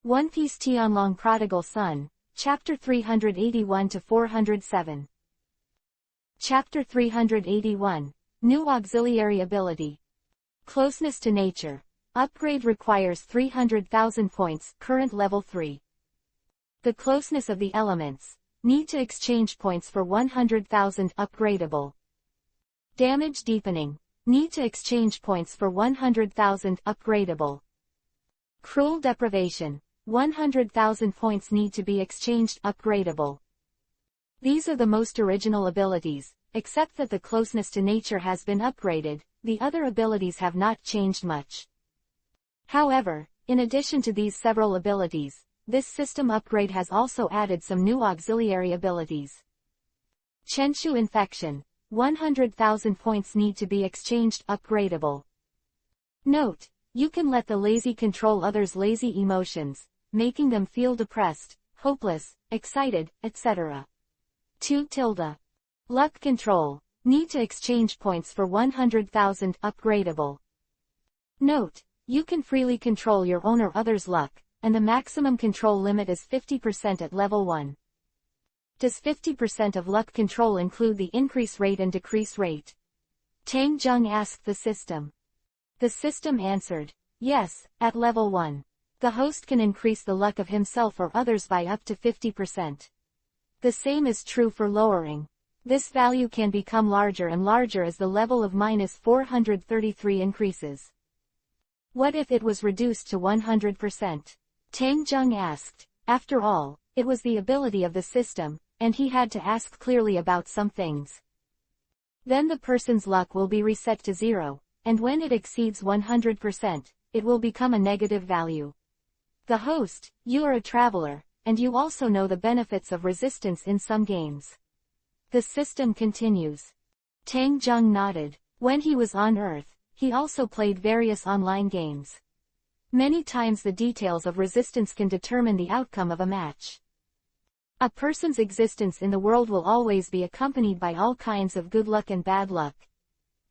One Piece Tianlong Prodigal Son, Chapter 381-407. Chapter 381, New Auxiliary Ability. Closeness to Nature. Upgrade requires 300,000 points, current level 3. The closeness of the elements. Need to exchange points for 100,000, upgradable. Damage deepening. Need to exchange points for 100,000, upgradable. Cruel deprivation. 100,000 points need to be exchanged, upgradable. These are the most original abilities, except that the closeness to nature has been upgraded. The other abilities have not changed much. However, in addition to these several abilities, this system upgrade has also added some new auxiliary abilities. Chenshu Infection. 100,000 points need to be exchanged, upgradable. Note: you can let the lazy control others' lazy emotions, making them feel depressed, hopeless, excited, etc. 2 Luck Control. Need to exchange points for 100,000, upgradable. Note: you can freely control your own or others' luck, and the maximum control limit is 50% at level 1. Does 50% of luck control include the increase rate and decrease rate? Tang Zheng asked the system. The system answered, yes, at level 1. The host can increase the luck of himself or others by up to 50%. The same is true for lowering. This value can become larger and larger as the level of -433 increases. What if it was reduced to 100%? Tang Zheng asked. After all, it was the ability of the system, and he had to ask clearly about some things. Then the person's luck will be reset to 0, and when it exceeds 100%, it will become a negative value. The host: you are a traveler, and you also know the benefits of resistance in some games. The system continues. Tang Zheng nodded. When he was on Earth, he also played various online games. Many times the details of resistance can determine the outcome of a match. A person's existence in the world will always be accompanied by all kinds of good luck and bad luck.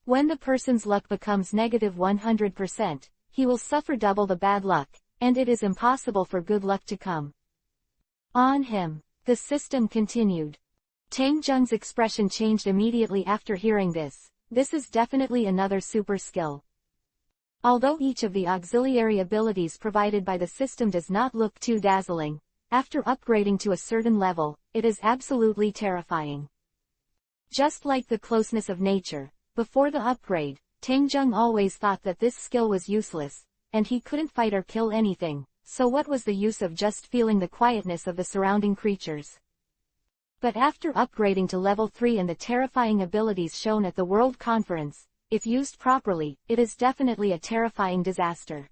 When the person's luck becomes negative 100%, he will suffer double the bad luck, and it is impossible for good luck to come on him. The system continued. Tang Zheng's expression changed immediately after hearing this. This is definitely another super skill. Although each of the auxiliary abilities provided by the system does not look too dazzling, after upgrading to a certain level, it is absolutely terrifying. Just like the closeness of nature, before the upgrade, Tang Zheng always thought that this skill was useless, and he couldn't fight or kill anything, so what was the use of just feeling the quietness of the surrounding creatures? But after upgrading to level 3 and the terrifying abilities shown at the World Conference, if used properly, it is definitely a terrifying disaster.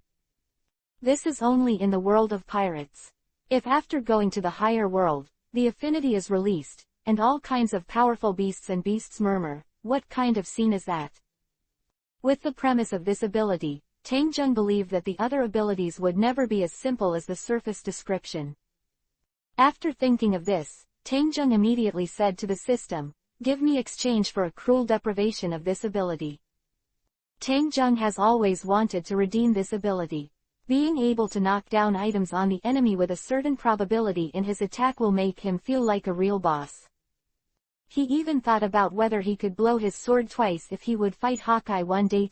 This is only in the world of pirates. If after going to the higher world, the affinity is released, and all kinds of powerful beasts and beasts murmur, what kind of scene is that? With the premise of this ability, Tang Zheng believed that the other abilities would never be as simple as the surface description. After thinking of this, Tang Zheng immediately said to the system, give me exchange for a cruel deprivation of this ability. Tang Zheng has always wanted to redeem this ability. Being able to knock down items on the enemy with a certain probability in his attack will make him feel like a real boss. He even thought about whether he could blow his sword twice if he would fight Hawkeye one day.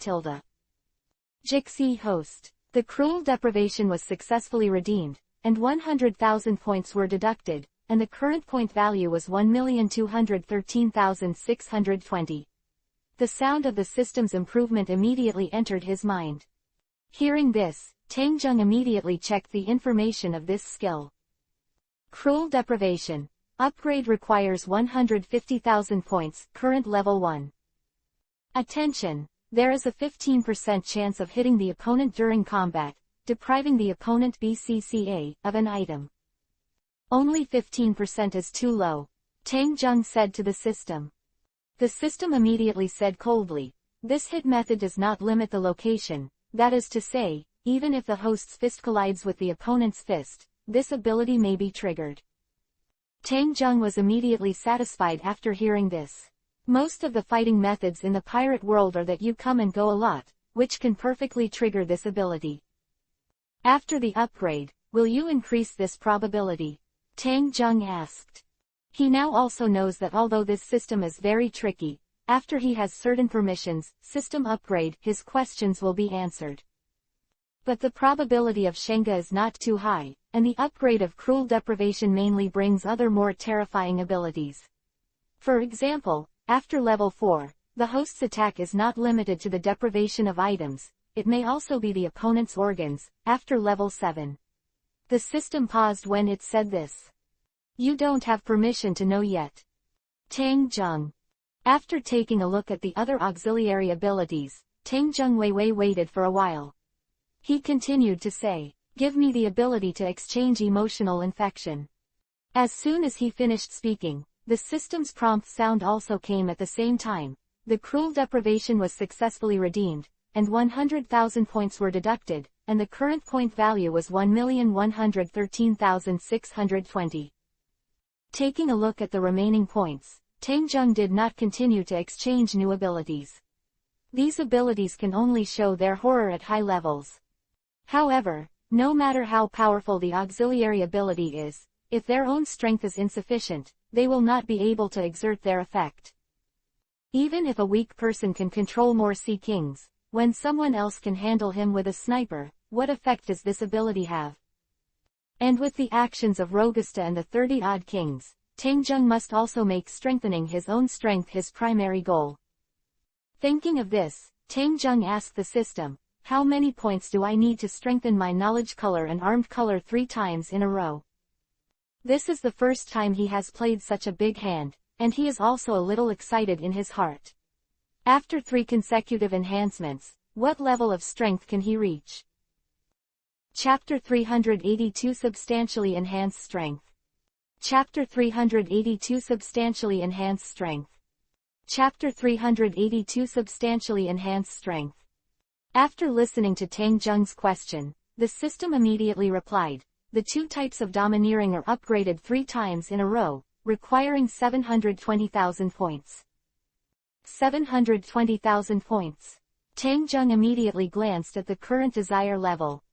Jixi host. The cruel deprivation was successfully redeemed, and 100,000 points were deducted, and the current point value was 1,213,620. The sound of the system's improvement immediately entered his mind. Hearing this, Tang Zheng immediately checked the information of this skill. Cruel deprivation. Upgrade requires 150,000 points, current level 1. Attention! There is a 15% chance of hitting the opponent during combat, depriving the opponent BCCA of an item. Only 15% is too low, Tang Zheng said to the system. The system immediately said coldly, this hit method does not limit the location, that is to say, even if the host's fist collides with the opponent's fist, this ability may be triggered. Tang Zheng was immediately satisfied after hearing this. Most of the fighting methods in the pirate world are that you come and go a lot, which can perfectly trigger this ability. After the upgrade, will you increase this probability? Tang Zheng asked. He now also knows that although this system is very tricky, after he has certain permissions, system upgrade, his questions will be answered. But the probability of Shenga is not too high, and the upgrade of cruel deprivation mainly brings other more terrifying abilities. For example, after level 4, the host's attack is not limited to the deprivation of items, it may also be the opponent's organs, after level 7. The system paused when it said this. You don't have permission to know yet. Tang Zheng. After taking a look at the other auxiliary abilities, Tang Zheng waited for a while. He continued to say, give me the ability to exchange emotional infection. As soon as he finished speaking, the system's prompt sound also came at the same time. The cruel deprivation was successfully redeemed, and 100,000 points were deducted, and the current point value was 1,113,620. Taking a look at the remaining points, Tang Zheng did not continue to exchange new abilities. These abilities can only show their horror at high levels. However, no matter how powerful the auxiliary ability is, if their own strength is insufficient, they will not be able to exert their effect. Even if a weak person can control more sea kings, when someone else can handle him with a sniper, what effect does this ability have? And with the actions of Rogusta and the 30-odd kings, Tang Zheng must also make strengthening his own strength his primary goal. Thinking of this, Tang Zheng asked the system, how many points do I need to strengthen my knowledge color and armed color 3 times in a row? This is the first time he has played such a big hand, and he is also a little excited in his heart. After 3 consecutive enhancements, what level of strength can he reach? Chapter 382 Substantially Enhanced Strength. Chapter 382 Substantially Enhanced Strength. Chapter 382 Substantially Enhanced Strength. After listening to Tang Zheng's question, the system immediately replied, the 2 types of domineering are upgraded 3 times in a row, requiring 720,000 points. 720,000 points. Tang Zheng immediately glanced at the current desire level.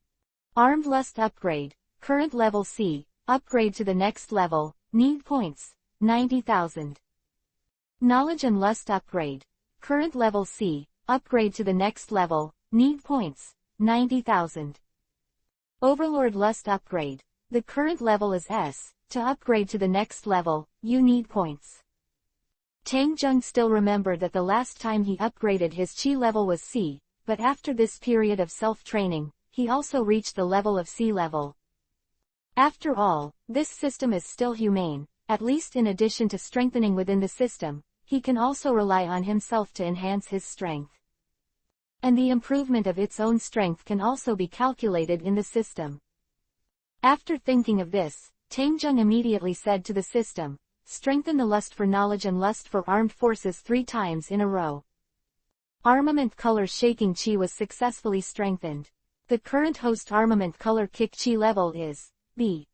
Armed Lust upgrade, current level C, upgrade to the next level, need points, 90,000. Knowledge and Lust upgrade, current level C, upgrade to the next level, need points, 90,000. Overlord Lust upgrade, the current level is S, to upgrade to the next level, you need points. Tang Zheng still remembered that the last time he upgraded his Qi level was C, but after this period of self-training, he also reached the level of C level. After all, this system is still humane, at least in addition to strengthening within the system, he can also rely on himself to enhance his strength. And the improvement of its own strength can also be calculated in the system. After thinking of this, Tang Zheng immediately said to the system, strengthen the lust for knowledge and lust for armed forces 3 times in a row. Armament color shaking Qi was successfully strengthened. The current host armament color kick Qi level is B.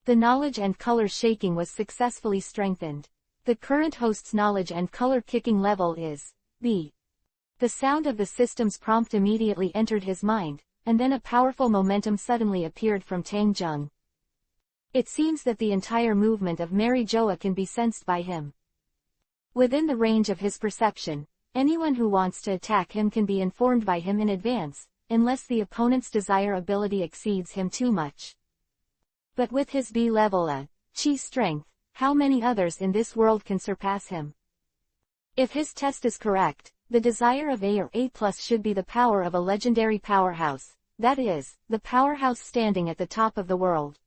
The knowledge and color shaking was successfully strengthened. The current host's knowledge and color kicking level is B. The sound of the system's prompt immediately entered his mind, and then a powerful momentum suddenly appeared from Tang Zheng. It seems that the entire movement of Mary Joa can be sensed by him. Within the range of his perception, anyone who wants to attack him can be informed by him in advance, unless the opponent's desire ability exceeds him too much. But with his B level Qi strength, how many others in this world can surpass him? If his test is correct, the desire of A or A+ should be the power of a legendary powerhouse, that is, the powerhouse standing at the top of the world.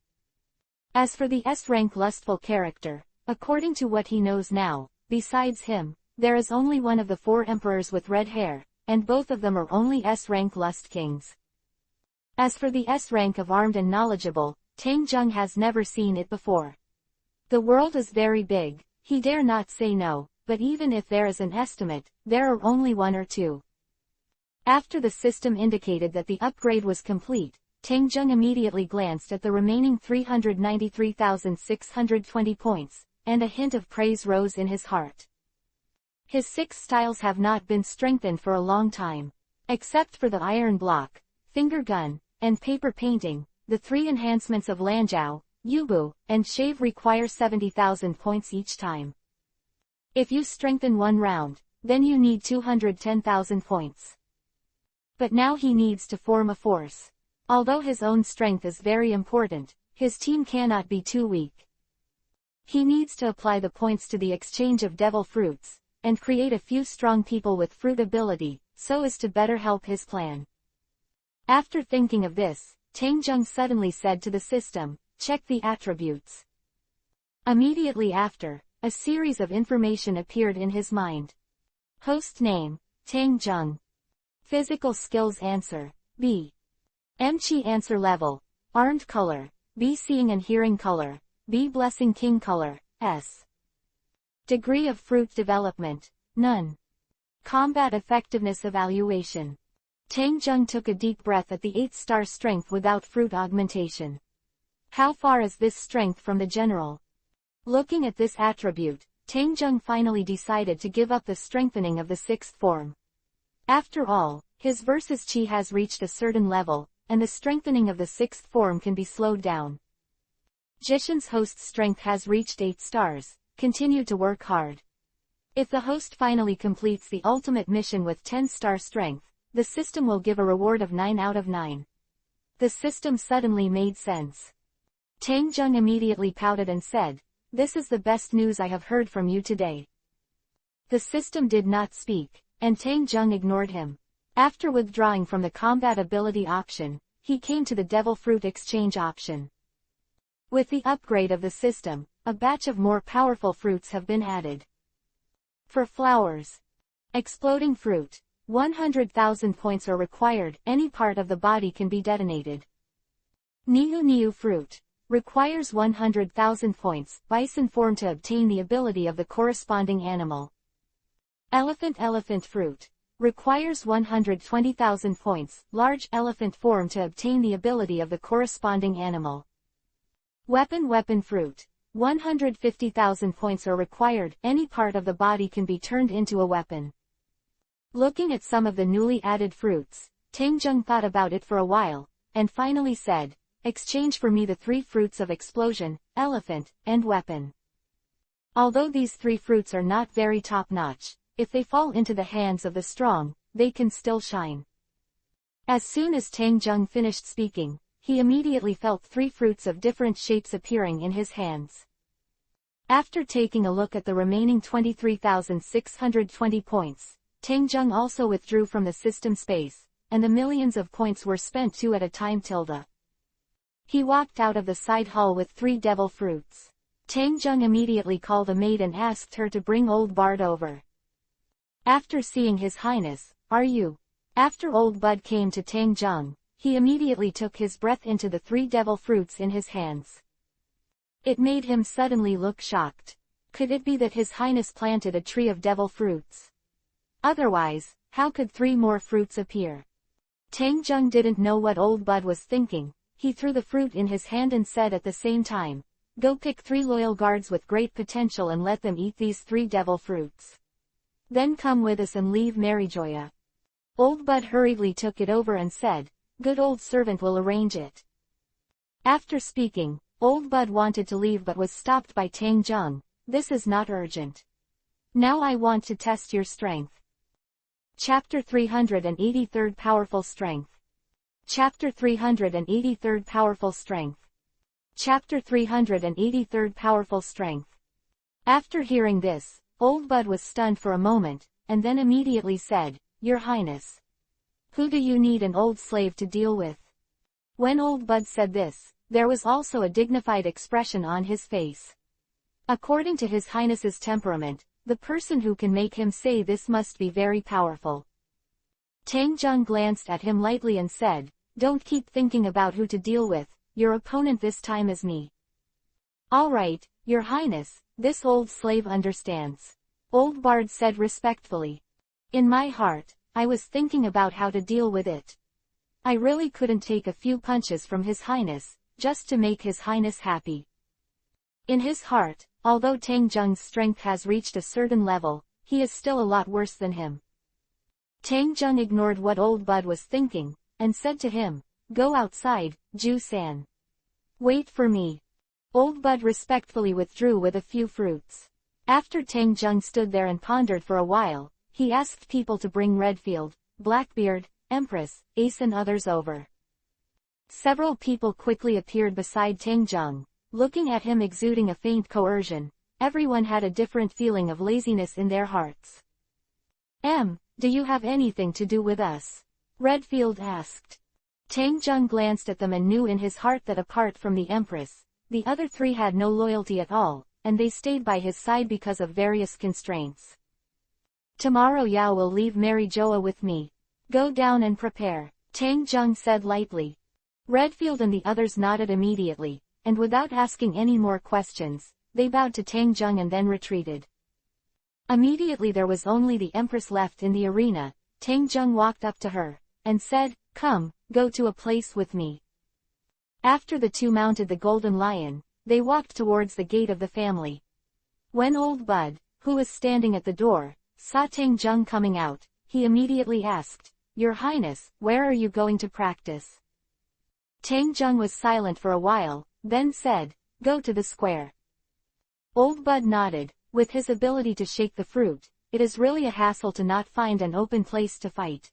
As for the S-rank lustful character, according to what he knows now, besides him, there is only one of the 4 emperors with red hair, and both of them are only S-rank lust kings. As for the S-rank of armed and knowledgeable, Tang Zheng has never seen it before. The world is very big, he dare not say no, but even if there is an estimate, there are only 1 or 2. After the system indicated that the upgrade was complete, Tang Zheng immediately glanced at the remaining 393,620 points, and a hint of praise rose in his heart. His 6 styles have not been strengthened for a long time. Except for the iron block, finger gun, and paper painting, the 3 enhancements of Lanjiao, Yubu, and Shave require 70,000 points each time. If you strengthen 1 round, then you need 210,000 points. But now he needs to form a force. Although his own strength is very important, his team cannot be too weak. He needs to apply the points to the exchange of devil fruits, and create a few strong people with fruit ability, so as to better help his plan. After thinking of this, Tang Zheng suddenly said to the system, check the attributes. Immediately after, a series of information appeared in his mind. Host name, Tang Zheng. Physical skills answer, B. Chi answer level, Armed color, B. Seeing and hearing color, B. Blessing king color, S. Degree of fruit development, none. Combat effectiveness evaluation. Tang Zheng took a deep breath at the 8-star strength without fruit augmentation. How far is this strength from the general? Looking at this attribute, Tang Zheng finally decided to give up the strengthening of the 6th form. After all, his versus chi has reached a certain level, and the strengthening of the 6th form can be slowed down. Jishin's host's strength has reached 8 stars, continue to work hard. If the host finally completes the ultimate mission with 10-star strength, the system will give a reward of 9 out of 9. The system suddenly made sense. Tang Zheng immediately pouted and said, "This is the best news I have heard from you today." The system did not speak, and Tang Zheng ignored him. After withdrawing from the combat ability option, he came to the devil fruit exchange option. With the upgrade of the system, a batch of more powerful fruits have been added. For flowers, exploding fruit, 100,000 points are required, any part of the body can be detonated. Niu Niu fruit, requires 100,000 points, bison form to obtain the ability of the corresponding animal. Elephant fruit, requires 120,000 points, large elephant form to obtain the ability of the corresponding animal. Weapon fruit, 150,000 points are required, any part of the body can be turned into a weapon. Looking at some of the newly added fruits, Tang Zheng thought about it for a while, and finally said, exchange for me the 3 fruits of explosion, elephant, and weapon. Although these 3 fruits are not very top-notch, if they fall into the hands of the strong, they can still shine. As soon as Tang Zheng finished speaking, he immediately felt 3 fruits of different shapes appearing in his hands. After taking a look at the remaining 23,620 points, Tang Zheng also withdrew from the system space, and the millions of points were spent 2 at a time. He walked out of the side hall with 3 devil fruits. Tang Zheng immediately called a maid and asked her to bring Old Bard over. After seeing His Highness, are you? After Old Bud came to Tang Zheng, he immediately took his breath into the 3 devil fruits in his hands. It made him suddenly look shocked. Could it be that His Highness planted a tree of devil fruits? Otherwise, how could 3 more fruits appear? Tang Zheng didn't know what Old Bud was thinking. He threw the fruit in his hand and said at the same time, "Go pick 3 loyal guards with great potential and let them eat these 3 devil fruits. Then come with us and leave Marijoya." Old Bud hurriedly took it over and said, "Good old servant will arrange it." After speaking, Old Bud wanted to leave but was stopped by Tang Zheng. "This is not urgent. Now I want to test your strength." Chapter 383 Powerful Strength. Chapter 383 Powerful Strength. Chapter 383 Powerful Strength. After hearing this, Old Bud was stunned for a moment, and then immediately said, "Your Highness, who do you need an old slave to deal with?" When Old Bud said this, there was also a dignified expression on his face. According to His Highness's temperament, the person who can make him say this must be very powerful. Tang Zheng glanced at him lightly and said, "Don't keep thinking about who to deal with, your opponent this time is me." "All right, Your Highness, this old slave understands," Old Bard said respectfully. "In my heart, I was thinking about how to deal with it. I really couldn't take a few punches from His Highness, just to make His Highness happy." In his heart, although Tang Zheng's strength has reached a certain level, he is still a lot worse than him. Tang Zheng ignored what Old Bud was thinking, and said to him, Go outside, Ju-san. Wait for me. Old Bud respectfully withdrew with a few fruits. After Tang Jung stood there and pondered for a while, he asked people to bring Redfield, Blackbeard, Empress, Ace and others over. Several people quickly appeared beside Tang Jung, looking at him exuding a faint coercion. Everyone had a different feeling of laziness in their hearts. Do you have anything to do with us? Redfield asked. Tang Jung glanced at them and knew in his heart that apart from the Empress, the other three had no loyalty at all, and they stayed by his side because of various constraints. Tomorrow Yao will leave Mary Joa with me. Go down and prepare, Tang Jung said lightly. Redfield and the others nodded immediately, and without asking any more questions, they bowed to Tang Jung and then retreated. Immediately there was only the Empress left in the arena. Tang Jung walked up to her, and said, "Come, go to a place with me." After the two mounted the Golden Lion, they walked towards the gate of the family. When Old Bud, who was standing at the door, saw Tang Jung coming out, he immediately asked, "Your Highness, where are you going to practice?" Tang Jung was silent for a while, then said, "Go to the square." Old Bud nodded. With his ability to shake the fruit, it is really a hassle to not find an open place to fight.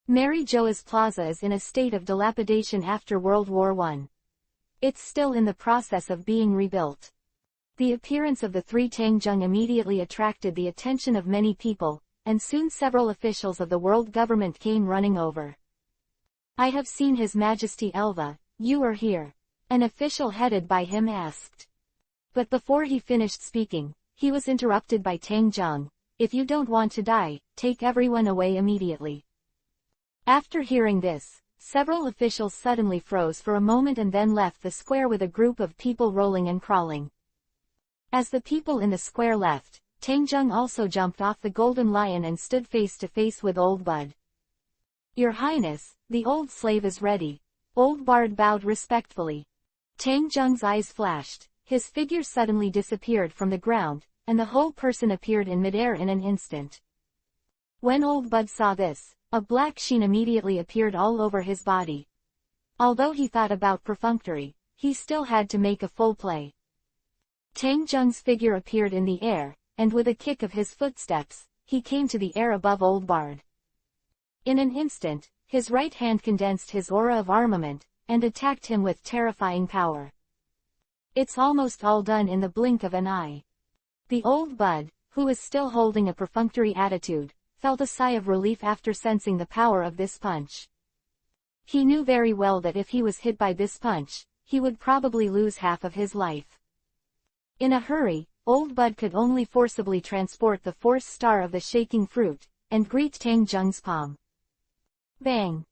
Mary Joa's plaza is in a state of dilapidation after World War I. It's still in the process of being rebuilt. The appearance of the three Tang Jung immediately attracted the attention of many people, and soon several officials of the world government came running over. "I have seen His Majesty Elva, you are here," an official headed by him asked. But before he finished speaking, he was interrupted by Tang Jung. "If you don't want to die, take everyone away immediately." After hearing this, several officials suddenly froze for a moment and then left the square with a group of people rolling and crawling. As the people in the square left, Tang Jung also jumped off the Golden Lion and stood face to face with Old Bud. "Your Highness, the old slave is ready." Old Bard bowed respectfully. Tang Jung's eyes flashed, his figure suddenly disappeared from the ground, and the whole person appeared in midair in an instant. When Old Bud saw this, a black sheen immediately appeared all over his body. Although he thought about perfunctory, he still had to make a full play. Tang Jung's figure appeared in the air, and with a kick of his footsteps, he came to the air above Old Bard. In an instant, his right hand condensed his aura of armament, and attacked him with terrifying power. It's almost all done in the blink of an eye. The Old Bud, who was still holding a perfunctory attitude, felt a sigh of relief after sensing the power of this punch. He knew very well that if he was hit by this punch, he would probably lose half of his life. In a hurry, Old Bud could only forcibly transport the force star of the shaking fruit, and greet Tang Jung's palm. Bang!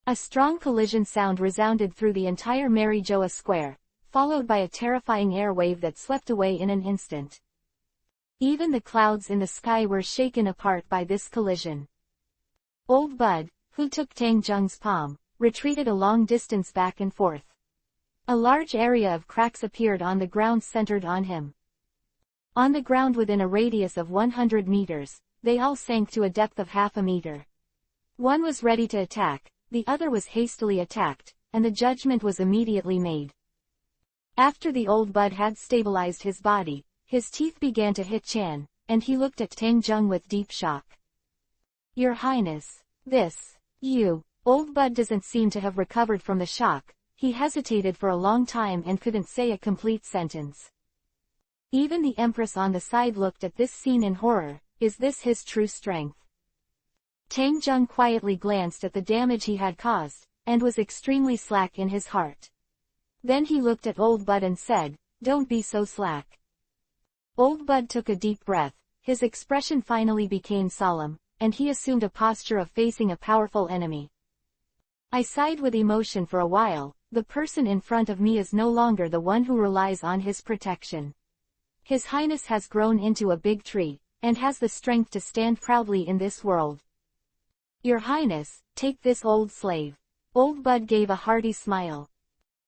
A strong collision sound resounded through the entire Mary Joa square, followed by a terrifying air wave that swept away in an instant. Even the clouds in the sky were shaken apart by this collision. Old Bud, who took Tang Jung's palm, retreated a long distance back and forth. A large area of cracks appeared on the ground centered on him. On the ground within a radius of 100 meters, they all sank to a depth of half a meter. One was ready to attack, the other was hastily attacked, and the judgment was immediately made. After the Old Bud had stabilized his body, his teeth began to hit Chan, and he looked at Tang Jung with deep shock. "Your Highness, Old Bud doesn't seem to have recovered from the shock. He hesitated for a long time and couldn't say a complete sentence. Even the Empress on the side looked at this scene in horror. Is this his true strength? Tang Jung quietly glanced at the damage he had caused, and was extremely slack in his heart. Then he looked at Old Bud and said, "Don't be so slack." Old Bud took a deep breath, his expression finally became solemn, and he assumed a posture of facing a powerful enemy. "I sighed with emotion for a while. The person in front of me is no longer the one who relies on his protection. His Highness has grown into a big tree, and has the strength to stand proudly in this world. Your Highness, take this old slave." Old Bud gave a hearty smile.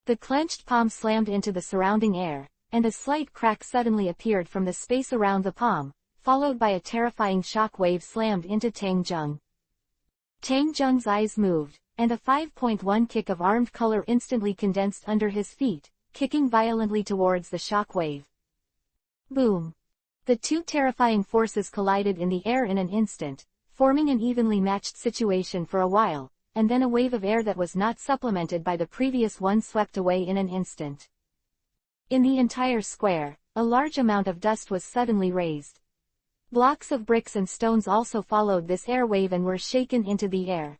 The clenched palm slammed into the surrounding air, and a slight crack suddenly appeared from the space around the palm, followed by a terrifying shock wave slammed into Tang Jung. Tang Jung's eyes moved, and a 5.1 kick of armed color instantly condensed under his feet, kicking violently towards the shock wave. Boom! The two terrifying forces collided in the air in an instant, forming an evenly matched situation for a while, and then a wave of air that was not supplemented by the previous one swept away in an instant. In the entire square, a large amount of dust was suddenly raised. Blocks of bricks and stones also followed this air wave and were shaken into the air.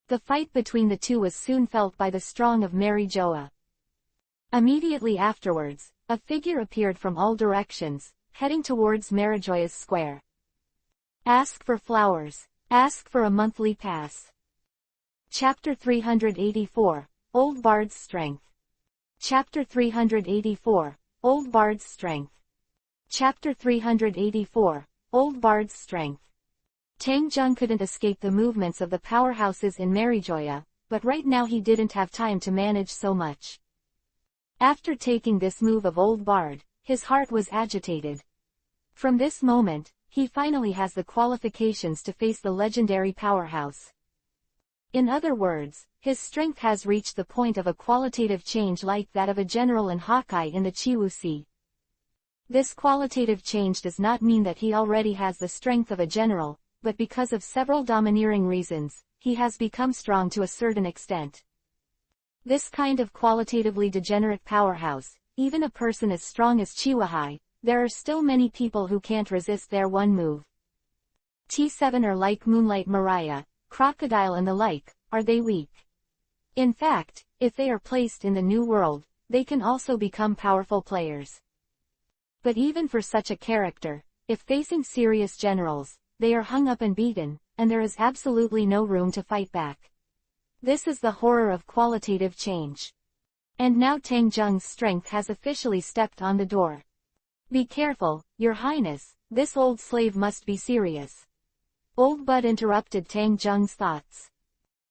The fight between the two was soon felt by the strong of Mary Joa. Immediately afterwards, a figure appeared from all directions, heading towards Marijoya's square. Ask for flowers. Ask for a monthly pass. Chapter 384, Old Bard's Strength. Chapter 384, Old Bard's Strength. Chapter 384, Old Bard's Strength. Tang Jung couldn't escape the movements of the powerhouses in Marijoya, but right now he didn't have time to manage so much. After taking this move of Old Bard, his heart was agitated. From this moment, he finally has the qualifications to face the legendary powerhouse. In other words, his strength has reached the point of a qualitative change like that of a general and Hawkeye in the Chiwu Sea. This qualitative change does not mean that he already has the strength of a general, but because of several domineering reasons, he has become strong to a certain extent. This kind of qualitatively degenerate powerhouse, even a person as strong as Chiwahai, there are still many people who can't resist their one move. T7 are like Moonlight Mariah, Crocodile and the like, are they weak? In fact, if they are placed in the new world, they can also become powerful players. But even for such a character, if facing serious generals, they are hung up and beaten, and there is absolutely no room to fight back. This is the horror of qualitative change. And now Tang Jung's strength has officially stepped on the door. Be careful, Your Highness, this old slave must be serious. Old Bud interrupted Tang Jung's thoughts.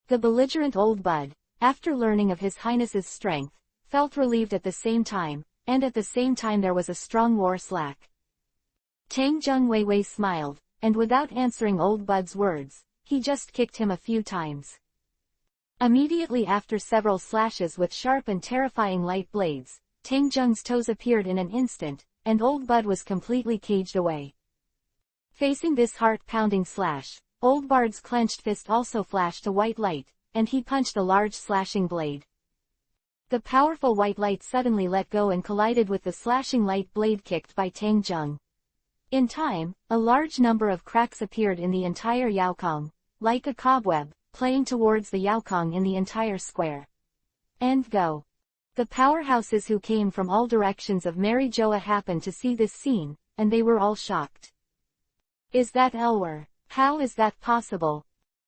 The belligerent Old Bud, after learning of His Highness's strength, felt relieved at the same time, and at the same time there was a strong war slack. Tang Jung Wei smiled, and without answering Old Bud's words, he just kicked him a few times. Immediately after several slashes with sharp and terrifying light blades, Tang Jung's toes appeared in an instant, and Old Bud was completely caged away. Facing this heart-pounding slash, Old Bard's clenched fist also flashed a white light, and he punched a large slashing blade. The powerful white light suddenly let go and collided with the slashing light blade kicked by Tang Jung. In time, a large number of cracks appeared in the entire Yaokong, like a cobweb, playing towards the Yaokong in the entire square. And go. The powerhouses who came from all directions of Mary Joa happened to see this scene, and they were all shocked. Is that Elwer? How is that possible?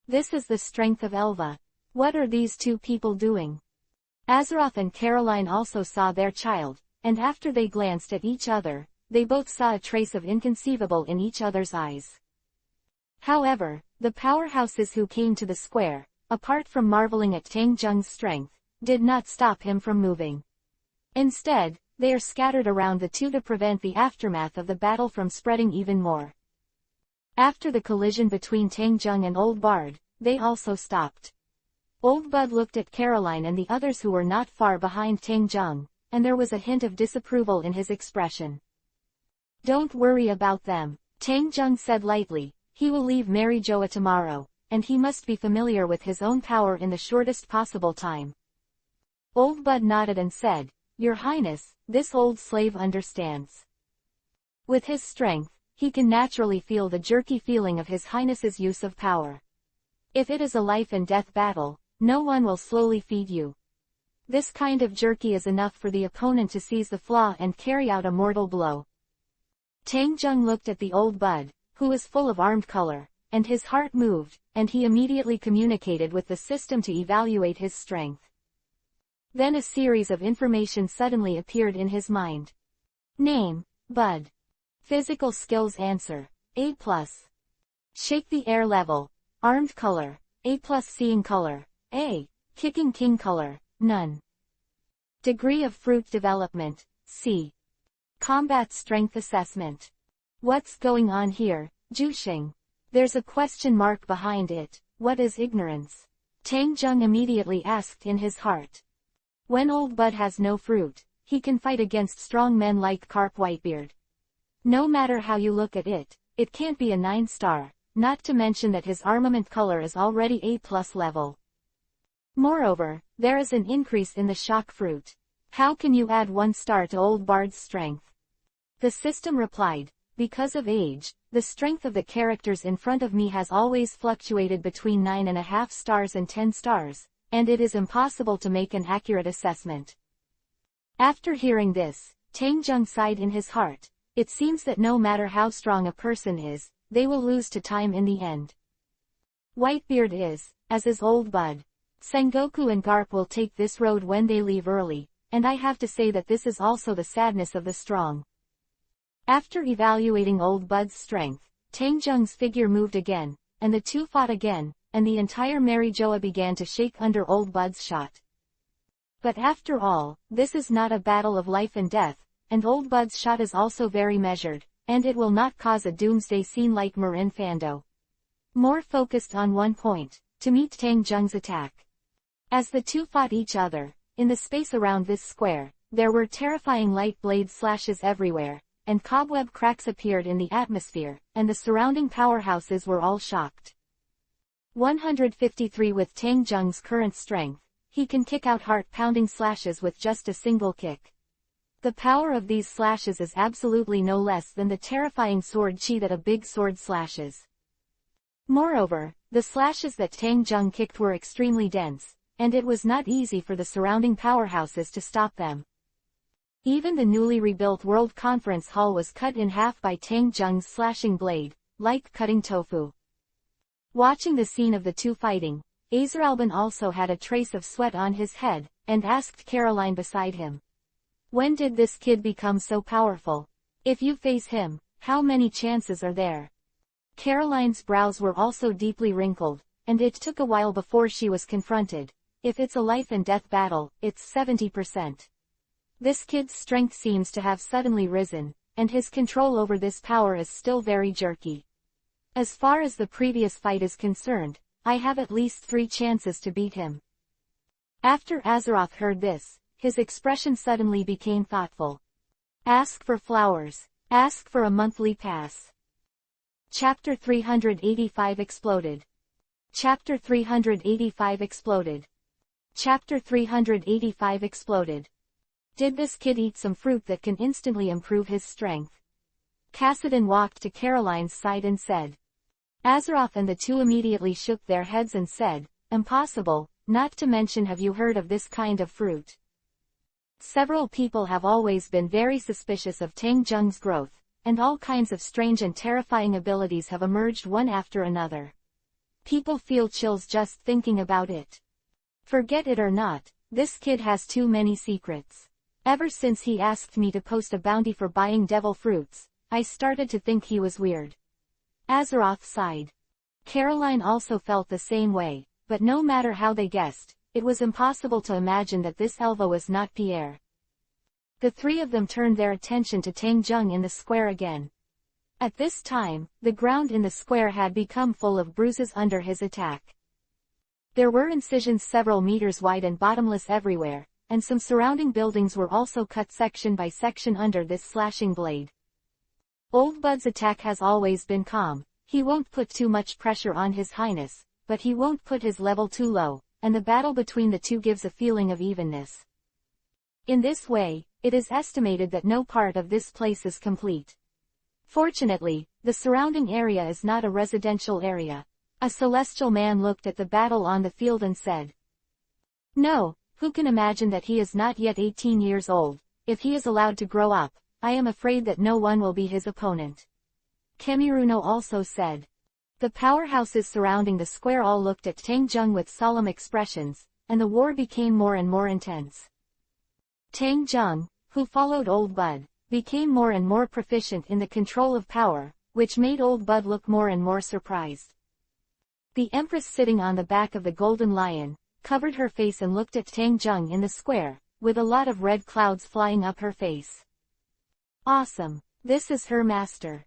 This is the strength of Elva. What are these two people doing? Azeroth and Caroline also saw their child, and after they glanced at each other, they both saw a trace of inconceivable in each other's eyes. However, the powerhouses who came to the square, apart from marveling at Tang Jung's strength, did not stop him from moving. Instead, they are scattered around the two to prevent the aftermath of the battle from spreading even more. After the collision between Tang Jung and Old Bard, they also stopped. Old Bud looked at Caroline and the others who were not far behind Tang Jung, and there was a hint of disapproval in his expression. Don't worry about them, Tang Jung said lightly. He will leave Mary Joa tomorrow, and he must be familiar with his own power in the shortest possible time. Old Bud nodded and said, Your Highness, this old slave understands. With his strength, he can naturally feel the jerky feeling of His Highness's use of power. If it is a life and death battle, no one will slowly feed you. This kind of jerky is enough for the opponent to seize the flaw and carry out a mortal blow. Tang Jung looked at the Old Bud, who was full of armed color, and his heart moved, and he immediately communicated with the system to evaluate his strength. Then a series of information suddenly appeared in his mind. Name, Bud. Physical skills answer, A+. Shake the air level, armed color, A+. Seeing color, A. Kicking king color, none. Degree of fruit development, C. Combat strength assessment. What's going on here, Jushing? There's a question mark behind it. What is ignorance? Tang Zheng immediately asked in his heart. When Old Bud has no fruit, he can fight against strong men like Carp Whitebeard. No matter how you look at it, it can't be a 9-star, not to mention that his armament color is already A+ level. Moreover, there is an increase in the shock fruit. How can you add 1 star to Old Bard's strength? The system replied, because of age, the strength of the characters in front of me has always fluctuated between 9.5 stars and 10 stars, and it is impossible to make an accurate assessment. After hearing this, Tang Zheng sighed in his heart. It seems that no matter how strong a person is, they will lose to time in the end. Whitebeard is, as is Old Bud. Sengoku and Garp will take this road when they leave early, and I have to say that this is also the sadness of the strong. After evaluating Old Bud's strength, Tang Zheng's figure moved again, and the two fought again, and the entire Marijoa began to shake under Old Bud's shot. But after all, this is not a battle of life and death, and Old Bud's shot is also very measured, and it will not cause a doomsday scene like Marin Fando. More focused on one point, to meet Tang Zheng's attack. As the two fought each other, in the space around this square, there were terrifying light blade slashes everywhere, and cobweb cracks appeared in the atmosphere, and the surrounding powerhouses were all shocked. 153 With Tang Zheng's current strength, he can kick out heart-pounding slashes with just a single kick. The power of these slashes is absolutely no less than the terrifying sword chi that a big sword slashes. Moreover, the slashes that Tang Zheng kicked were extremely dense, and it was not easy for the surrounding powerhouses to stop them. Even the newly rebuilt World Conference Hall was cut in half by Tang Zheng's slashing blade, like cutting tofu. Watching the scene of the two fighting, Azraelban also had a trace of sweat on his head, and asked Caroline beside him. When did this kid become so powerful? If you face him, how many chances are there? Caroline's brows were also deeply wrinkled, and it took a while before she was confronted. If it's a life and death battle, it's 70%. This kid's strength seems to have suddenly risen, and his control over this power is still very jerky. As far as the previous fight is concerned, I have at least 3 chances to beat him. After Azeroth heard this, his expression suddenly became thoughtful. Ask for flowers. Ask for a monthly pass. Chapter 385 exploded. Chapter 385 exploded. Chapter 385 exploded. Did this kid eat some fruit that can instantly improve his strength? Cassidon walked to Caroline's side and said. Azeroth and the two immediately shook their heads and said, impossible, not to mention have you heard of this kind of fruit? Several people have always been very suspicious of Tang Zheng's growth, and all kinds of strange and terrifying abilities have emerged one after another. People feel chills just thinking about it. Forget it or not, this kid has too many secrets. Ever since he asked me to post a bounty for buying devil fruits, I started to think he was weird. Azeroth sighed. Caroline also felt the same way, but no matter how they guessed, it was impossible to imagine that this Elva was not Pierre. The three of them turned their attention to Tang Zheng in the square again. At this time, the ground in the square had become full of bruises under his attack. There were incisions several meters wide and bottomless everywhere, and some surrounding buildings were also cut section by section under this slashing blade. Old Bud's attack has always been calm. He won't put too much pressure on His Highness, but he won't put his level too low, and the battle between the two gives a feeling of evenness. In this way, it is estimated that no part of this place is complete. Fortunately, the surrounding area is not a residential area. A celestial man looked at the battle on the field and said, "No, who can imagine that he is not yet 18 years old? If he is allowed to grow up, I am afraid that no one will be his opponent." Kemiruno also said. The powerhouses surrounding the square all looked at Tang Zheng with solemn expressions, and the war became more and more intense. Tang Zheng, who followed Old Bud, became more and more proficient in the control of power, which made Old Bud look more and more surprised. The Empress sitting on the back of the golden lion, covered her face and looked at Tang Zheng in the square, with a lot of red clouds flying up her face. Awesome. This is her master.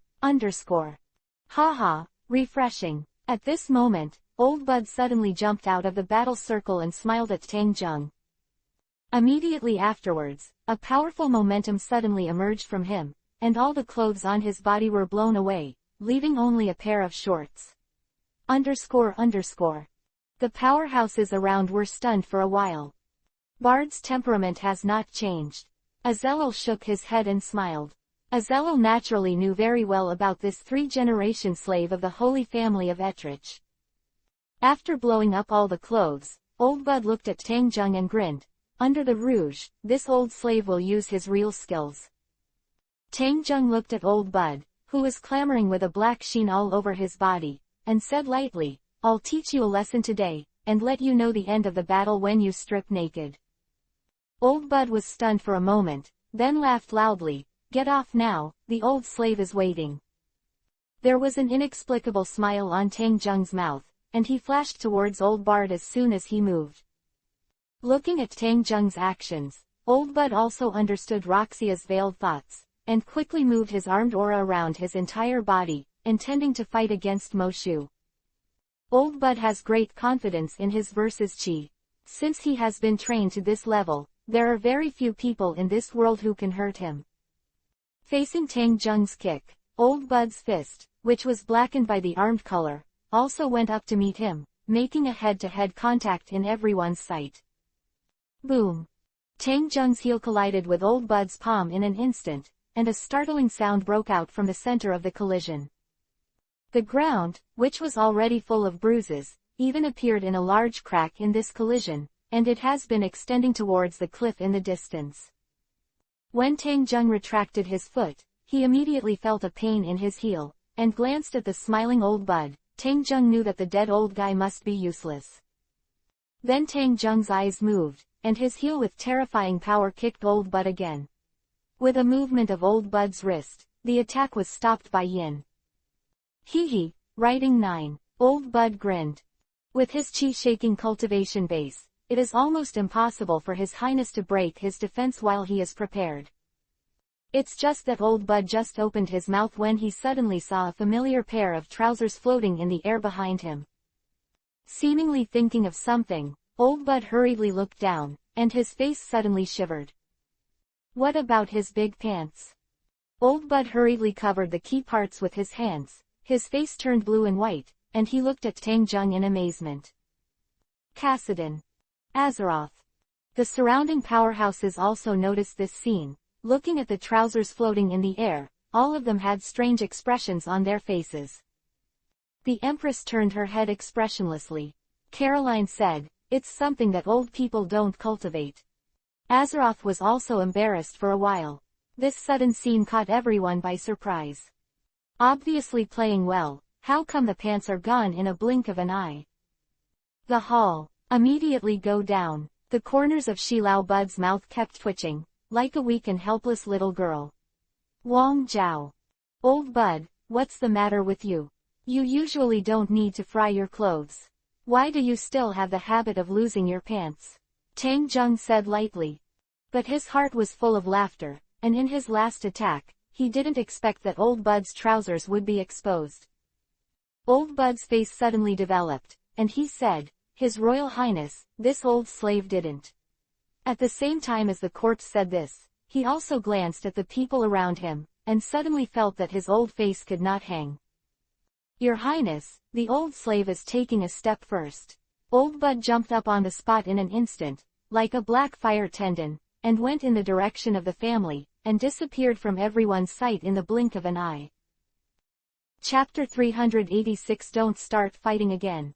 Haha, refreshing. At this moment, Old Bud suddenly jumped out of the battle circle and smiled at Tang Zheng. Immediately afterwards, a powerful momentum suddenly emerged from him, and all the clothes on his body were blown away, leaving only a pair of shorts. ___. The powerhouses around were stunned for a while. Bard's temperament has not changed. Azelil shook his head and smiled. Azelil naturally knew very well about this 3-generation slave of the Holy Family of Etrich. After blowing up all the clothes, Old Bud looked at Tang Zheng and grinned. Under the rouge, this old slave will use his real skills. Tang Zheng looked at Old Bud, who was clamoring with a black sheen all over his body, and said lightly, I'll teach you a lesson today, and let you know the end of the battle when you strip naked. Old Bud was stunned for a moment, then laughed loudly. Get off now, the old slave is waiting. There was an inexplicable smile on Tang Zheng's mouth, and he flashed towards Old Bard as soon as he moved. Looking at Tang Zheng's actions, Old Bud also understood Roxia's veiled thoughts, and quickly moved his armed aura around his entire body, intending to fight against Mo Shu. Old Bud has great confidence in his versus Qi. Since he has been trained to this level, there are very few people in this world who can hurt him. Facing Tang Zheng's kick, Old Bud's fist, which was blackened by the armed color, also went up to meet him, making a head-to-head contact in everyone's sight. Boom! Tang Zheng's heel collided with Old Bud's palm in an instant, and a startling sound broke out from the center of the collision. The ground, which was already full of bruises, even appeared in a large crack in this collision, and it has been extending towards the cliff in the distance. When Tang Zheng retracted his foot, he immediately felt a pain in his heel, and glanced at the smiling Old Bud. Tang Zheng knew that the dead old guy must be useless. Then Tang Zheng's eyes moved, and his heel with terrifying power kicked Old Bud again. With a movement of Old Bud's wrist, the attack was stopped by Yin. Hee, writing 9. Old Bud grinned. With his Qi-shaking cultivation base, it is almost impossible for His Highness to break his defense while he is prepared. It's just that Old Bud just opened his mouth when he suddenly saw a familiar pair of trousers floating in the air behind him. Seemingly thinking of something, Old Bud hurriedly looked down, and his face suddenly shivered. What about his big pants? Old Bud hurriedly covered the key parts with his hands, his face turned blue and white, and he looked at Tang Zheng in amazement. Kassadin. Azeroth. The surrounding powerhouses also noticed this scene. Looking at the trousers floating in the air, all of them had strange expressions on their faces. The Empress turned her head expressionlessly. Caroline said, it's something that old people don't cultivate. Azeroth was also embarrassed for a while. This sudden scene caught everyone by surprise. Obviously playing well, how come the pants are gone in a blink of an eye? The hall. Immediately go down. The corners of Shilao Bud's mouth kept twitching, like a weak and helpless little girl. Wang Zhao. Old Bud, what's the matter with you? You usually don't need to fry your clothes. Why do you still have the habit of losing your pants? Tang Zheng said lightly. But his heart was full of laughter, and in his last attack, he didn't expect that Old Bud's trousers would be exposed. Old Bud's face suddenly developed, and he said, His Royal Highness, this old slave didn't. At the same time as the corpse said this, he also glanced at the people around him, and suddenly felt that his old face could not hang. Your Highness, the old slave is taking a step first. Old Bud jumped up on the spot in an instant, like a black fire tendon, and went in the direction of the family, and disappeared from everyone's sight in the blink of an eye. Chapter 386 Don't Start Fighting Again.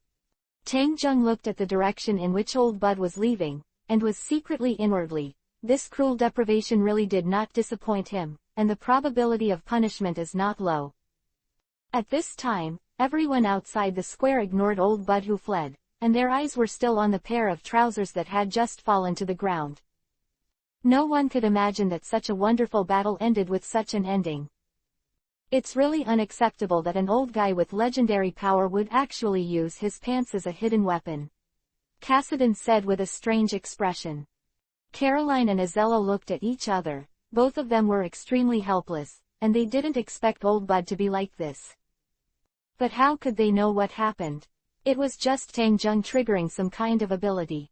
Tang Zheng looked at the direction in which Old Bud was leaving, and was secretly inwardly, this cruel deprivation really did not disappoint him, and the probability of punishment is not low. At this time, everyone outside the square ignored Old Bud who fled, and their eyes were still on the pair of trousers that had just fallen to the ground. No one could imagine that such a wonderful battle ended with such an ending. It's really unacceptable that an old guy with legendary power would actually use his pants as a hidden weapon. Kassadin said with a strange expression. Caroline and Azella looked at each other. Both of them were extremely helpless, and they didn't expect Old Bud to be like this. But how could they know what happened? It was just Tang Jung triggering some kind of ability.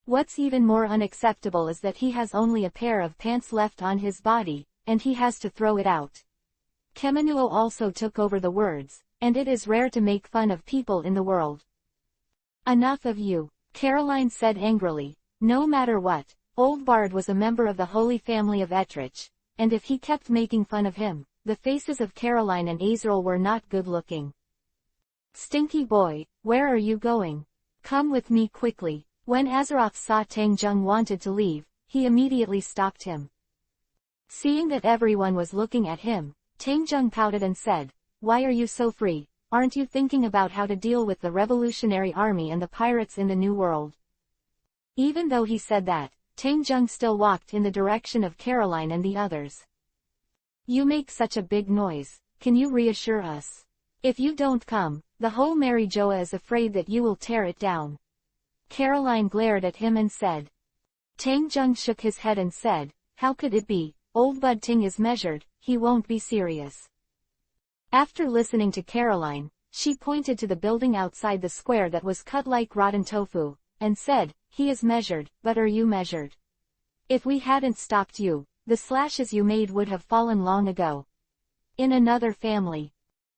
What's even more unacceptable is that he has only a pair of pants left on his body, and he has to throw it out. Kemenuo also took over the words, and it is rare to make fun of people in the world. Enough of you, Caroline said angrily. No matter what, old Bard was a member of the Holy Family of Ettrich, and if he kept making fun of him, the faces of Caroline and Azrael were not good-looking. Stinky boy, where are you going? Come with me quickly. When Azeroth saw Tang Jung wanted to leave, he immediately stopped him. Seeing that everyone was looking at him, Tang Jung pouted and said, "Why are you so free? Aren't you thinking about how to deal with the Revolutionary Army and the pirates in the New World?" Even though he said that, Tang Jung still walked in the direction of Caroline and the others. You make such a big noise, can you reassure us? If you don't come, the whole Mary Joa is afraid that you will tear it down. Caroline glared at him and said. Tang Jung shook his head and said, how could it be? Old Bud Ting is measured, he won't be serious. After listening to Caroline, she pointed to the building outside the square that was cut like rotten tofu, and said, he is measured, but are you measured? If we hadn't stopped you, the slashes you made would have fallen long ago. In another family.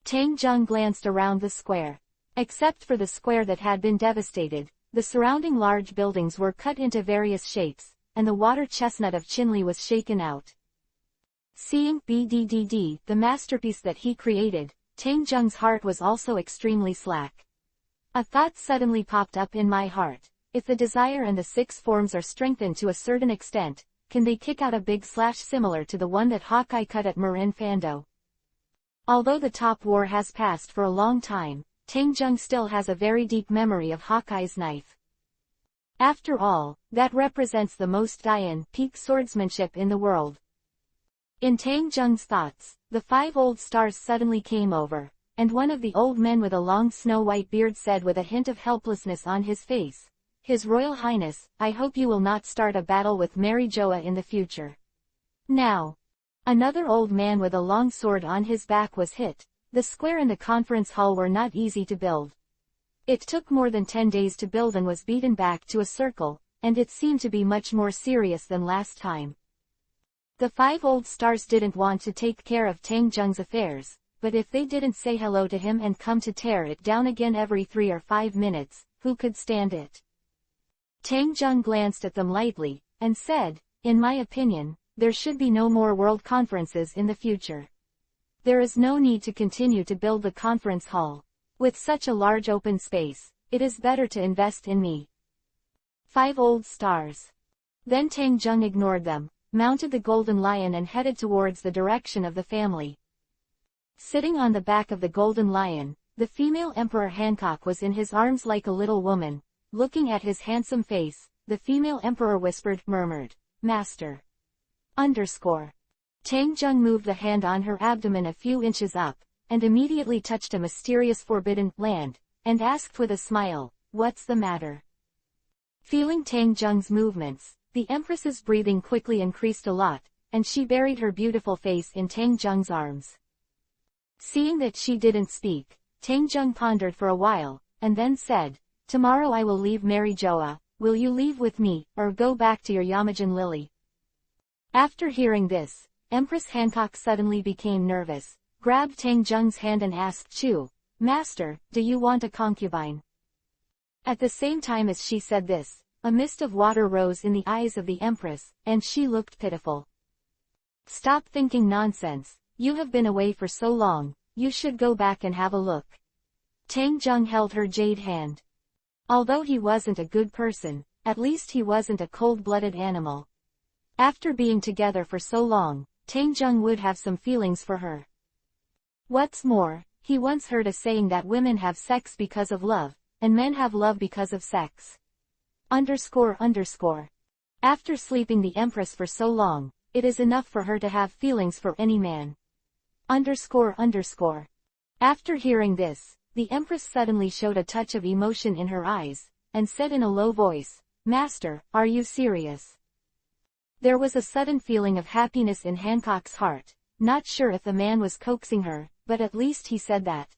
Tang Jung glanced around the square. Except for the square that had been devastated, the surrounding large buildings were cut into various shapes, and the water chestnut of Chinli was shaken out. Seeing BDDD, the masterpiece that he created, Tang Jung's heart was also extremely slack. A thought suddenly popped up in my heart. If the desire and the six forms are strengthened to a certain extent, can they kick out a big slash similar to the one that Hawkeye cut at Marin Fando? Although the top war has passed for a long time, Tang Jung still has a very deep memory of Hawkeye's knife. After all, that represents the most Dian peak swordsmanship in the world. In Tang Jung's thoughts, the 5 old stars suddenly came over, and one of the old men with a long snow-white beard said with a hint of helplessness on his face, His Royal Highness, I hope you will not start a battle with Mary Joa in the future. Now. Another old man with a long sword on his back was hit. The square and the conference hall were not easy to build. It took more than 10 days to build and was beaten back to a circle, and it seemed to be much more serious than last time. The 5 old stars didn't want to take care of Tang Jung's affairs, but if they didn't say hello to him and come to tear it down again every 3 or 5 minutes, who could stand it? Tang Jung glanced at them lightly, and said, in my opinion, there should be no more world conferences in the future. There is no need to continue to build the conference hall. With such a large open space, it is better to invest in me. 5 old stars. Then Tang Jung ignored them, mounted the golden lion and headed towards the direction of the family. Sitting on the back of the golden lion, the female Emperor Hancock was in his arms like a little woman. Looking at his handsome face, the female emperor murmured, Master. Tang Jung moved the hand on her abdomen a few inches up, and immediately touched a mysterious forbidden land, and asked with a smile, what's the matter? Feeling Tang Jung's movements, the Empress's breathing quickly increased a lot, and she buried her beautiful face in Tang Jung's arms. Seeing that she didn't speak, Tang Jung pondered for a while, and then said, Tomorrow I will leave Mary Joa, will you leave with me, or go back to your Yamajin Lily? After hearing this, Empress Hancock suddenly became nervous, grabbed Tang Jung's hand and asked Chu, Master, do you want a concubine? At the same time as she said this, a mist of water rose in the eyes of the Empress, and she looked pitiful. Stop thinking nonsense, you have been away for so long, you should go back and have a look. Tang Jung held her jade hand. Although he wasn't a good person, at least he wasn't a cold-blooded animal. After being together for so long, Tang Jung would have some feelings for her. What's more, he once heard a saying that women have sex because of love, and men have love because of sex. After sleeping the Empress for so long, it is enough for her to have feelings for any man. After hearing this, the Empress suddenly showed a touch of emotion in her eyes, and said in a low voice, Master, are you serious? There was a sudden feeling of happiness in Hancock's heart, not sure if the man was coaxing her, but at least he said that.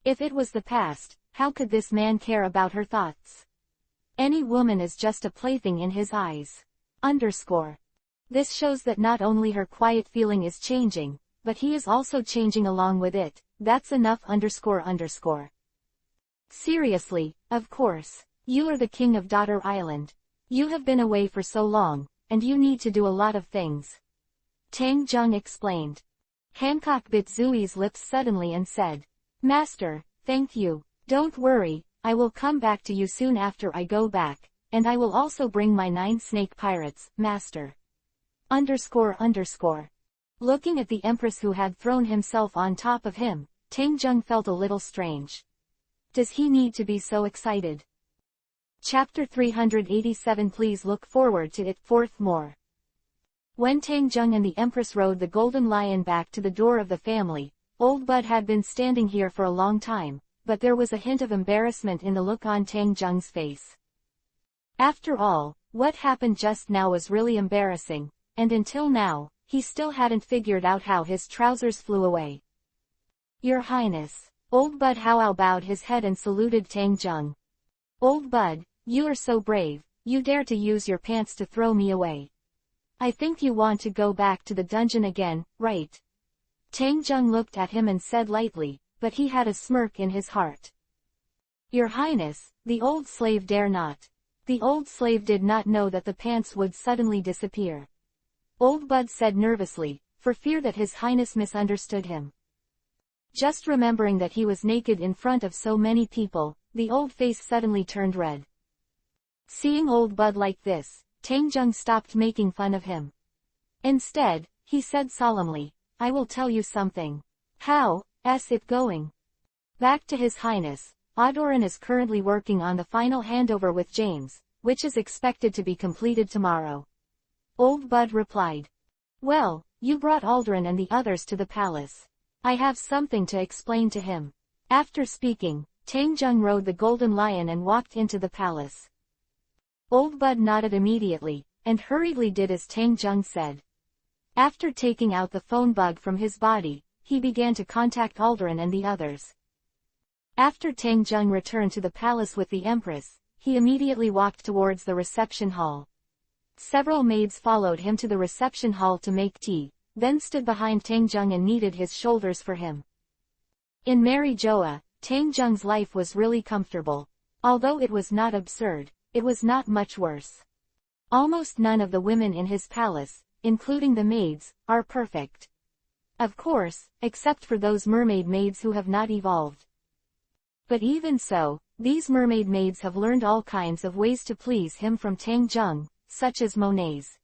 If it was the past, how could this man care about her thoughts? Any woman is just a plaything in his eyes. Underscore. This shows that not only her quiet feeling is changing, but he is also changing along with it. That's enough underscore underscore. Seriously, of course. You are the king of Daughter Island. You have been away for so long, and you need to do a lot of things. Tang Jung explained. Hancock bit Zui's lips suddenly and said, Master, thank you. Don't worry, I will come back to you soon after I go back, and I will also bring my 9 snake pirates, Master. Underscore underscore. Looking at the Empress who had thrown himself on top of him, Tang Jung felt a little strange. Does he need to be so excited? Chapter 387. Please look forward to it. 4th more. When Tang Jung and the Empress rode the Golden Lion back to the door of the family, Old Bud had been standing here for a long time, but there was a hint of embarrassment in the look on Tang Jung's face. After all, what happened just now was really embarrassing, and until now, he still hadn't figured out how his trousers flew away. Your Highness. Old Bud Howao bowed his head and saluted Tang Jung. Old Bud, you are so brave, you dare to use your pants to throw me away. I think you want to go back to the dungeon again, right? Tang Jung looked at him and said lightly, but he had a smirk in his heart. Your Highness, the old slave dare not. The old slave did not know that the pants would suddenly disappear. Old Bud said nervously, for fear that His Highness misunderstood him. Just remembering that he was naked in front of so many people, the old face suddenly turned red. Seeing Old Bud like this, Tang Jung stopped making fun of him. Instead, he said solemnly, I will tell you something. How's it going? Back to His Highness, Adoran is currently working on the final handover with James, which is expected to be completed tomorrow. Old Bud replied. Well, you brought Alderan and the others to the palace. I have something to explain to him. After speaking, Tang Jung rode the Golden Lion and walked into the palace. Old Bud nodded immediately, and hurriedly did as Tang Jung said. After taking out the phone bug from his body, he began to contact Alderan and the others. After Tang Jung returned to the palace with the Empress, he immediately walked towards the reception hall. Several maids followed him to the reception hall to make tea, then stood behind Tang Jung and kneaded his shoulders for him. In Mary Joa, Tang Jung's life was really comfortable. Although it was not absurd, it was not much worse. Almost none of the women in his palace, including the maids, are perfect. Of course, except for those mermaid maids who have not evolved. But even so, these mermaid maids have learned all kinds of ways to please him from Tang Jung, such as Monet's.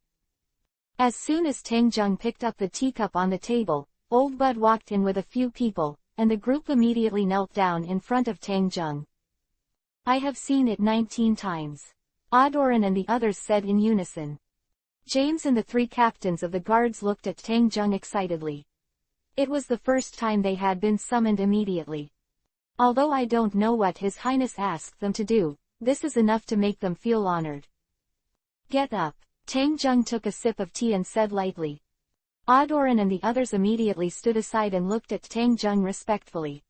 As soon as Tang Jung picked up the teacup on the table, Old Bud walked in with a few people, and the group immediately knelt down in front of Tang Jung. I have seen it 19 times. Adoran and the others said in unison. James and the 3 captains of the guards looked at Tang Jung excitedly. It was the first time they had been summoned immediately. Although I don't know what His Highness asked them to do, this is enough to make them feel honored. Get up. Tang Jung took a sip of tea and said lightly. Adoran and the others immediately stood aside and looked at Tang Jung respectfully.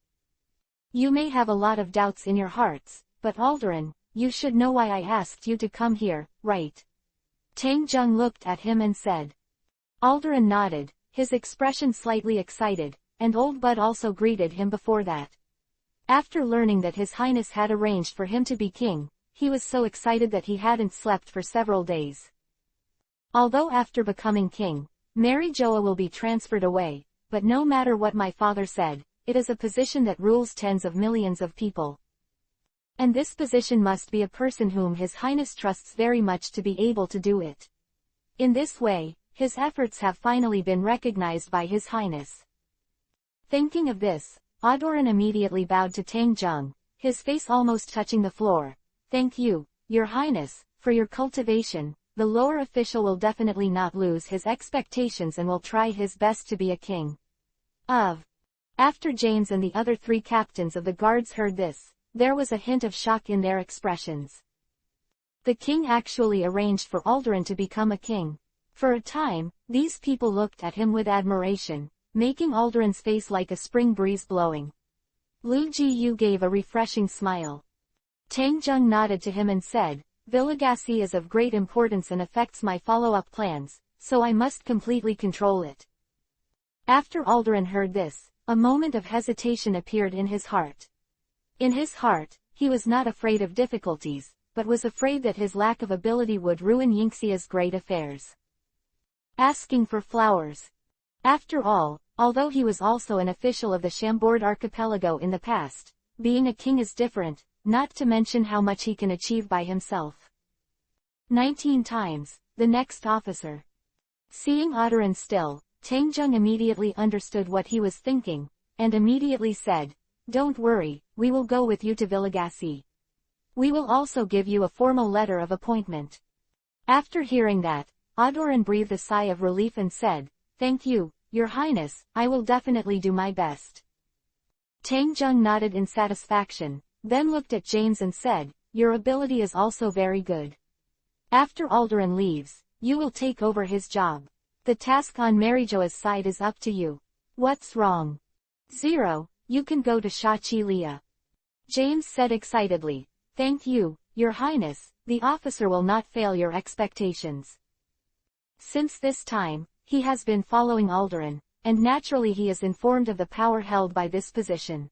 You may have a lot of doubts in your hearts, but Alderan, you should know why I asked you to come here, right? Tang Jung looked at him and said. Alderan nodded, his expression slightly excited, and Old Bud also greeted him before that. After learning that His Highness had arranged for him to be king, he was so excited that he hadn't slept for several days. Although after becoming king, Mary Joa will be transferred away, but no matter what my father said, it is a position that rules tens of millions of people. And this position must be a person whom His Highness trusts very much to be able to do it. In this way, his efforts have finally been recognized by His Highness. Thinking of this, Adoran immediately bowed to Tang Jung, his face almost touching the floor. Thank you, Your Highness, for your cultivation. The lower official will definitely not lose his expectations and will try his best to be a king. After James and the other 3 captains of the guards heard this, there was a hint of shock in their expressions. The king actually arranged for Alderan to become a king. For a time, these people looked at him with admiration, making Alderan's face like a spring breeze blowing. Lu Jiyu gave a refreshing smile. Tang Zheng nodded to him and said, Villagacy is of great importance and affects my follow-up plans, so I must completely control it. After Alderon heard this, a moment of hesitation appeared in his heart. In his heart, he was not afraid of difficulties, but was afraid that his lack of ability would ruin Yingxia's great affairs. Asking for flowers. After all, although he was also an official of the Chambord archipelago in the past, being a king is different, not to mention how much he can achieve by himself. 19 times, the next officer. Seeing Alderon still, Tang Zheng immediately understood what he was thinking, and immediately said, Don't worry, we will go with you to Villagacy. We will also give you a formal letter of appointment. After hearing that, Alderon breathed a sigh of relief and said, Thank you, Your Highness, I will definitely do my best. Tang Zheng nodded in satisfaction, then looked at James and said, Your ability is also very good. After Alderon leaves, you will take over his job. The task on Marijoa's side is up to you. What's wrong? 0, you can go to Shachi Lia. James said excitedly, Thank you, Your Highness, the officer will not fail your expectations. Since this time, he has been following Alderon, and naturally he is informed of the power held by this position.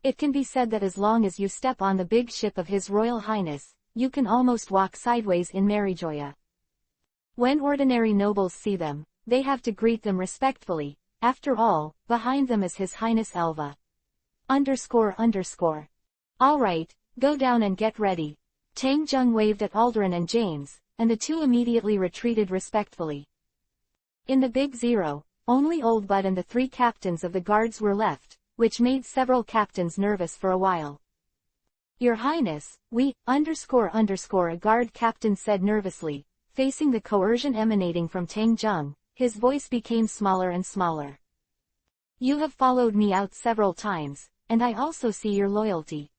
It can be said that as long as you step on the big ship of His Royal Highness, you can almost walk sideways in Marijoa. When ordinary nobles see them, they have to greet them respectfully. After all, behind them is His Highness Elva. __. Alright, go down and get ready. Tang Zheng waved at Alderon and James, and the two immediately retreated respectfully. In the Big 0, only Old Bud and the 3 captains of the guards were left, which made several captains nervous for a while. Your Highness, we, __, a guard captain said nervously, facing the coercion emanating from Tang Zheng, his voice became smaller and smaller. You have followed me out several times, and I also see your loyalty.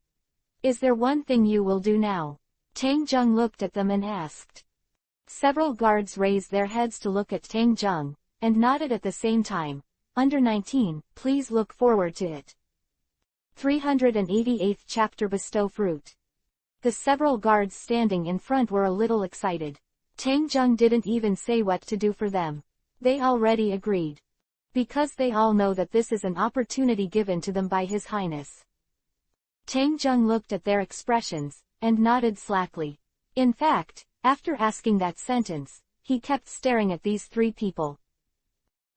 Is there one thing you will do now? Tang Zheng looked at them and asked. Several guards raised their heads to look at Tang Zheng, and nodded at the same time. Under 19, please look forward to it. 388th chapter. Bestow fruit. The several guards standing in front were a little excited. Tang Zheng didn't even say what to do for them. They already agreed. Because they all know that this is an opportunity given to them by His Highness. Tang Zheng looked at their expressions, and nodded slackly. In fact, after asking that sentence, he kept staring at these 3 people.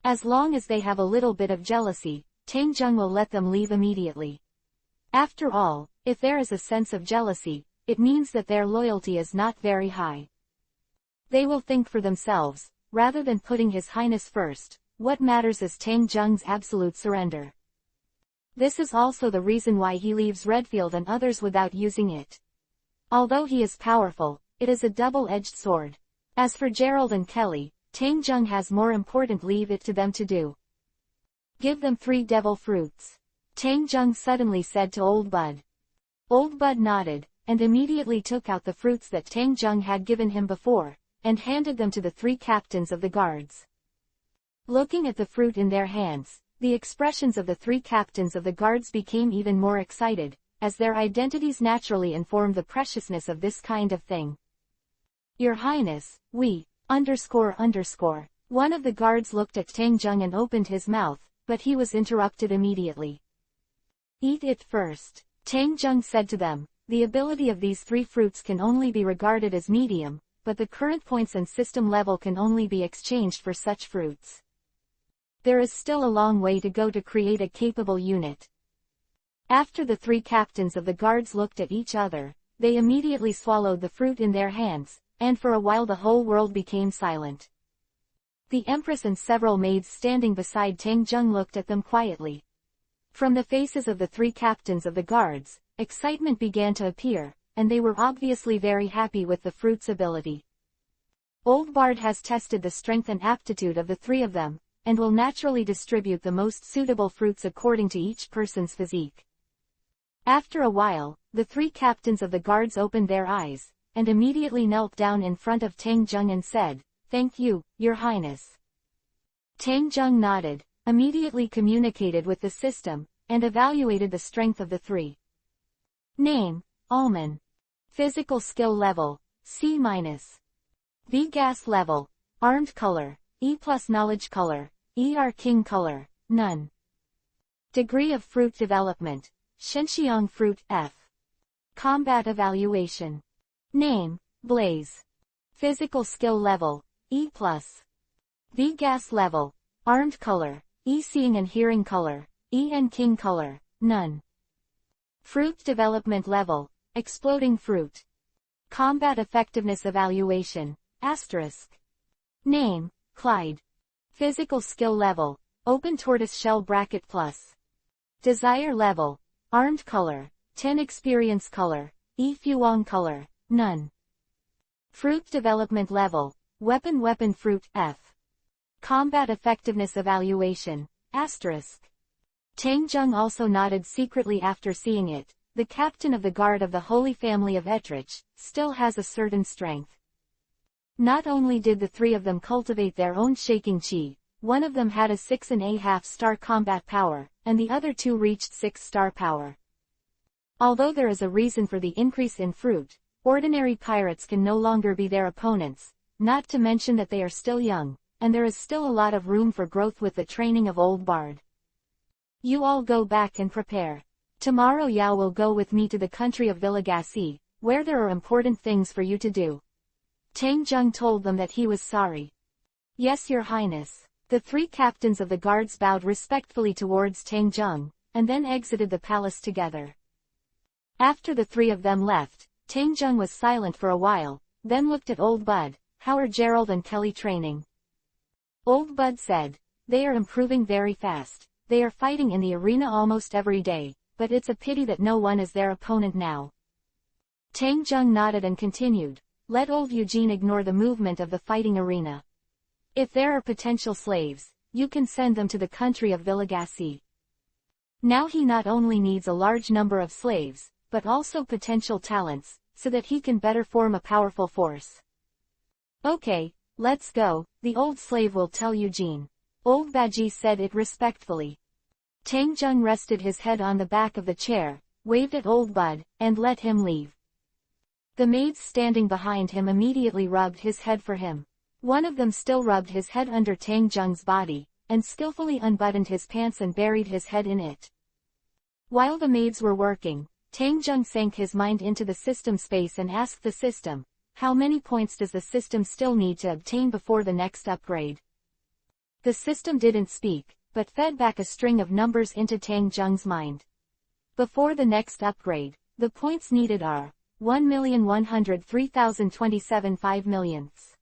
As long as they have a little bit of jealousy, Tang Zheng will let them leave immediately. After all, if there is a sense of jealousy, it means that their loyalty is not very high. They will think for themselves, rather than putting His Highness first. What matters is Tang Zheng's absolute surrender. This is also the reason why he leaves Redfield and others without using it. Although he is powerful, it is a double-edged sword. As for Gerald and Kelly, Tang Zheng has more important leave it to them to do. Give them 3 devil fruits. Tang Zheng suddenly said to Old Bud. Old Bud nodded, and immediately took out the fruits that Tang Zheng had given him before, and handed them to the 3 captains of the guards. Looking at the fruit in their hands, the expressions of the 3 captains of the guards became even more excited, as their identities naturally informed the preciousness of this kind of thing. Your Highness, we, __. One of the guards looked at Tang Zheng and opened his mouth, but he was interrupted immediately. Eat it first. Tang Zheng said to them, the ability of these 3 fruits can only be regarded as medium, but the current points and system level can only be exchanged for such fruits. There is still a long way to go to create a capable unit. After the 3 captains of the guards looked at each other, they immediately swallowed the fruit in their hands, and for a while the whole world became silent. The Empress and several maids standing beside Tang Zheng looked at them quietly. From the faces of the 3 captains of the guards, excitement began to appear, and they were obviously very happy with the fruit's ability. Old Bard has tested the strength and aptitude of the 3 of them, and will naturally distribute the most suitable fruits according to each person's physique. After a while, the 3 captains of the guards opened their eyes, and immediately knelt down in front of Tang Zheng and said, Thank you, Your Highness. Tang Zheng nodded, immediately communicated with the system, and evaluated the strength of the three. Name, Alman. Physical skill level, C-. V gas level, armed color, E+. Knowledge color, ER. King color, none. Degree of fruit development, Shenxiang fruit, F. Combat evaluation. Name, Blaze. Physical skill level, E+. V gas level, armed color, E. Seeing and hearing color, EN. King color, none. Fruit development level, exploding fruit. Combat effectiveness evaluation, asterisk. Name, Clyde. Physical skill level, open tortoise shell bracket plus. Desire level, armed color, 10. Experience color, E. Fuang color, none. Fruit development level, weapon fruit, F. Combat effectiveness evaluation, asterisk. Tang Zheng also nodded secretly after seeing it. The captain of the guard of the Holy Family of Etrich still has a certain strength. Not only did the three of them cultivate their own shaking chi, one of them had a 6.5 star combat power, and the other two reached 6-star power. Although there is a reason for the increase in fruit, ordinary pirates can no longer be their opponents, not to mention that they are still young, and there is still a lot of room for growth with the training of Old Bard. You all go back and prepare. Tomorrow Yao will go with me to the country of Villagassi, where there are important things for you to do. Tang Zheng told them that he was sorry. Yes, Your Highness. The three captains of the guards bowed respectfully towards Tang Zheng, and then exited the palace together. After the three of them left, Tang Zheng was silent for a while, then looked at Old Bud. How are Gerald and Kelly training? Old Bud said, they are improving very fast. They are fighting in the arena almost every day, but it's a pity that no one is their opponent now. Tang Zheng nodded and continued, let old Eugene ignore the movement of the fighting arena. If there are potential slaves, you can send them to the country of Villagassi. Now he not only needs a large number of slaves, but also potential talents, so that he can better form a powerful force. Okay, let's go, the old slave will tell Eugene. Old Baji said it respectfully. Tang Zheng rested his head on the back of the chair, waved at Old Bud, and let him leave. The maids standing behind him immediately rubbed his head for him. One of them still rubbed his head under Tang Zheng's body, and skillfully unbuttoned his pants and buried his head in it. While the maids were working, Tang Zheng sank his mind into the system space and asked the system, how many points does the system still need to obtain before the next upgrade? The system didn't speak, but fed back a string of numbers into Tang Zheng's mind. Before the next upgrade, the points needed are 1,103,027 5 millionths.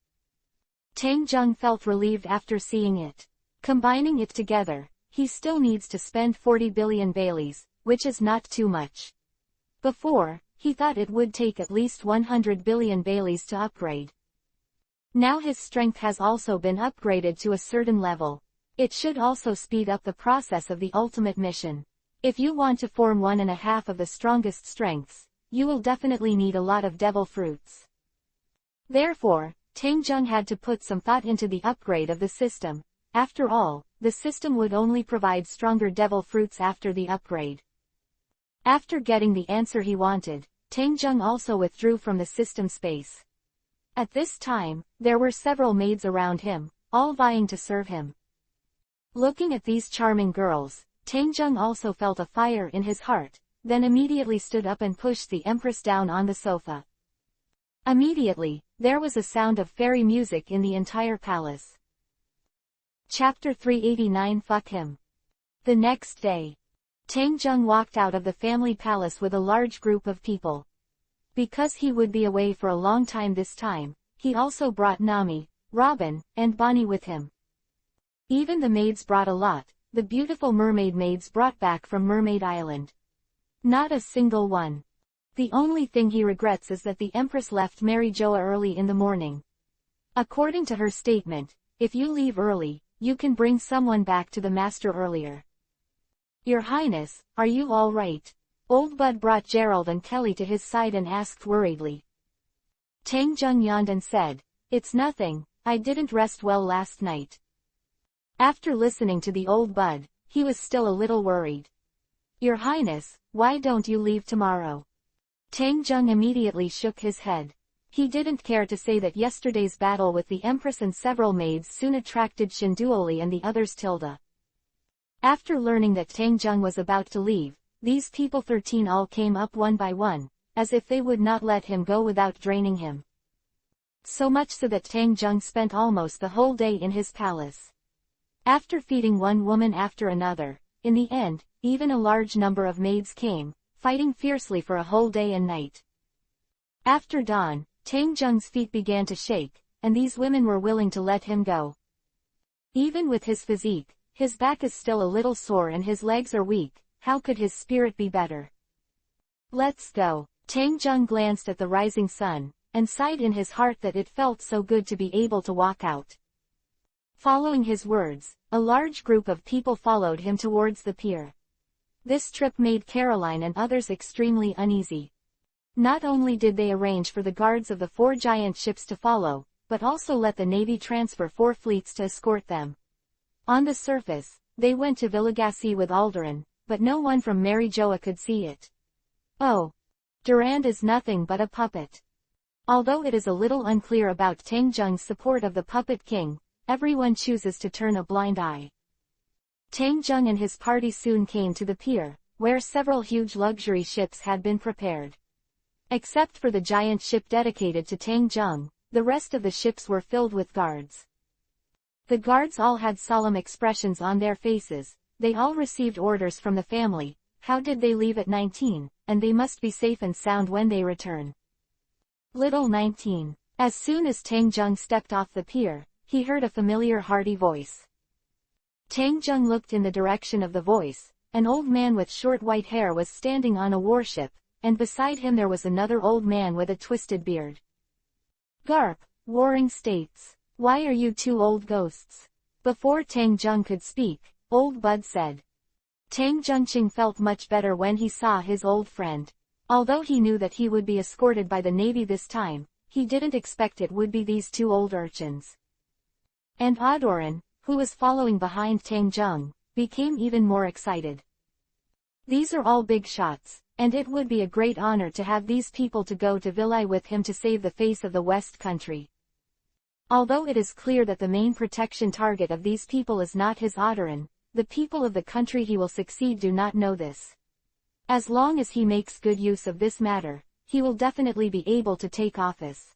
Tang Zheng felt relieved after seeing it. Combining it together, he still needs to spend 40 billion Baileys, which is not too much. Before, he thought it would take at least 100 billion Baileys to upgrade. Now his strength has also been upgraded to a certain level. It should also speed up the process of the ultimate mission. If you want to form 1.5 of the strongest strengths, you will definitely need a lot of devil fruits. Therefore, Tang Zheng had to put some thought into the upgrade of the system. After all, the system would only provide stronger devil fruits after the upgrade. After getting the answer he wanted, Tang Zheng also withdrew from the system space. At this time, there were several maids around him, all vying to serve him. Looking at these charming girls, Tang Zheng also felt a fire in his heart, then immediately stood up and pushed the Empress down on the sofa. Immediately, there was a sound of fairy music in the entire palace. Chapter 389 Fuck him. The next day, Tang Zheng walked out of the family palace with a large group of people. Because he would be away for a long time this time, he also brought Nami, Robin, and Bonnie with him. Even the maids brought a lot, the beautiful mermaid maids brought back from Mermaid Island. Not a single one. The only thing he regrets is that the Empress left Mary Joa early in the morning. According to her statement, if you leave early, you can bring someone back to the master earlier. Your Highness, are you all right? Old Bud brought Gerald and Kelly to his side and asked worriedly. Tang Zheng yawned and said, it's nothing, I didn't rest well last night. After listening to the Old Bud, he was still a little worried. Your Highness, why don't you leave tomorrow? Tang Jung immediately shook his head. He didn't care to say that yesterday's battle with the Empress and several maids soon attracted Shinduoli and the others. After learning that Tang Jung was about to leave, these people 13 all came up one by one, as if they would not let him go without draining him. So much so that Tang Jung spent almost the whole day in his palace. After feeding one woman after another, in the end, even a large number of maids came, fighting fiercely for a whole day and night. After dawn, Tang Jung's feet began to shake, and these women were willing to let him go. Even with his physique, his back is still a little sore and his legs are weak. How could his spirit be better? Let's go. Tang Jung glanced at the rising sun, and sighed in his heart that it felt so good to be able to walk out. Following his words, a large group of people followed him towards the pier. This trip made Caroline and others extremely uneasy. Not only did they arrange for the guards of the 4 giant ships to follow, but also let the Navy transfer 4 fleets to escort them. On the surface, they went to Villagasse with Alderan, but no one from Mary Joa could see it. Oh. Durand is nothing but a puppet. Although it is a little unclear about Tang Jung's support of the Puppet King, everyone chooses to turn a blind eye. Tang Jung and his party soon came to the pier, where several huge luxury ships had been prepared. Except for the giant ship dedicated to Tang Jung, the rest of the ships were filled with guards. The guards all had solemn expressions on their faces. They all received orders from the family. How did they leave at 19, and they must be safe and sound when they return. Little 19. As soon as Tang Jung stepped off the pier, he heard a familiar hearty voice. Tang Jung looked in the direction of the voice. An old man with short white hair was standing on a warship, and beside him there was another old man with a twisted beard. Garp, Warring States. Why are you 2 old ghosts? Before Tang Jung could speak, Old Bud said. Tang Jungqing felt much better when he saw his old friend. Although he knew that he would be escorted by the Navy this time, he didn't expect it would be these 2 old urchins. And Adoran, who was following behind Tang Jung, became even more excited. These are all big shots, and it would be a great honor to have these people to go to Vilai with him to save the face of the West Country. Although it is clear that the main protection target of these people is not his Adoran, the people of the country he will succeed do not know this. As long as he makes good use of this matter, he will definitely be able to take office.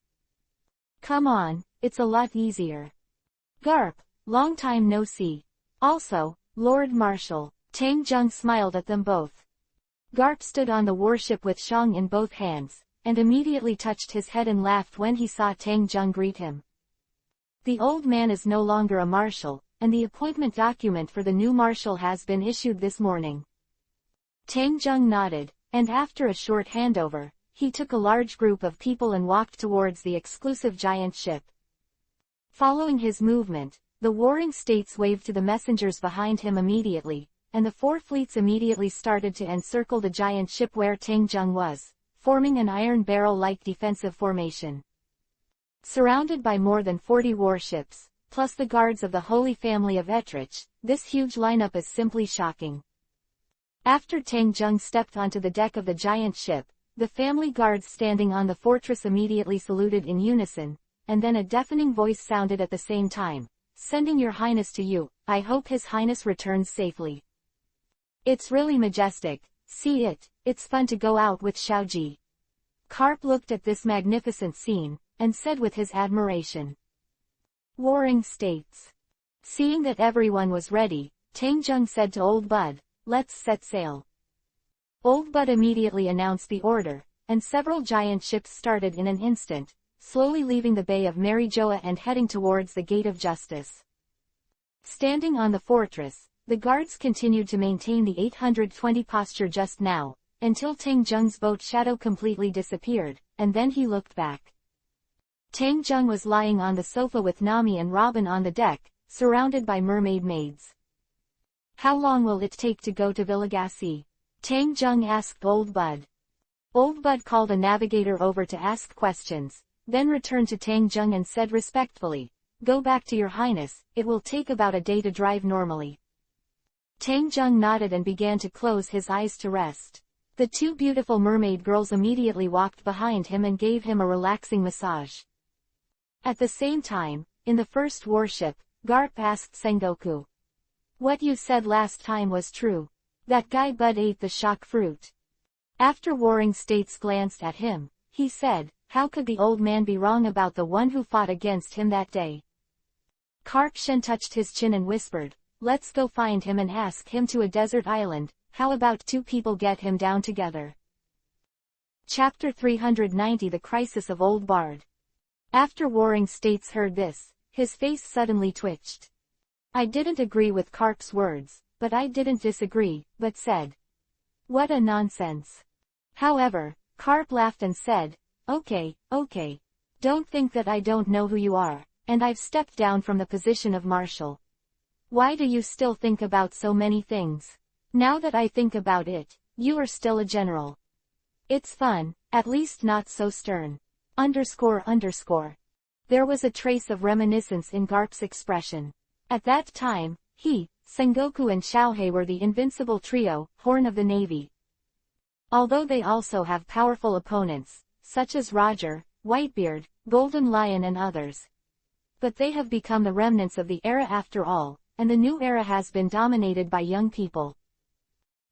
Come on, it's a lot easier. Garp, long time no see. Also, Lord Marshal. Tang Jung smiled at them both. Garp stood on the warship with Shang in both hands, and immediately touched his head and laughed when he saw Tang Jung greet him. The old man is no longer a marshal, and the appointment document for the new marshal has been issued this morning. Tang Jung nodded, and after a short handover, he took a large group of people and walked towards the exclusive giant ship. Following his movement, the Warring States waved to the messengers behind him immediately, and the 4 fleets immediately started to encircle the giant ship where Tang Jung was, forming an iron barrel-like defensive formation. Surrounded by more than 40 warships, plus the guards of the Holy Family of Etrich, this huge lineup is simply shocking. After Tang Jung stepped onto the deck of the giant ship, the family guards standing on the fortress immediately saluted in unison, and then a deafening voice sounded at the same time, "Sending your highness to you, I hope his highness returns safely." It's really majestic, see it, it's fun to go out with Xiaoji. Karp looked at this magnificent scene, and said with his admiration. Warring States. Seeing that everyone was ready, Tang Jung said to Old Bud, "Let's set sail." Old Bud immediately announced the order, and several giant ships started in an instant, slowly leaving the Bay of Mary Joa and heading towards the Gate of Justice. Standing on the fortress, the guards continued to maintain the 820 posture just now, until Tang Jung's boat shadow completely disappeared, and then he looked back. Tang Jung was lying on the sofa with Nami and Robin on the deck, surrounded by mermaid maids. How long will it take to go to Villagasse? Tang Jung asked Old Bud. Old Bud called a navigator over to ask questions, then returned to Tang Jung and said respectfully, "Go back to your highness, it will take about a day to drive normally." Tang Zheng nodded and began to close his eyes to rest. The two beautiful mermaid girls immediately walked behind him and gave him a relaxing massage. At the same time, in the first warship, Garp asked Sengoku. What you said last time was true. That guy Bud ate the shock fruit. After Warring States glanced at him, he said, how could the old man be wrong about the one who fought against him that day? Karp Shen touched his chin and whispered, let's go find him and ask him to a desert island. How about two people get him down together? Chapter 390 The Crisis of Old Bard. After Warring States heard this, his face suddenly twitched. I didn't agree with Karp's words, but I didn't disagree, but said. What a nonsense. However, Karp laughed and said, okay. Don't think that I don't know who you are, and I've stepped down from the position of marshal. Why do you still think about so many things? Now that I think about it, you are still a general. It's fun, at least not so stern. There was a trace of reminiscence in Garp's expression. At that time, he, Sengoku and Xiaohei were the invincible trio, Horn of the Navy. Although they also have powerful opponents, such as Roger, Whitebeard, Golden Lion and others. But they have become the remnants of the era after all, and the new era has been dominated by young people.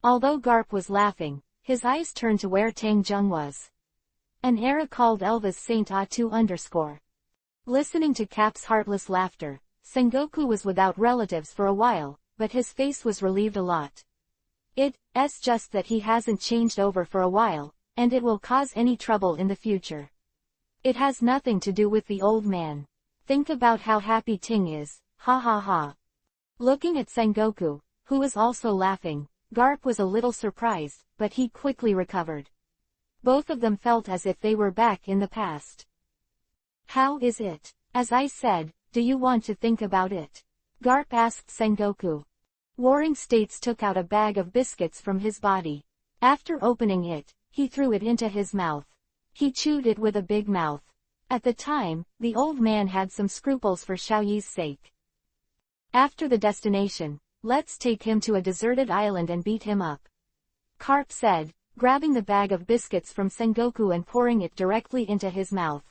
Although Garp was laughing, his eyes turned to where Tang Zheng was. An era called Elva's Saint A2_. Listening to Cap's heartless laughter, Sengoku was without relatives for a while, but his face was relieved a lot. It's just that he hasn't changed over for a while, and it will cause any trouble in the future. It has nothing to do with the old man. Think about how happy Ting is, ha ha ha. Looking at Sengoku, who was also laughing, Garp was a little surprised, but he quickly recovered. Both of them felt as if they were back in the past. How is it? As I said, do you want to think about it? Garp asked Sengoku. Warring States took out a bag of biscuits from his body. After opening it, he threw it into his mouth. He chewed it with a big mouth. At the time, the old man had some scruples for Xiaoyi's sake. After the destination, let's take him to a deserted island and beat him up. Karp said, grabbing the bag of biscuits from Sengoku and pouring it directly into his mouth.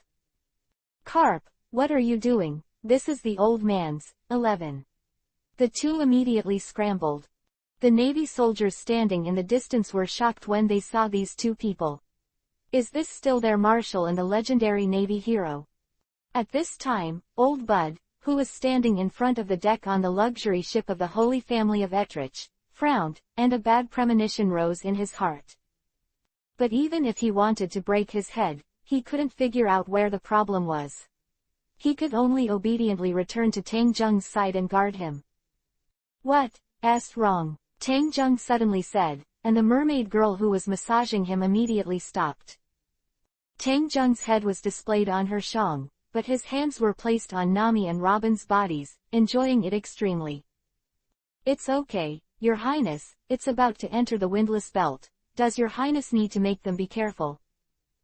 Karp, what are you doing? This is the old man's. 11. The two immediately scrambled. The Navy soldiers standing in the distance were shocked when they saw these two people. Is this still their marshal and the legendary Navy hero? At this time, Old Bud, who was standing in front of the deck on the luxury ship of the Holy Family of Ettrich, frowned, and a bad premonition rose in his heart. But even if he wanted to break his head, he couldn't figure out where the problem was. He could only obediently return to Tang Zheng's side and guard him. What's wrong? Tang Zheng suddenly said, and the mermaid girl who was massaging him immediately stopped. Tang Zheng's head was displayed on her shang, but his hands were placed on Nami and Robin's bodies, enjoying it extremely. It's okay, Your Highness, it's about to enter the windless belt. Does Your Highness need to make them be careful?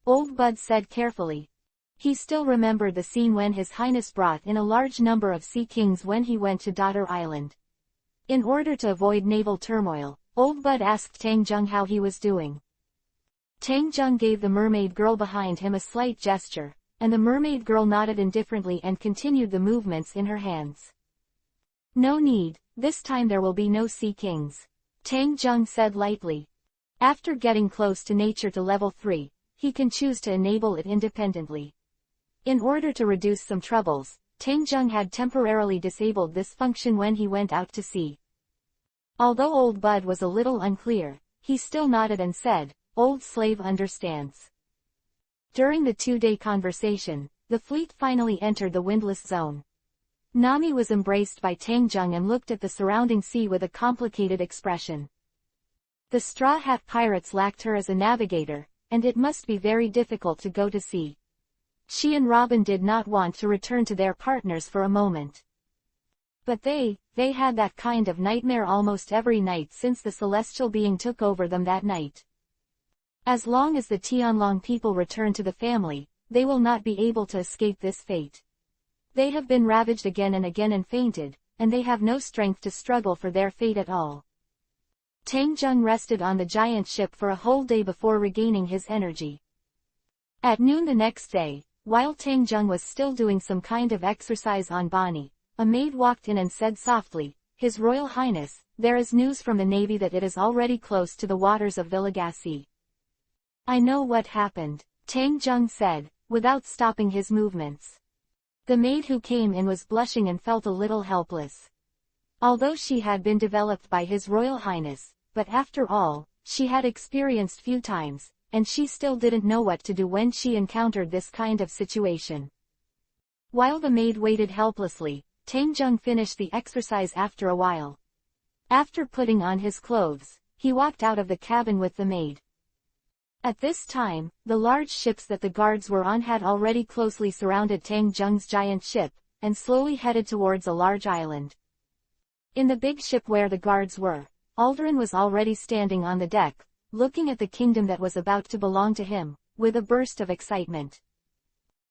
Old Bud said carefully. He still remembered the scene when His Highness brought in a large number of sea kings when he went to Daughter Island. In order to avoid naval turmoil, Old Bud asked Tang Zheng how he was doing. Tang Zheng gave the mermaid girl behind him a slight gesture, and the mermaid girl nodded indifferently and continued the movements in her hands. No need, this time there will be no sea kings. Tang Zheng said lightly. After getting close to nature to level 3, he can choose to enable it independently. In order to reduce some troubles, Tang Zheng had temporarily disabled this function when he went out to sea. Although Old Bud was a little unclear, he still nodded and said, Old Slave understands. During the 2-day conversation, the fleet finally entered the windless zone. Nami was embraced by Tang Zheng and looked at the surrounding sea with a complicated expression. The Straw Hat Pirates lacked her as a navigator, and it must be very difficult to go to sea. She and Robin did not want to return to their partners for a moment. But they had that kind of nightmare almost every night since the celestial being took over them that night. As long as the Tianlong people return to the family, they will not be able to escape this fate. They have been ravaged again and again and fainted, and they have no strength to struggle for their fate at all. Tang Jung rested on the giant ship for a whole day before regaining his energy. At noon the next day, while Tang Jung was still doing some kind of exercise on Bonnie, a maid walked in and said softly, "His Royal Highness, there is news from the Navy that it is already close to the waters of Villagasi." "I know what happened," Tang Jung said, without stopping his movements. The maid who came in was blushing and felt a little helpless. Although she had been developed by His Royal Highness, but after all, she had experienced few times, and she still didn't know what to do when she encountered this kind of situation. While the maid waited helplessly, Tang Jung finished the exercise after a while. After putting on his clothes, he walked out of the cabin with the maid. At this time, the large ships that the guards were on had already closely surrounded Tang Jung's giant ship, and slowly headed towards a large island. In the big ship where the guards were, Alderin was already standing on the deck, looking at the kingdom that was about to belong to him, with a burst of excitement.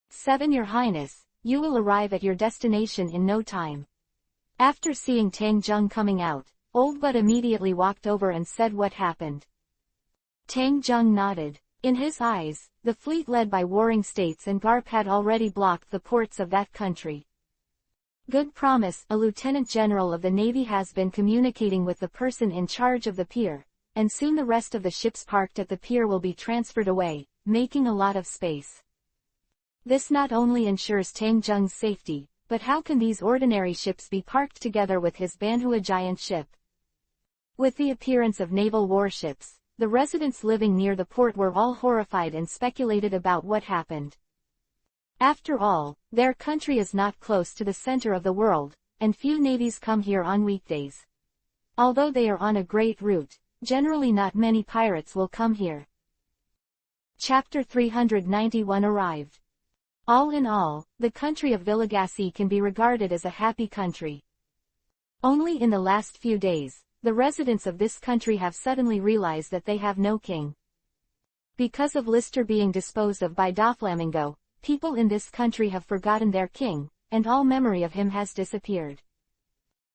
"7 Your Highness, you will arrive at your destination in no time." After seeing Tang Jung coming out, Old Bud immediately walked over and said what happened. Tang Jung nodded. In his eyes, the fleet led by warring states and Garp had already blocked the ports of that country. "Good promise. A lieutenant general of the Navy has been communicating with the person in charge of the pier, and soon the rest of the ships parked at the pier will be transferred away, making a lot of space. This not only ensures Tang Jung's safety, but how can these ordinary ships be parked together with his Banhua giant ship?" With the appearance of naval warships, the residents living near the port were all horrified and speculated about what happened. After all, their country is not close to the center of the world, and few navies come here on weekdays. Although they are on a great route, generally not many pirates will come here. Chapter 391 arrived. All in all, the country of Villagasi can be regarded as a happy country. Only in the last few days, the residents of this country have suddenly realized that they have no king. Because of Lister being disposed of by Doflamingo, people in this country have forgotten their king, and all memory of him has disappeared.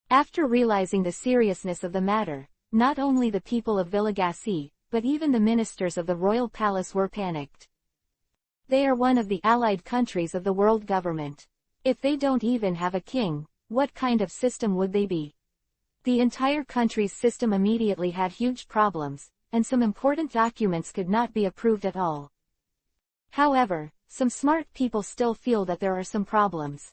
After realizing the seriousness of the matter, not only the people of Villagasi, but even the ministers of the royal palace were panicked. They are one of the allied countries of the world government. If they don't even have a king, what kind of system would they be? The entire country's system immediately had huge problems, and some important documents could not be approved at all. However, some smart people still feel that there are some problems.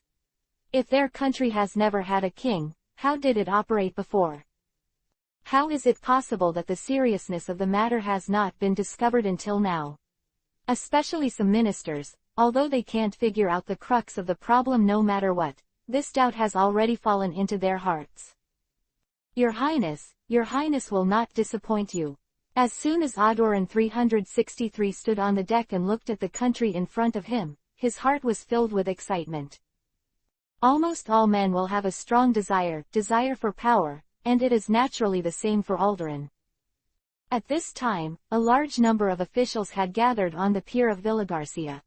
If their country has never had a king, how did it operate before? How is it possible that the seriousness of the matter has not been discovered until now? Especially some ministers, although they can't figure out the crux of the problem no matter what, this doubt has already fallen into their hearts. Your Highness will not disappoint you. As soon as Adoran 363 stood on the deck and looked at the country in front of him, his heart was filled with excitement. Almost all men will have a strong desire for power, and it is naturally the same for Alderin. At this time, a large number of officials had gathered on the pier of Villagarcia.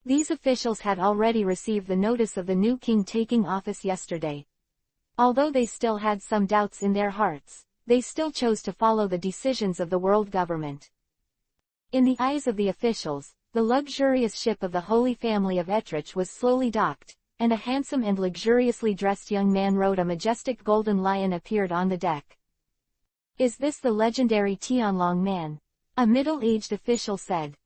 These officials had already received the notice of the new king taking office yesterday. Although they still had some doubts in their hearts, they still chose to follow the decisions of the world government. In the eyes of the officials, the luxurious ship of the Holy Family of Etrich was slowly docked, and a handsome and luxuriously dressed young man rode a majestic golden lion appeared on the deck. "Is this the legendary Tianlong man?" a middle-aged official said.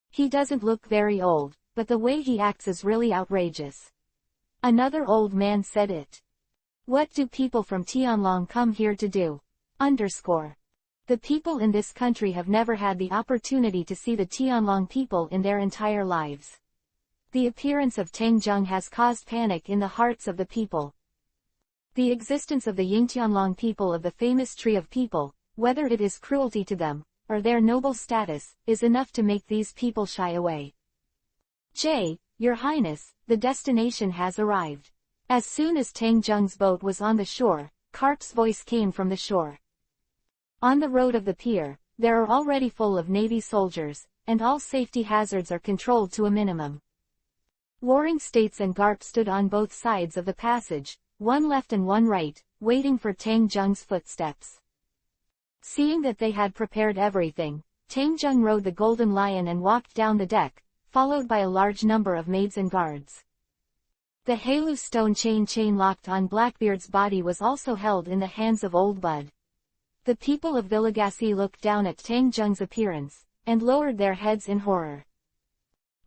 "He doesn't look very old, but the way he acts is really outrageous." Another old man said it. "What do people from Tianlong come here to do?" The people in this country have never had the opportunity to see the Tianlong people in their entire lives. The appearance of Tang Jung has caused panic in the hearts of the people. The existence of the Yingtianlong people of the famous Tree of People, whether it is cruelty to them, or their noble status, is enough to make these people shy away. Your Highness, the destination has arrived." As soon as Tang Jung's boat was on the shore, Karp's voice came from the shore. On the road of the pier, there are already full of Navy soldiers, and all safety hazards are controlled to a minimum. Warring states and Garp stood on both sides of the passage, one left and one right, waiting for Tang Jung's footsteps. Seeing that they had prepared everything, Tangjung rode the golden lion and walked down the deck, followed by a large number of maids and guards. The Halu stone chain locked on Blackbeard's body was also held in the hands of Old Bud. The people of Villagassi looked down at Tangjung's appearance, and lowered their heads in horror.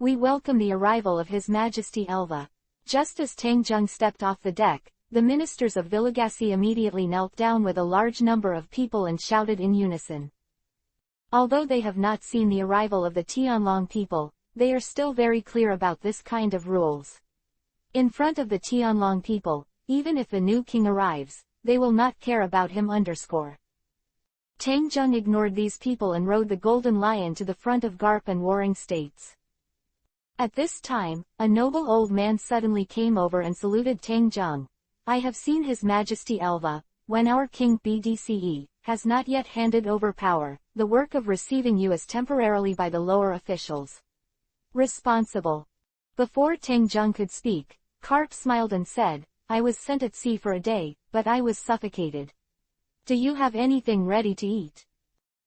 "We welcome the arrival of His Majesty Elva." Just as Tangjung stepped off the deck, the ministers of Villagassi immediately knelt down with a large number of people and shouted in unison. Although they have not seen the arrival of the Tianlong people, they are still very clear about this kind of rules. In front of the Tianlong people, even if the new king arrives, they will not care about him. Tangjung ignored these people and rode the golden lion to the front of Garp and Warring States. At this time, a noble old man suddenly came over and saluted Tangjung. "I have seen His Majesty Elva. When our king BDCE has not yet handed over power, the work of receiving you is temporarily by the lower officials responsible." Before Tangjung could speak, Karp smiled and said, "I was sent at sea for a day, but I was suffocated. Do you have anything ready to eat?"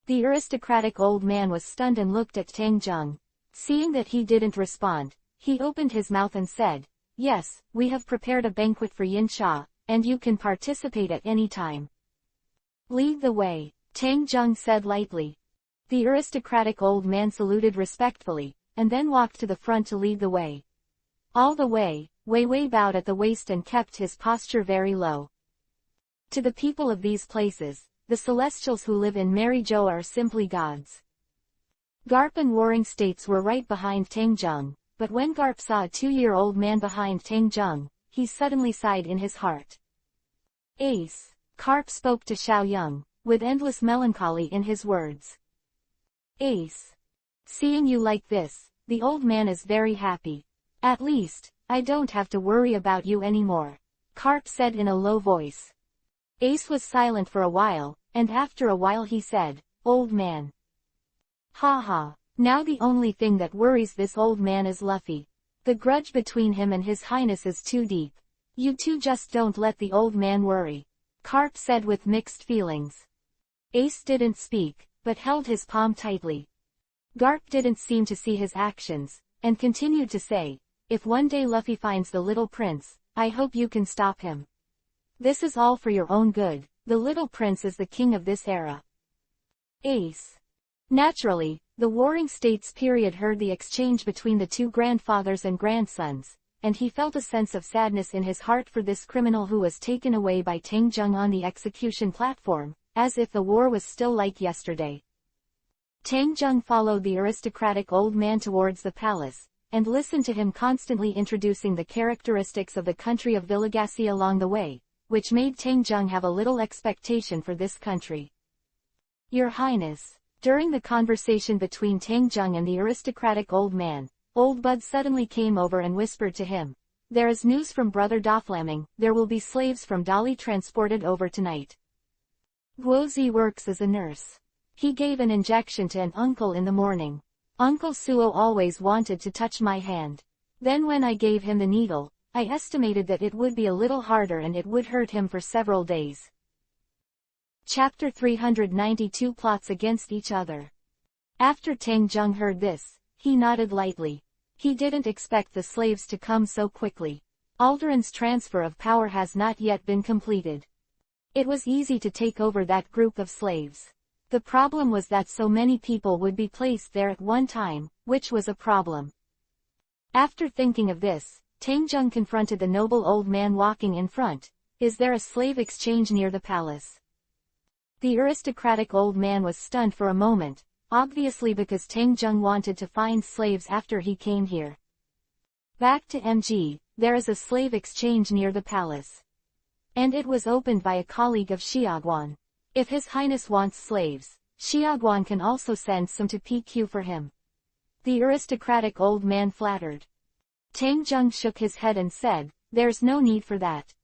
The aristocratic old man was stunned and looked at Tangjung. Seeing that he didn't respond, he opened his mouth and said, "Yes, we have prepared a banquet for Yin Sha, and you can participate at any time." "Lead the way," Tangjung said lightly. The aristocratic old man saluted respectfully, and then walked to the front to lead the way. All the way, Wei Wei bowed at the waist and kept his posture very low. To the people of these places, the celestials who live in Marizhou are simply gods. Garp and Warring States were right behind Tangjung, but when Garp saw a 2-year-old man behind Tangjung, he suddenly sighed in his heart. "Ace," Garp spoke to Xiaoyang, with endless melancholy in his words. "Ace. Seeing you like this, the old man is very happy. At least, I don't have to worry about you anymore," Garp said in a low voice. Ace was silent for a while, and after a while he said, "Old man." "Ha ha, now the only thing that worries this old man is Luffy. The grudge between him and His Highness is too deep. You two just don't let the old man worry," Garp said with mixed feelings. Ace didn't speak, but held his palm tightly. Garp didn't seem to see his actions, and continued to say, "If one day Luffy finds the little prince, I hope you can stop him. This is all for your own good. The little prince is the king of this era." Ace. Naturally, the Warring States period heard the exchange between the two grandfathers and grandsons, and he felt a sense of sadness in his heart for this criminal who was taken away by Tangjung on the execution platform, as if the war was still like yesterday. Tangjung followed the aristocratic old man towards the palace, and listened to him constantly introducing the characteristics of the country of Villagassi along the way, which made Tangjung have a little expectation for this country. "Your Highness." During the conversation between Tangjung and the aristocratic old man, Old Bud suddenly came over and whispered to him, "There is news from Brother Doflamming. There will be slaves from Dali transported over tonight. Guozi works as a nurse. He gave an injection to an uncle in the morning. Uncle Suo always wanted to touch my hand. Then when I gave him the needle, I estimated that it would be a little harder and it would hurt him for several days." Chapter 392 Plots Against Each Other. After Tangjung heard this, he nodded lightly. He didn't expect the slaves to come so quickly. Aldrin's transfer of power has not yet been completed. It was easy to take over that group of slaves. The problem was that so many people would be placed there at one time, which was a problem. After thinking of this, Tangjung confronted the noble old man walking in front. "Is there a slave exchange near the palace?" The aristocratic old man was stunned for a moment, obviously because Tangjung wanted to find slaves after he came here. Back to MG, there is a slave exchange near the palace. And it was opened by a colleague of Xiaoguan. If His Highness wants slaves, Xiaoguan can also send some to PQ for him. The aristocratic old man flattered. Tangjung shook his head and said, "There's no need for that.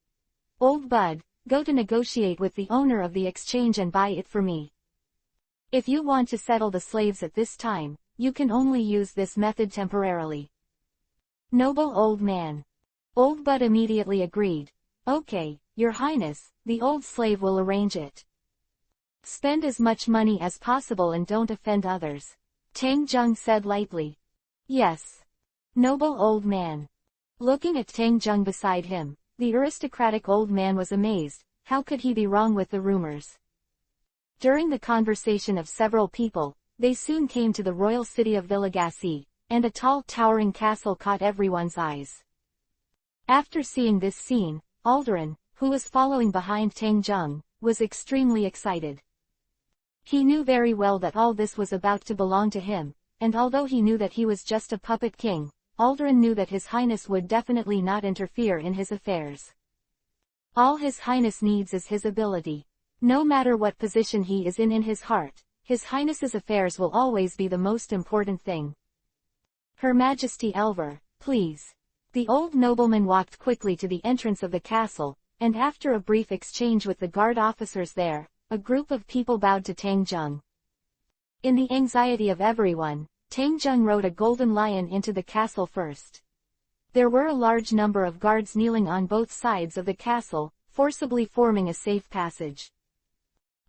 Old Bud, go to negotiate with the owner of the exchange and buy it for me. If you want to settle the slaves at this time, you can only use this method temporarily." Noble old man. Old Bud immediately agreed. "Okay, Your Highness, the old slave will arrange it." Spend as much money as possible and don't offend others. Tang Zheng said lightly. Yes. Noble old man. Looking at Tang Zheng beside him, the aristocratic old man was amazed. How could he be wrong with the rumors? During the conversation of several people, they soon came to the royal city of Villagassi, and a tall towering castle caught everyone's eyes. After seeing this scene, Alderon, who was following behind Tang Zheng, was extremely excited. He knew very well that all this was about to belong to him, and although he knew that he was just a puppet king, Alderon knew that His Highness would definitely not interfere in his affairs. All His Highness needs is his ability. No matter what position he is in his heart, His Highness's affairs will always be the most important thing. Her Majesty Elver, please. The old nobleman walked quickly to the entrance of the castle, and after a brief exchange with the guard officers there, a group of people bowed to Tang Zheng. In the anxiety of everyone, Tang Zheng rode a golden lion into the castle first. There were a large number of guards kneeling on both sides of the castle, forcibly forming a safe passage.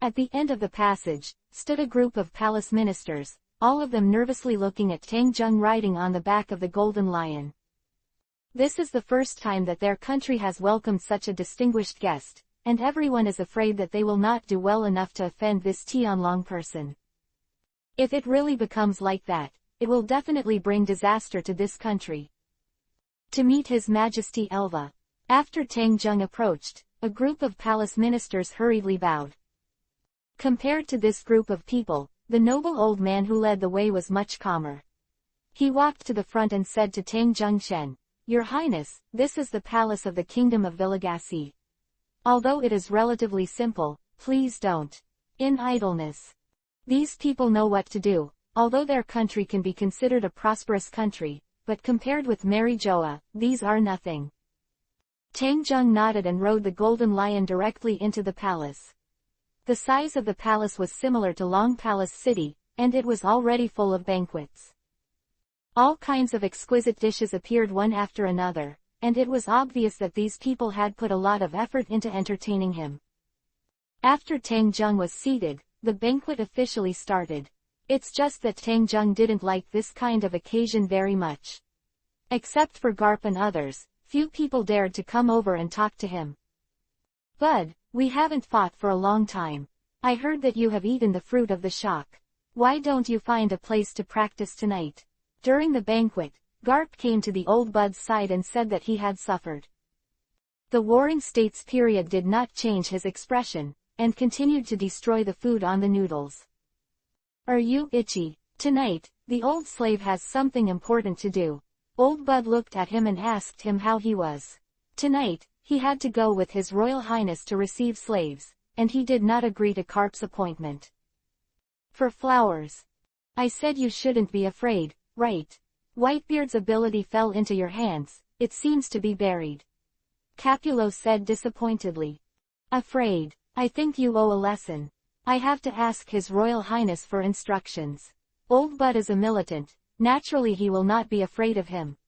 At the end of the passage, stood a group of palace ministers, all of them nervously looking at Tang Zheng riding on the back of the golden lion. This is the first time that their country has welcomed such a distinguished guest, and everyone is afraid that they will not do well enough to offend this Tianlong person. If it really becomes like that, it will definitely bring disaster to this country. To meet His Majesty Elva. After Tang Zheng approached, a group of palace ministers hurriedly bowed. Compared to this group of people, the noble old man who led the way was much calmer. He walked to the front and said to Tang Zheng, Your Highness, this is the palace of the Kingdom of Villagassi. Although it is relatively simple, please don't in idleness. These people know what to do, although their country can be considered a prosperous country, but compared with Mary Joa, these are nothing. Tang Zheng nodded and rode the golden lion directly into the palace. The size of the palace was similar to Long Palace City, and it was already full of banquets. All kinds of exquisite dishes appeared one after another, and it was obvious that these people had put a lot of effort into entertaining him. After Tang Zheng was seated, the banquet officially started. It's just that Tang Zheng didn't like this kind of occasion very much. Except for Garp and others, few people dared to come over and talk to him. Bud, we haven't fought for a long time. I heard that you have eaten the fruit of the shock. Why don't you find a place to practice tonight? During the banquet, Garp came to the old Bud's side and said that he had suffered. The Warring States period did not change his expression, and continued to destroy the food on the noodles. Are you itchy? Tonight, the old slave has something important to do. Old Bud looked at him and asked him how he was. Tonight, he had to go with His Royal Highness to receive slaves, and he did not agree to Carp's appointment. For flowers. I said you shouldn't be afraid, right? Whitebeard's ability fell into your hands, it seems to be buried. Capulo said disappointedly. Afraid? I think you owe a lesson. I have to ask His Royal Highness for instructions. Old Bud is a militant, naturally he will not be afraid of him.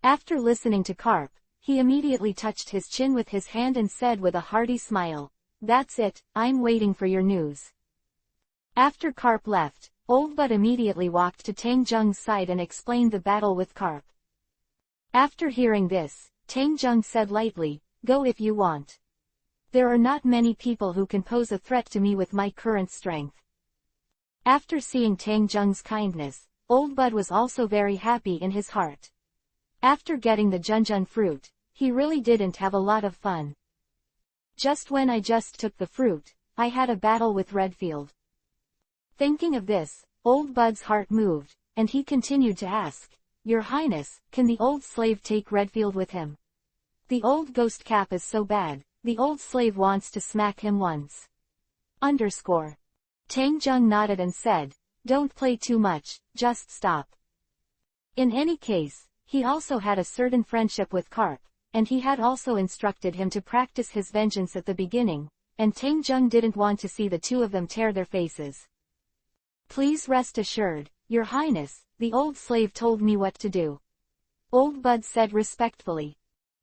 After listening to Carp, he immediately touched his chin with his hand and said with a hearty smile, That's it, I'm waiting for your news. After Carp left, Old Bud immediately walked to Tang Zheng's side and explained the battle with Carp. After hearing this, Tang Zheng said lightly, Go if you want. There are not many people who can pose a threat to me with my current strength. After seeing Tang Zheng's kindness, Old Bud was also very happy in his heart. After getting the Junjun fruit, he really didn't have a lot of fun. Just when I just took the fruit, I had a battle with Redfield. Thinking of this, Old Bud's heart moved, and he continued to ask, Your Highness, can the old slave take Redfield with him? The old ghost cap is so bad, the old slave wants to smack him once. Tang Zheng nodded and said, Don't play too much, just stop. In any case, he also had a certain friendship with Carp, and he had also instructed him to practice his vengeance at the beginning, and Tang Zheng didn't want to see the two of them tear their faces. Please rest assured, Your Highness, the old slave told me what to do. Old Bud said respectfully.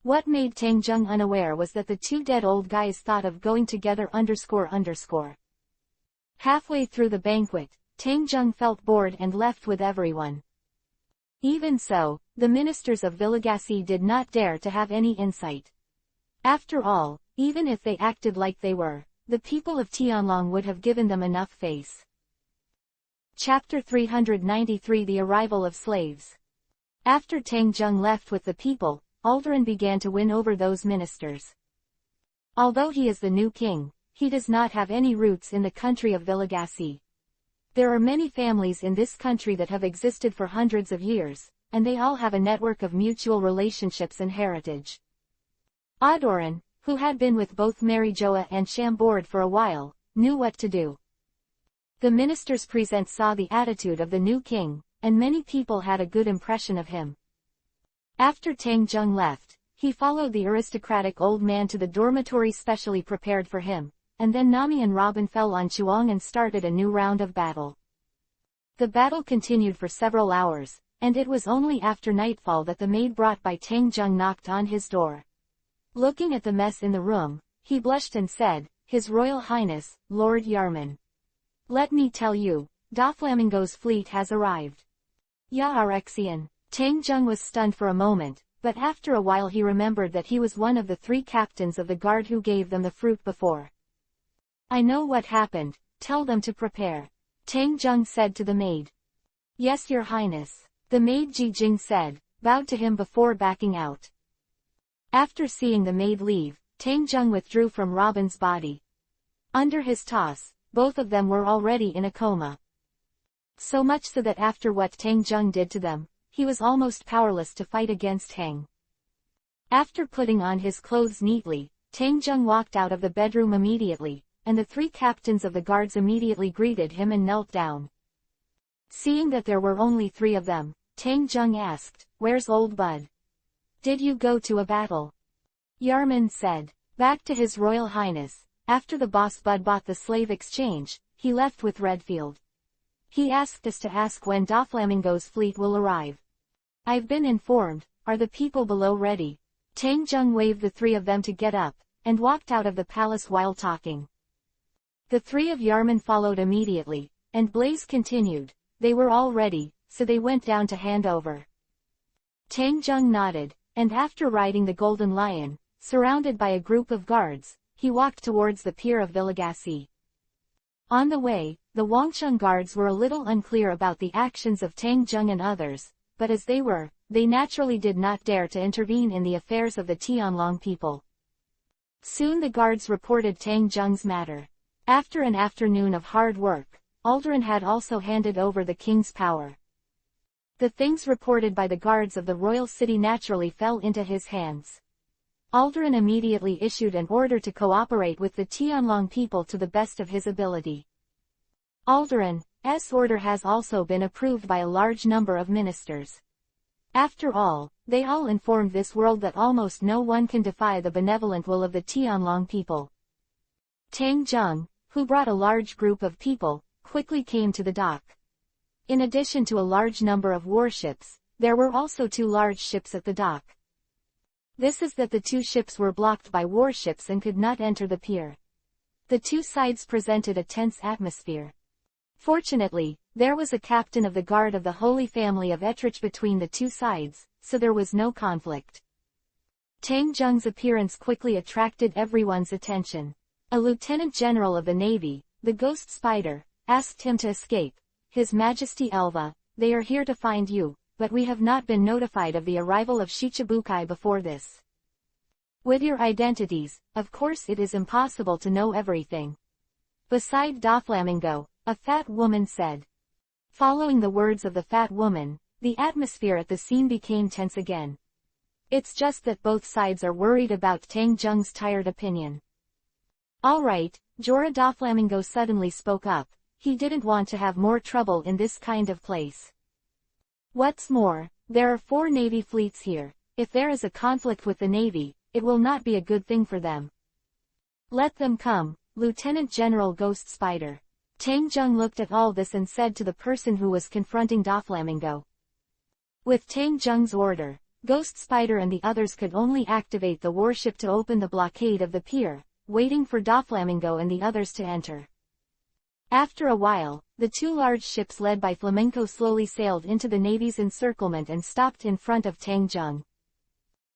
What made Tang Zheng unaware was that the two dead old guys thought of going together. Halfway through the banquet, Tang Jung felt bored and left with everyone. Even so, the ministers of Villagasse did not dare to have any insight. After all, even if they acted like they were, the people of Tianlong would have given them enough face. Chapter 393 The Arrival of Slaves. After Tang Jung left with the people, Alderan began to win over those ministers. Although he is the new king, he does not have any roots in the country of Villagasse. There are many families in this country that have existed for hundreds of years, and they all have a network of mutual relationships and heritage. Alderan, who had been with both Marijoa and Chambord for a while, knew what to do. The ministers present saw the attitude of the new king, and many people had a good impression of him. After Tang Jung left, he followed the aristocratic old man to the dormitory specially prepared for him, and then Nami and Robin fell on Chuang and started a new round of battle. The battle continued for several hours, and it was only after nightfall that the maid brought by Tang Jung knocked on his door. Looking at the mess in the room, he blushed and said, "His Royal Highness, Lord Yarman. Let me tell you, Doflamingo's fleet has arrived." Ya Arexian. Tang Jung was stunned for a moment, but after a while he remembered that he was one of the 3 captains of the guard who gave them the fruit before. "I know what happened, tell them to prepare," Tang Jung said to the maid. "Yes, Your Highness," the maid Ji Jing said, bowed to him before backing out. After seeing the maid leave, Tang Jung withdrew from Robin's body. Under his toss, both of them were already in a coma. So much so that after what Tang Jung did to them, he was almost powerless to fight against Hang. After putting on his clothes neatly, Tang Jung walked out of the bedroom immediately, and the 3 captains of the guards immediately greeted him and knelt down. Seeing that there were only 3 of them, Tang Jung asked, "Where's Old Bud? Did you go to a battle?" Yarman said, "Back to His Royal Highness. After the boss Bud bought the slave exchange, he left with Redfield. He asked us to ask when Doflamingo's fleet will arrive. I've been informed. Are the people below ready?" Tang Jung waved the 3 of them to get up, and walked out of the palace while talking. The 3 of Yarman followed immediately, and Blaze continued. They were all ready, so they went down to hand over. Tang Jung nodded, and after riding the Golden Lion, surrounded by a group of guards, he walked towards the pier of Villagasse. On the way, the Wangcheng guards were a little unclear about the actions of Tang Jung and others, but as they were, they naturally did not dare to intervene in the affairs of the Tianlong people. Soon the guards reported Tang Jung's matter. After an afternoon of hard work, Alderan had also handed over the king's power. The things reported by the guards of the royal city naturally fell into his hands. Alderan immediately issued an order to cooperate with the Tianlong people to the best of his ability. Alderan's order has also been approved by a large number of ministers. After all, they all informed this world that almost no one can defy the benevolent will of the Tianlong people. Tang Jung, who brought a large group of people, quickly came to the dock. In addition to a large number of warships, there were also 2 large ships at the dock. This is that the 2 ships were blocked by warships and could not enter the pier. The 2 sides presented a tense atmosphere. Fortunately, there was a captain of the guard of the Holy Family of Etrich between the 2 sides, so there was no conflict. Tang Jung's appearance quickly attracted everyone's attention. A lieutenant general of the navy, the Ghost Spider, asked him to escape. "His Majesty Elva, they are here to find you, but we have not been notified of the arrival of Shichibukai before this. With your identities, of course it is impossible to know everything." "Beside Doflamingo," a fat woman said. Following the words of the fat woman, the atmosphere at the scene became tense again. It's just that both sides are worried about Tang Jung's tired opinion. "All right," Jorah Doflamingo suddenly spoke up. He didn't want to have more trouble in this kind of place. "What's more, there are 4 navy fleets here. If there is a conflict with the navy, it will not be a good thing for them." "Let them come, Lieutenant General Ghost Spider." Tang Jung looked at all this and said to the person who was confronting Doflamingo. With Tang Jung's order, Ghost Spider and the others could only activate the warship to open the blockade of the pier, waiting for Doflamingo and the others to enter. After a while, the two large ships led by Flamenco slowly sailed into the Navy's encirclement and stopped in front of Tangjung.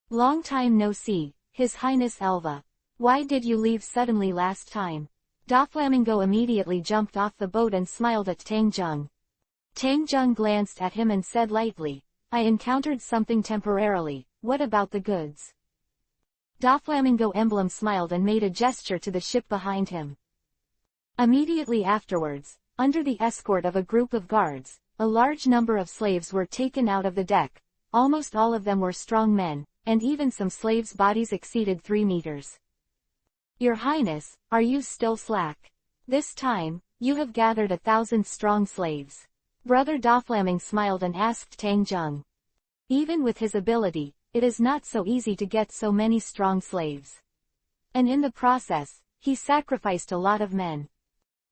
Long time no see, His Highness Elva. Why did you leave suddenly last time? Doflamingo immediately jumped off the boat and smiled at Tangjung. Tangjung glanced at him and said lightly, I encountered something temporarily, what about the goods? Doflamingo Emblem smiled and made a gesture to the ship behind him. Immediately afterwards, under the escort of a group of guards, a large number of slaves were taken out of the deck. Almost all of them were strong men, and even some slaves' bodies exceeded 3 meters. Your Highness, are you still slack? This time, you have gathered 1,000 strong slaves. Brother Doflaming smiled and asked Tangjung. Even with his ability, it is not so easy to get so many strong slaves. And in the process, he sacrificed a lot of men.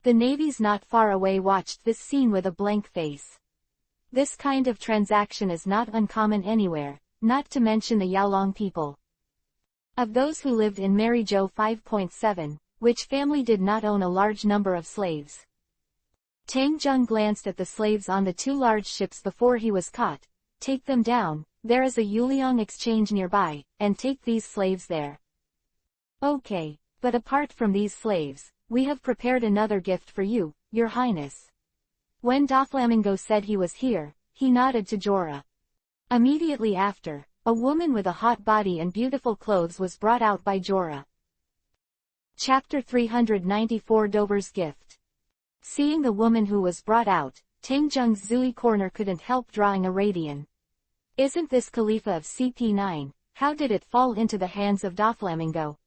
The navies not far away watched this scene with a blank face. This kind of transaction is not uncommon anywhere, not to mention the Yaolong people. Of those who lived in Marizhou 5.7, which family did not own a large number of slaves? Tangjung glanced at the slaves on the 2 large ships before he was caught. Take them down, there is a Yuliang exchange nearby, and take these slaves there. Okay, but apart from these slaves, we have prepared another gift for you, Your Highness. When Doflamingo said he was here, he nodded to Jorah. Immediately after, a woman with a hot body and beautiful clothes was brought out by Jorah. Chapter 394 Dober's Gift. Seeing the woman who was brought out, Tangjung's Zui corner couldn't help drawing a radian. Isn't this Khalifa of CP9, how did it fall into the hands of Doflamingo?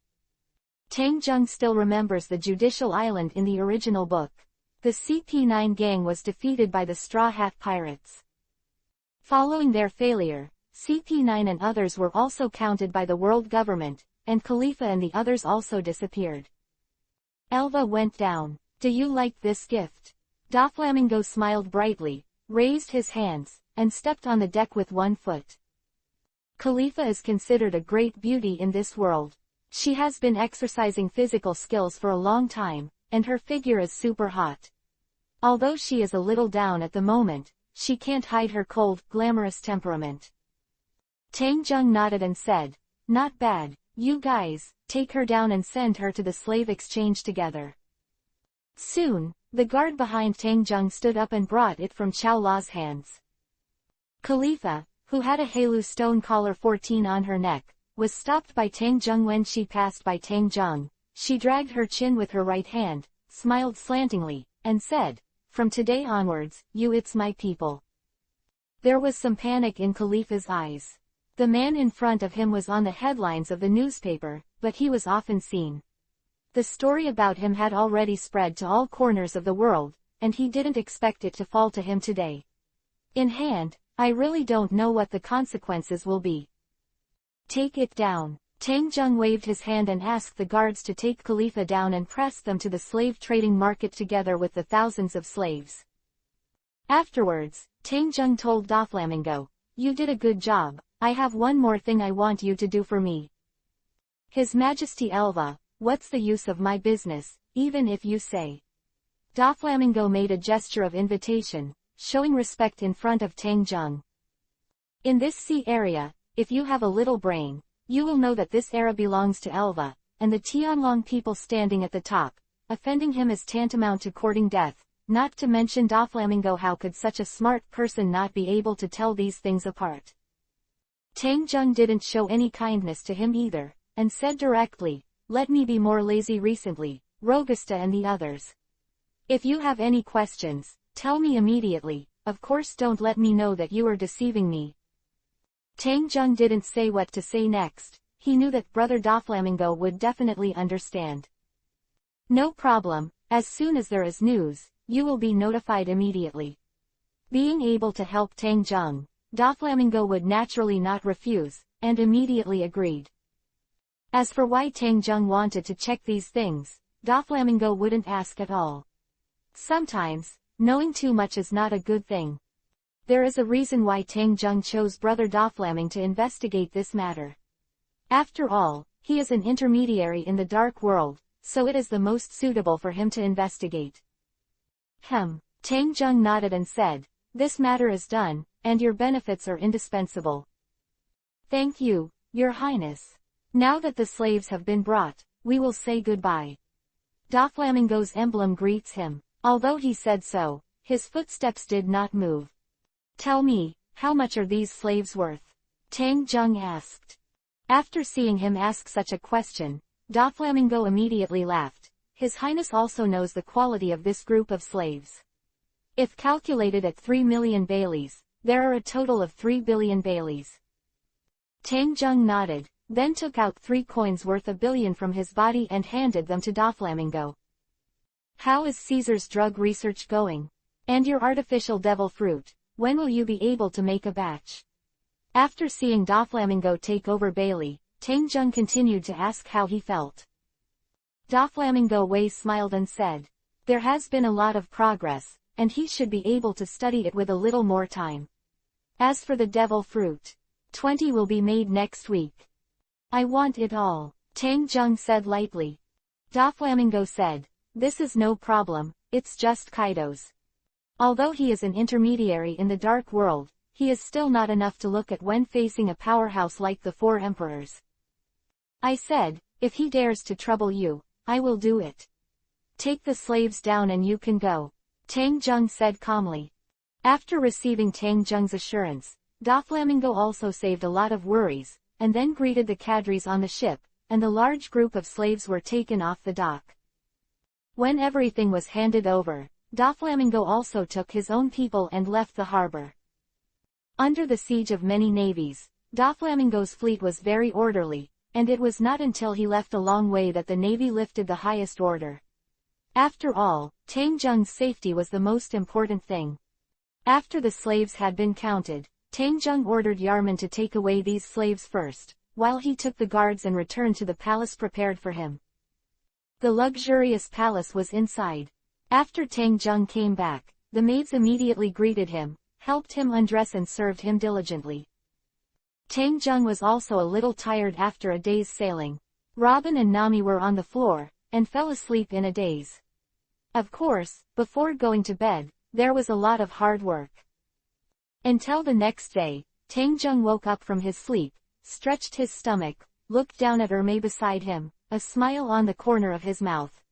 Tangjung still remembers the Judicial Island in the original book. The CP9 gang was defeated by the Straw Hat Pirates. Following their failure, CP9 and others were also counted by the world government, and Khalifa and the others also disappeared. Elva went down. Do you like this gift? Doflamingo smiled brightly, raised his hands, and stepped on the deck with 1 foot. Khalifa is considered a great beauty in this world. She has been exercising physical skills for a long time, and her figure is super hot. Although she is a little down at the moment, she can't hide her cold, glamorous temperament. Tangjung nodded and said, not bad, you guys, take her down and send her to the slave exchange together. Soon, the guard behind Tangjung stood up and brought it from Chow La's hands. Khalifa, who had a Halu stone collar 14 on her neck, was stopped by Tangjung when she passed by Tangjung. She dragged her chin with her right hand, smiled slantingly, and said, from today onwards, it's my people. There was some panic in Khalifa's eyes. The man in front of him was on the headlines of the newspaper, but he was often seen. The story about him had already spread to all corners of the world, and he didn't expect it to fall to him today. In hand, I really don't know what the consequences will be. Take it down. Tangjung waved his hand and asked the guards to take Khalifa down and press them to the slave trading market together with the thousands of slaves. Afterwards, Tangjung told Doflamingo, you did a good job, I have one more thing I want you to do for me. His Majesty Elva, what's the use of my business, even if you say? Doflamingo made a gesture of invitation, showing respect in front of Tangjung. In this sea area, if you have a little brain, you will know that this era belongs to Elva, and the Tianlong people standing at the top. Offending him is tantamount to courting death, not to mention Doflamingo. How could such a smart person not be able to tell these things apart? Tangjung didn't show any kindness to him either, and said directly, let me be more lazy recently, Rogusta and the others. If you have any questions, tell me immediately, of course don't let me know that you are deceiving me. Tangjung didn't say what to say next. He knew that Brother Doflamingo would definitely understand. No problem, as soon as there is news, you will be notified immediately. Being able to help Tangjung, Doflamingo would naturally not refuse, and immediately agreed. As for why Tangjung wanted to check these things, Doflamingo wouldn't ask at all. Sometimes, knowing too much is not a good thing. There is a reason why Tangjung chose Brother Doflaming to investigate this matter. After all, he is an intermediary in the dark world, so it is the most suitable for him to investigate. Tang Zheng nodded and said, "This matter is done, and your benefits are indispensable." "Thank you, Your Highness. Now that the slaves have been brought, we will say goodbye." Doflamingo's emblem greets him. Although he said so, his footsteps did not move. "Tell me, how much are these slaves worth?" Tang Zheng asked. After seeing him ask such a question, Doflamingo immediately laughed. His Highness also knows the quality of this group of slaves. If calculated at 3 million baileys, there are a total of 3 billion baileys. Tang Zheng nodded, then took out 3 coins worth 1 billion from his body and handed them to Doflamingo. "How is Caesar's drug research going? And your artificial devil fruit, when will you be able to make a batch?" After seeing Doflamingo take over Bailey, Tang Zheng continued to ask how he felt. Doflamingo smiled and said, "There has been a lot of progress, and he should be able to study it with a little more time. As for the devil fruit, 20 will be made next week." "I want it all," Tang Zheng said lightly. Doflamingo said, "This is no problem, it's just Kaido's. Although he is an intermediary in the dark world, he is still not enough to look at when facing a powerhouse like the 4 emperors. I said, if he dares to trouble you, I will do it. Take the slaves down and you can go," Tang Zheng said calmly. After receiving Tang Zheng's assurance, Doflamingo also saved a lot of worries, and then greeted the cadres on the ship, and the large group of slaves were taken off the dock. When everything was handed over, Doflamingo also took his own people and left the harbor. Under the siege of many navies, Doflamingo's fleet was very orderly, and it was not until he left a long way that the navy lifted the highest order. After all, Tang Zheng's safety was the most important thing. After the slaves had been counted, Tang Zheng ordered Yarman to take away these slaves first, while he took the guards and returned to the palace prepared for him. The luxurious palace was inside. After Tang Zheng came back, the maids immediately greeted him, helped him undress and served him diligently. Tang Zheng was also a little tired after a day's sailing. Robin and Nami were on the floor, and fell asleep in a daze. Of course, before going to bed, there was a lot of hard work. Until the next day, Tang Zheng woke up from his sleep, stretched his stomach, looked down at Ermei beside him, a smile on the corner of his mouth.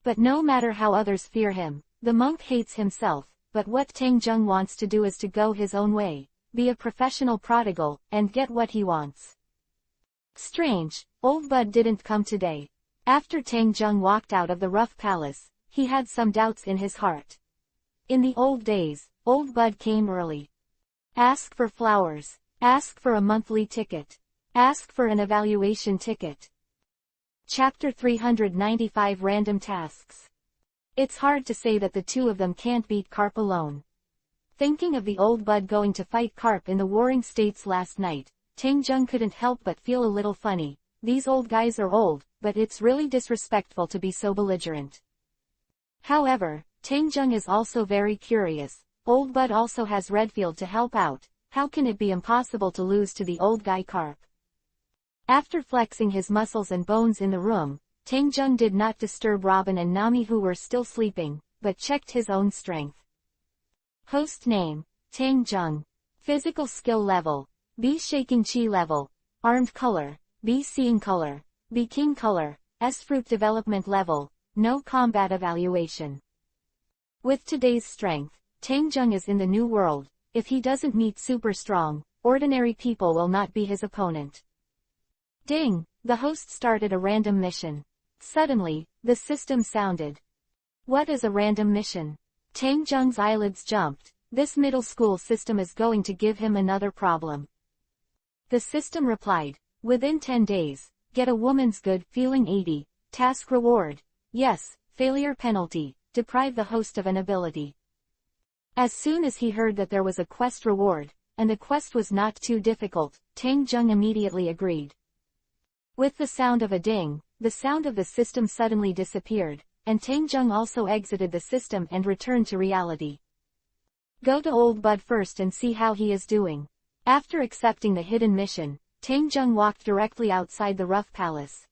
But no matter how others fear him, the monk hates himself, but what Tang Zheng wants to do is to go his own way, be a professional prodigal, and get what he wants. Strange, old Bud didn't come today. After Tang Zheng walked out of the rough palace, he had some doubts in his heart. In the old days, old Bud came early. Ask for flowers. Ask for a monthly ticket. Ask for an evaluation ticket. Chapter 395 Random Tasks. It's hard to say that the two of them can't beat Carp alone. Thinking of the old Bud going to fight Carp in the Warring States last night, Tang Zheng couldn't help but feel a little funny. These old guys are old, but it's really disrespectful to be so belligerent. However, Tang Zheng is also very curious. Old Bud also has Redfield to help out. How can it be impossible to lose to the old guy Carp? After flexing his muscles and bones in the room, Tang Zheng did not disturb Robin and Nami who were still sleeping, but checked his own strength. Host name, Tang Zheng. Physical skill level, B. Shaking Chi level. Armed color, B. Seeing color, B. King color, S. Fruit development level, no combat evaluation. With today's strength, Tang Zheng is in the new world. If he doesn't meet super strong, ordinary people will not be his opponent. Ding! The host started a random mission. Suddenly, the system sounded. What is a random mission? Tang Zheng's eyelids jumped. This middle school system is going to give him another problem. The system replied, within 10 days, get a woman's good feeling 80, task reward. Yes, failure penalty, deprive the host of an ability. As soon as he heard that there was a quest reward, and the quest was not too difficult, Tang Zheng immediately agreed. With the sound of a ding, the sound of the system suddenly disappeared, and Tang Zheng also exited the system and returned to reality. Go to old Bud first and see how he is doing. After accepting the hidden mission, Tang Zheng walked directly outside the rough palace.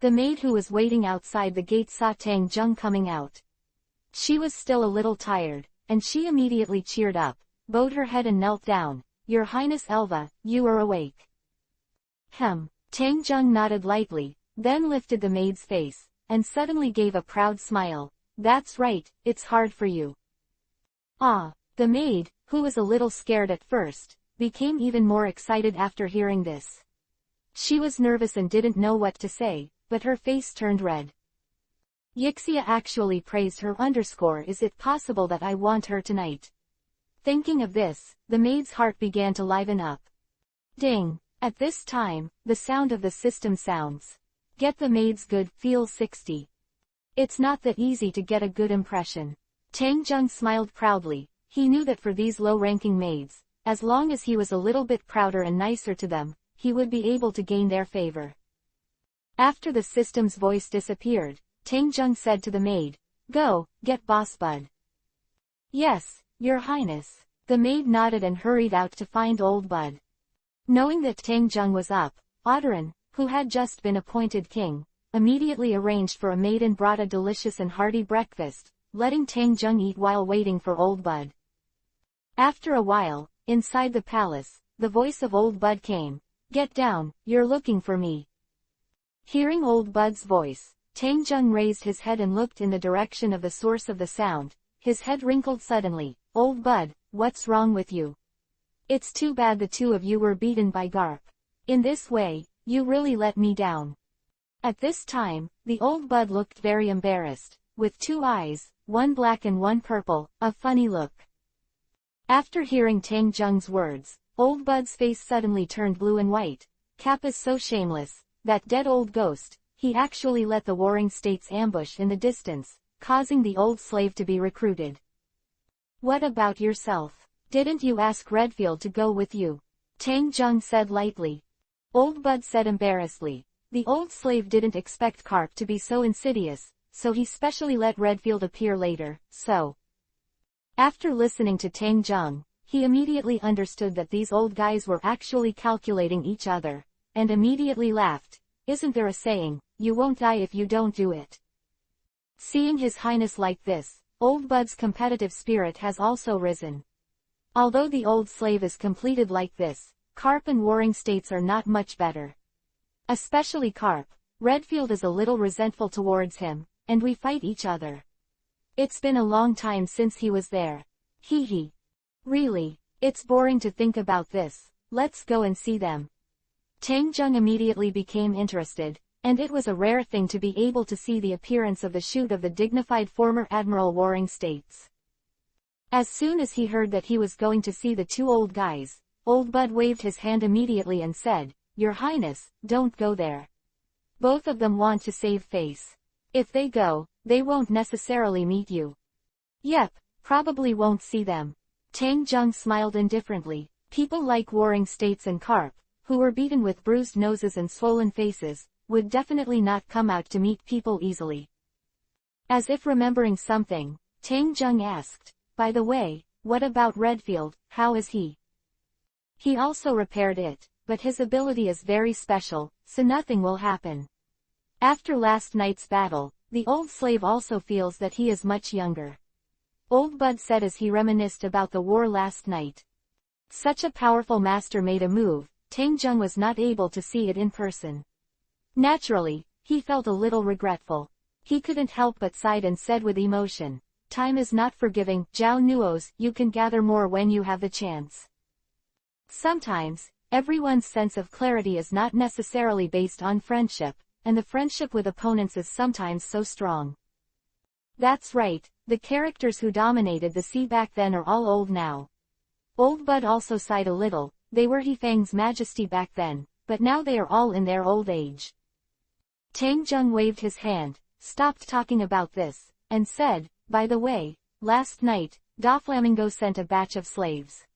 The maid who was waiting outside the gate saw Tang Zheng coming out. She was still a little tired, and she immediately cheered up, bowed her head and knelt down. Your Highness Elva, you are awake. Tang Jung nodded lightly, then lifted the maid's face, and suddenly gave a proud smile. That's right, it's hard for you. Ah, the maid, who was a little scared at first, became even more excited after hearing this. She was nervous and didn't know what to say, but her face turned red. Yixia actually praised her. Is it possible that I want her tonight? Thinking of this, the maid's heart began to liven up. Ding! At this time, the sound of the system sounds. Get the maid's good feel 60. It's not that easy to get a good impression. Tang Jung smiled proudly. He knew that for these low-ranking maids, as long as he was a little bit prouder and nicer to them, he would be able to gain their favor. After the system's voice disappeared, Tang Jung said to the maid, "Go, get Boss Bud." "Yes, Your Highness." The maid nodded and hurried out to find old Bud. Knowing that Tang Jung was up, Audran, who had just been appointed king, immediately arranged for a maid and brought a delicious and hearty breakfast, letting Tang Jung eat while waiting for old Bud. After a while, inside the palace, the voice of old Bud came. "Get down, you're looking for me." Hearing old Bud's voice, Tang Jung raised his head and looked in the direction of the source of the sound. His head wrinkled suddenly. "Old Bud, what's wrong with you? It's too bad the two of you were beaten by Garp. In this way, you really let me down." At this time, the old Bud looked very embarrassed, with two eyes, one black and one purple, a funny look. After hearing Tang Jung's words, old Bud's face suddenly turned blue and white. Cap is so shameless, that dead old ghost. He actually let the warring states ambush in the distance, causing the old slave to be recruited. "What about yourself? Didn't you ask Redfield to go with you?" Tang Jung said lightly. Old Bud said embarrassedly. The old slave didn't expect Carp to be so insidious, so he specially let Redfield appear later, so. After listening to Tang Jung, he immediately understood that these old guys were actually calculating each other, and immediately laughed. "Isn't there a saying, you won't die if you don't do it?" Seeing His Highness like this, old Bud's competitive spirit has also risen. Although the old slave is completed like this, Carp and warring states are not much better. Especially Carp. Redfield is a little resentful towards him, and we fight each other. It's been a long time since he was there. Hee hee. Really, it's boring to think about this. Let's go and see them. Tang Jung immediately became interested, and it was a rare thing to be able to see the appearance of the shoot of the dignified former Admiral Warring States. As soon as he heard that he was going to see the two old guys, old Bud waved his hand immediately and said, "Your Highness, don't go there. Both of them want to save face. If they go, they won't necessarily meet you." "Yep, probably won't see them." Tang Jung smiled indifferently. People like Warring States and Carp, who were beaten with bruised noses and swollen faces, would definitely not come out to meet people easily. As if remembering something, Tang Jung asked, "By the way, what about Redfield, how is he?" "He also repaired it, but his ability is very special, so nothing will happen." After last night's battle, the old slave also feels that he is much younger. Old Bud said as he reminisced about the war last night. Such a powerful master made a move, Tang Jung was not able to see it in person. Naturally, he felt a little regretful. He couldn't help but sighed and said with emotion, "Time is not forgiving, Zhao Nuos, you can gather more when you have the chance." Sometimes, everyone's sense of clarity is not necessarily based on friendship, and the friendship with opponents is sometimes so strong. That's right, the characters who dominated the sea back then are all old now. Old Bud also sighed a little. They were Hefang's majesty back then, but now they are all in their old age. Tang Jung waved his hand, stopped talking about this, and said, "By the way, last night, Doflamingo sent a batch of slaves.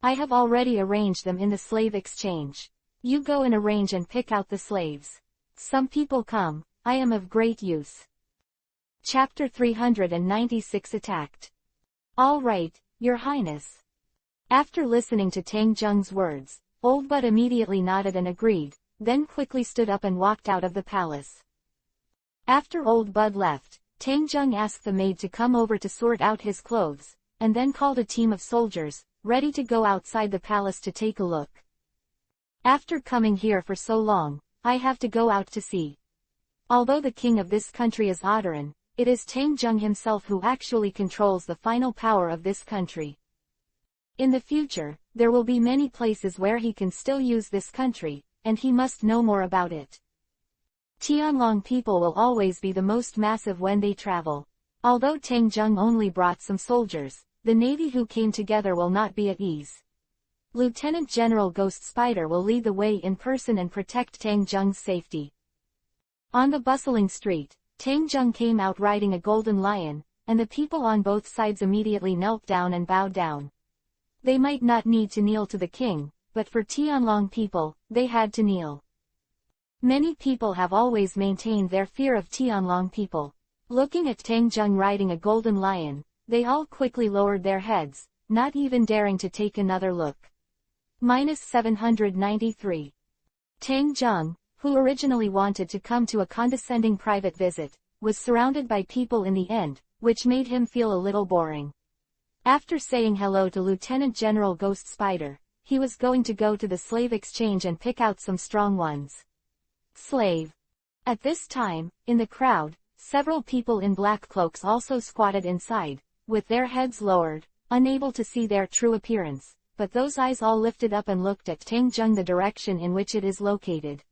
I have already arranged them in the slave exchange. You go and arrange and pick out the slaves. Some people come, I am of great use." Chapter 396 Attacked. "All right, Your Highness." After listening to Tang Jung's words, old Bud immediately nodded and agreed, then quickly stood up and walked out of the palace. After old Bud left, Tang Zheng asked the maid to come over to sort out his clothes, and then called a team of soldiers, ready to go outside the palace to take a look. After coming here for so long, I have to go out to see. Although the king of this country is Odoran, it is Tang Zheng himself who actually controls the final power of this country. In the future, there will be many places where he can still use this country, and he must know more about it. Tianlong people will always be the most massive when they travel. Although Tang Zheng only brought some soldiers, the navy who came together will not be at ease. Lieutenant General Ghost Spider will lead the way in person and protect Tang Zheng's safety. On the bustling street, Tang Zheng came out riding a golden lion, and the people on both sides immediately knelt down and bowed down. They might not need to kneel to the king, but for Tianlong people, they had to kneel. Many people have always maintained their fear of Tianlong people. Looking at Tang Zheng riding a golden lion, they all quickly lowered their heads, not even daring to take another look. -793. Tang Zheng, who originally wanted to come to a condescending private visit, was surrounded by people in the end, which made him feel a little boring. After saying hello to Lieutenant General Ghost Spider, he was going to go to the slave exchange and pick out some strong ones. Slave. At this time, in the crowd, several people in black cloaks also squatted inside, with their heads lowered, unable to see their true appearance, but those eyes all lifted up and looked at Tang Zheng the direction in which it is located.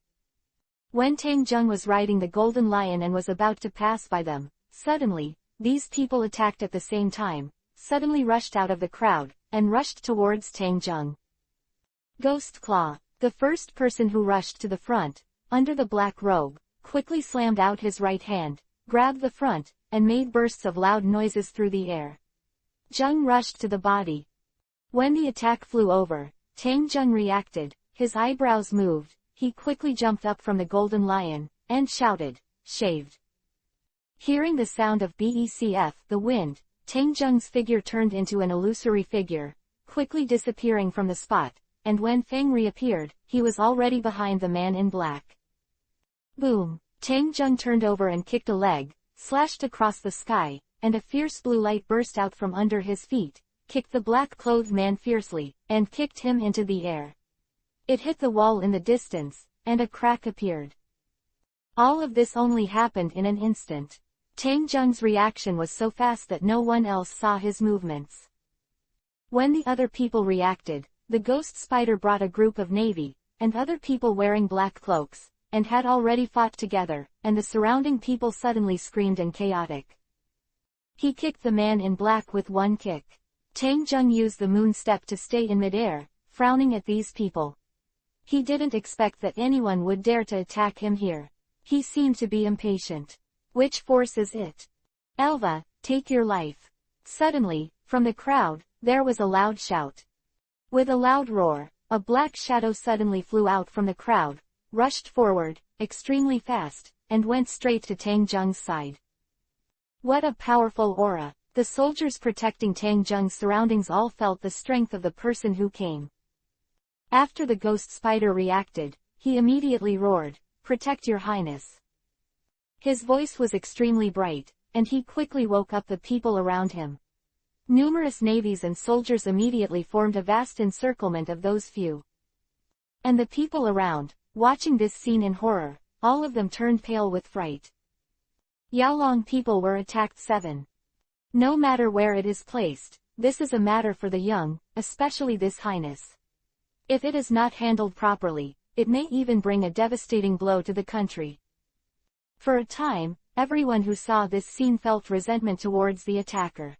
When Tang Zheng was riding the golden lion and was about to pass by them, suddenly, these people attacked at the same time, suddenly rushed out of the crowd, and rushed towards Tang Zheng. Ghost Claw, the first person who rushed to the front, under the black robe, quickly slammed out his right hand, grabbed the front, and made bursts of loud noises through the air. Zheng rushed to the body. When the attack flew over, Tang Zheng reacted, his eyebrows moved, he quickly jumped up from the golden lion, and shouted, "Shaved." Hearing the sound of BECF, the wind, Tang Zheng's figure turned into an illusory figure, quickly disappearing from the spot, and when Feng reappeared, he was already behind the man in black. Boom! Tang Zheng turned over and kicked a leg, slashed across the sky, and a fierce blue light burst out from under his feet, kicked the black-clothed man fiercely, and kicked him into the air. It hit the wall in the distance, and a crack appeared. All of this only happened in an instant. Tang Zheng's reaction was so fast that no one else saw his movements. When the other people reacted, the Ghost Spider brought a group of navy, and other people wearing black cloaks, and had already fought together, and the surrounding people suddenly screamed and chaotic. He kicked the man in black with one kick. Tang Zheng used the moon step to stay in midair, frowning at these people. He didn't expect that anyone would dare to attack him here. He seemed to be impatient. Which force is it? Elva, take your life. Suddenly, from the crowd, there was a loud shout. With a loud roar, a black shadow suddenly flew out from the crowd, rushed forward, extremely fast, and went straight to Tang Zheng's side. What a powerful aura! The soldiers protecting Tang Zheng's surroundings all felt the strength of the person who came. After the Ghost Spider reacted, he immediately roared, "Protect your highness." His voice was extremely bright, and he quickly woke up the people around him. Numerous navies and soldiers immediately formed a vast encirclement of those few. And the people around, watching this scene in horror, all of them turned pale with fright. Yaolong people were attacked 7. No matter where it is placed, this is a matter for the young, especially this highness. If it is not handled properly, it may even bring a devastating blow to the country. For a time, everyone who saw this scene felt resentment towards the attacker.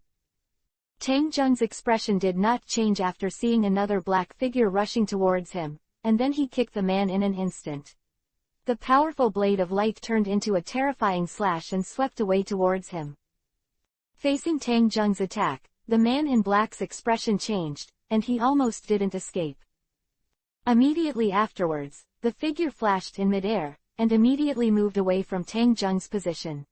Tang Zheng's expression did not change after seeing another black figure rushing towards him, and then he kicked the man in an instant. The powerful blade of light turned into a terrifying slash and swept away towards him. Facing Tang Zheng's attack, the man in black's expression changed, and he almost didn't escape. Immediately afterwards, the figure flashed in midair, and immediately moved away from Tang Zheng's position.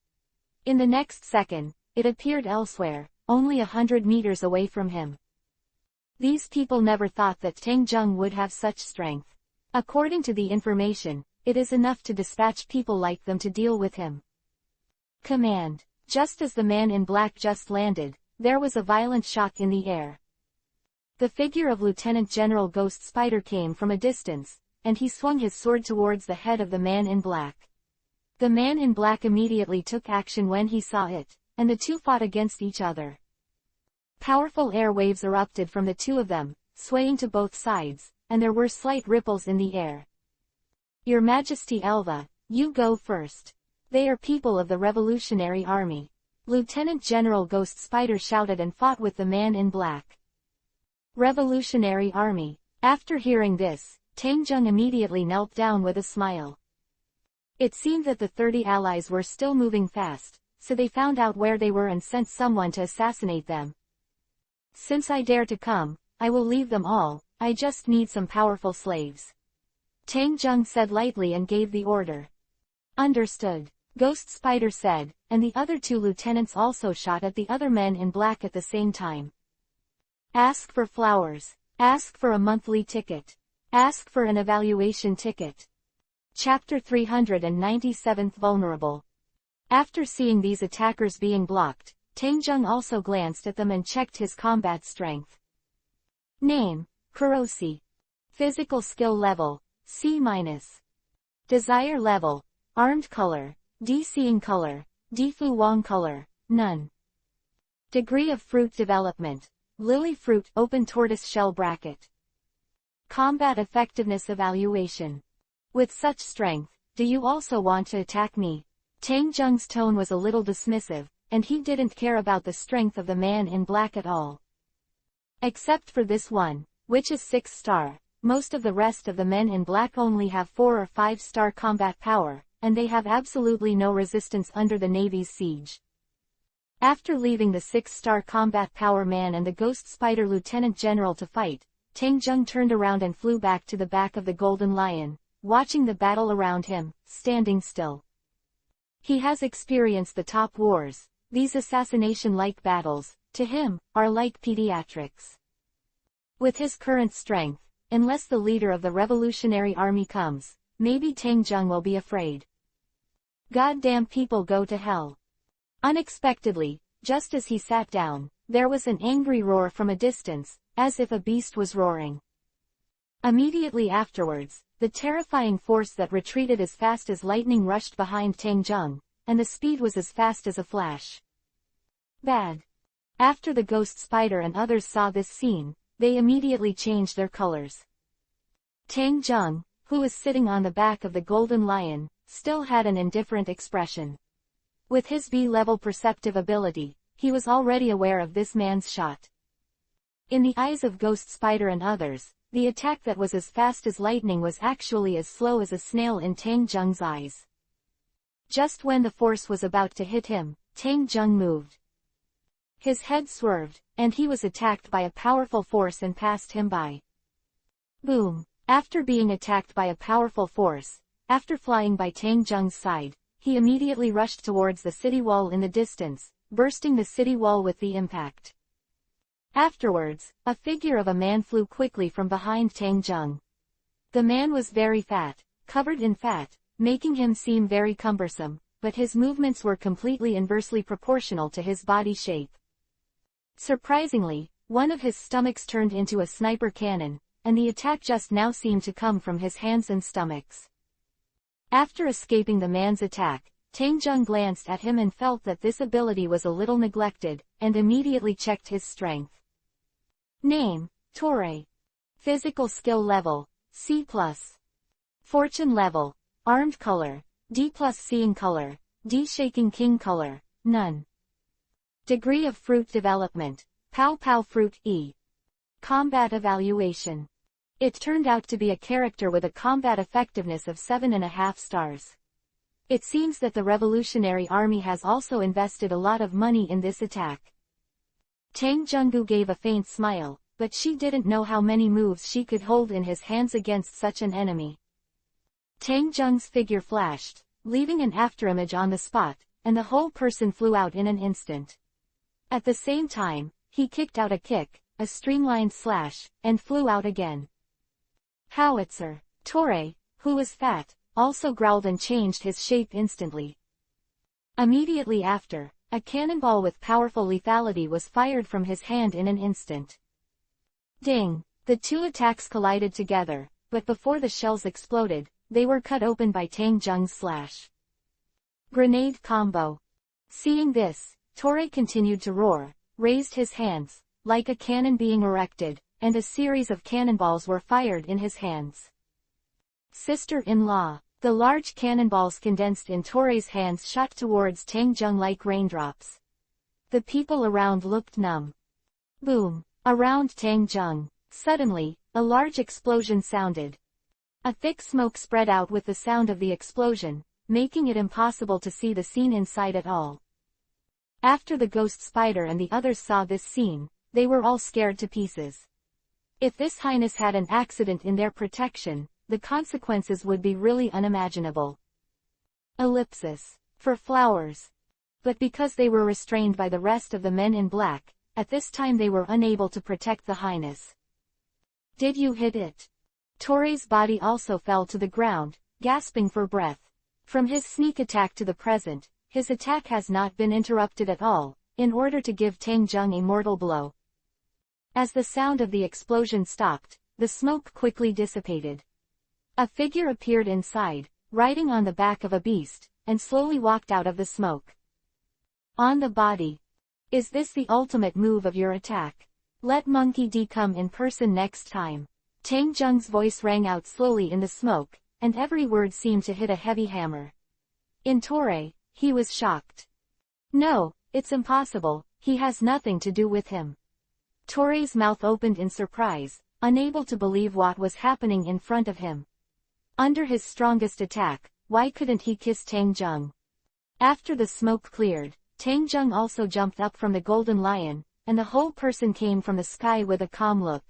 In the next second, it appeared elsewhere, only 100 meters away from him. These people never thought that Tang Zheng would have such strength. According to the information, it is enough to dispatch people like them to deal with him. Command. Just as the man in black just landed, there was a violent shock in the air. The figure of Lieutenant General Ghost Spider came from a distance, and he swung his sword towards the head of the man in black. The man in black immediately took action when he saw it, and the two fought against each other. Powerful air waves erupted from the two of them, swaying to both sides, and there were slight ripples in the air. Your Majesty Elva, you go first. They are people of the Revolutionary Army. Lieutenant General Ghost Spider shouted and fought with the man in black. Revolutionary Army. After hearing this, Tangjung immediately knelt down with a smile. It seemed that the 30 allies were still moving fast, so they found out where they were and sent someone to assassinate them. Since I dare to come, I will leave them all, I just need some powerful slaves. Tangjung said lightly and gave the order. Understood, Ghost Spider said, and the other two lieutenants also shot at the other men in black at the same time. Ask for flowers. Ask for a monthly ticket. Ask for an evaluation ticket. Chapter 397 Vulnerable. After seeing these attackers being blocked, Tangjung also glanced at them and checked his combat strength. Name, Kurosi. Physical skill level, C-. Desire level, armed color, D. Seeing color, D. Fu Wang color, none. Degree of fruit development, lily fruit open tortoise shell bracket. Combat effectiveness evaluation. With such strength, do you also want to attack me? Tangjung's tone was a little dismissive, and he didn't care about the strength of the man in black at all. Except for this one, which is 6-star, most of the rest of the men in black only have 4 or 5-star combat power, and they have absolutely no resistance under the Navy's siege. After leaving the 6-star combat power man and the Ghost Spider Lieutenant General to fight, Tangjung turned around and flew back to the back of the Golden Lion, watching the battle around him, standing still. He has experienced the top wars. These assassination-like battles, to him, are like pediatrics. With his current strength, unless the leader of the Revolutionary Army comes, maybe Tangjung will be afraid. Goddamn people go to hell. Unexpectedly, just as he sat down, there was an angry roar from a distance, as if a beast was roaring. Immediately afterwards, the terrifying force that retreated as fast as lightning rushed behind Tangjung, and the speed was as fast as a flash. Bad. After the Ghost Spider and others saw this scene, they immediately changed their colors. Tangjung, who was sitting on the back of the Golden Lion, still had an indifferent expression. With his B-level perceptive ability, he was already aware of this man's shot. In the eyes of Ghost Spider and others, the attack that was as fast as lightning was actually as slow as a snail in Tangjung's eyes. Just when the force was about to hit him, Tangjung moved. His head swerved, and he was attacked by a powerful force and passed him by. Boom! After being attacked by a powerful force, after flying by Tangjung's side, he immediately rushed towards the city wall in the distance, bursting the city wall with the impact. Afterwards, a figure of a man flew quickly from behind Tangjung. The man was very fat, covered in fat, making him seem very cumbersome, but his movements were completely inversely proportional to his body shape. Surprisingly, one of his stomachs turned into a sniper cannon, and the attack just now seemed to come from his hands and stomachs. After escaping the man's attack, Tangjung glanced at him and felt that this ability was a little neglected, and immediately checked his strength. Name, Torre. Physical skill level, C+. Fortune level, armed color, D+. Seeing color, D. Shaking king color, none. Degree of fruit development, Pow Pow fruit E. Combat evaluation. It turned out to be a character with a combat effectiveness of 7.5 stars. It seems that the Revolutionary Army has also invested a lot of money in this attack. Tangjung gave a faint smile, but she didn't know how many moves she could hold in his hands against such an enemy. Tangjung's figure flashed, leaving an afterimage on the spot, and the whole person flew out in an instant. At the same time, he kicked out a kick, a streamlined slash, and flew out again. Howitzer. Torre, who was fat, also growled and changed his shape instantly. Immediately after, A cannonball with powerful lethality was fired from his hand in an instant. Ding! The two attacks collided together, but before the shells exploded, they were cut open by Tang Zheng's slash. Grenade combo. Seeing this, Torre continued to roar, raised his hands, like a cannon being erected, and a series of cannonballs were fired in his hands. Sister-in-law. The large cannonballs condensed in Torre's hands shot towards Tang Zheng like raindrops. The people around looked numb. Boom! Around Tang Zheng. Suddenly, a large explosion sounded. A thick smoke spread out with the sound of the explosion, making it impossible to see the scene inside at all. After the ghost spider and the others saw this scene, they were all scared to pieces. If this highness had an accident in their protection, the consequences would be really unimaginable. Ellipsis. For flowers. But because they were restrained by the rest of the men in black, at this time they were unable to protect the highness. Did you hit it? Torre's body also fell to the ground, gasping for breath. From his sneak attack to the present, his attack has not been interrupted at all, in order to give Tang Zheng a mortal blow. As the sound of the explosion stopped, the smoke quickly dissipated. A figure appeared inside, riding on the back of a beast, and slowly walked out of the smoke. On the body. Is this the ultimate move of your attack? Let Monkey D come in person next time. Tang Zheng's voice rang out slowly in the smoke, and every word seemed to hit a heavy hammer. In Torre, he was shocked. No, it's impossible, he has nothing to do with him. Torre's mouth opened in surprise, unable to believe what was happening in front of him. Under his strongest attack, why couldn't he kiss Tang Zheng? After the smoke cleared, Tang Zheng also jumped up from the golden lion, and the whole person came from the sky with a calm look.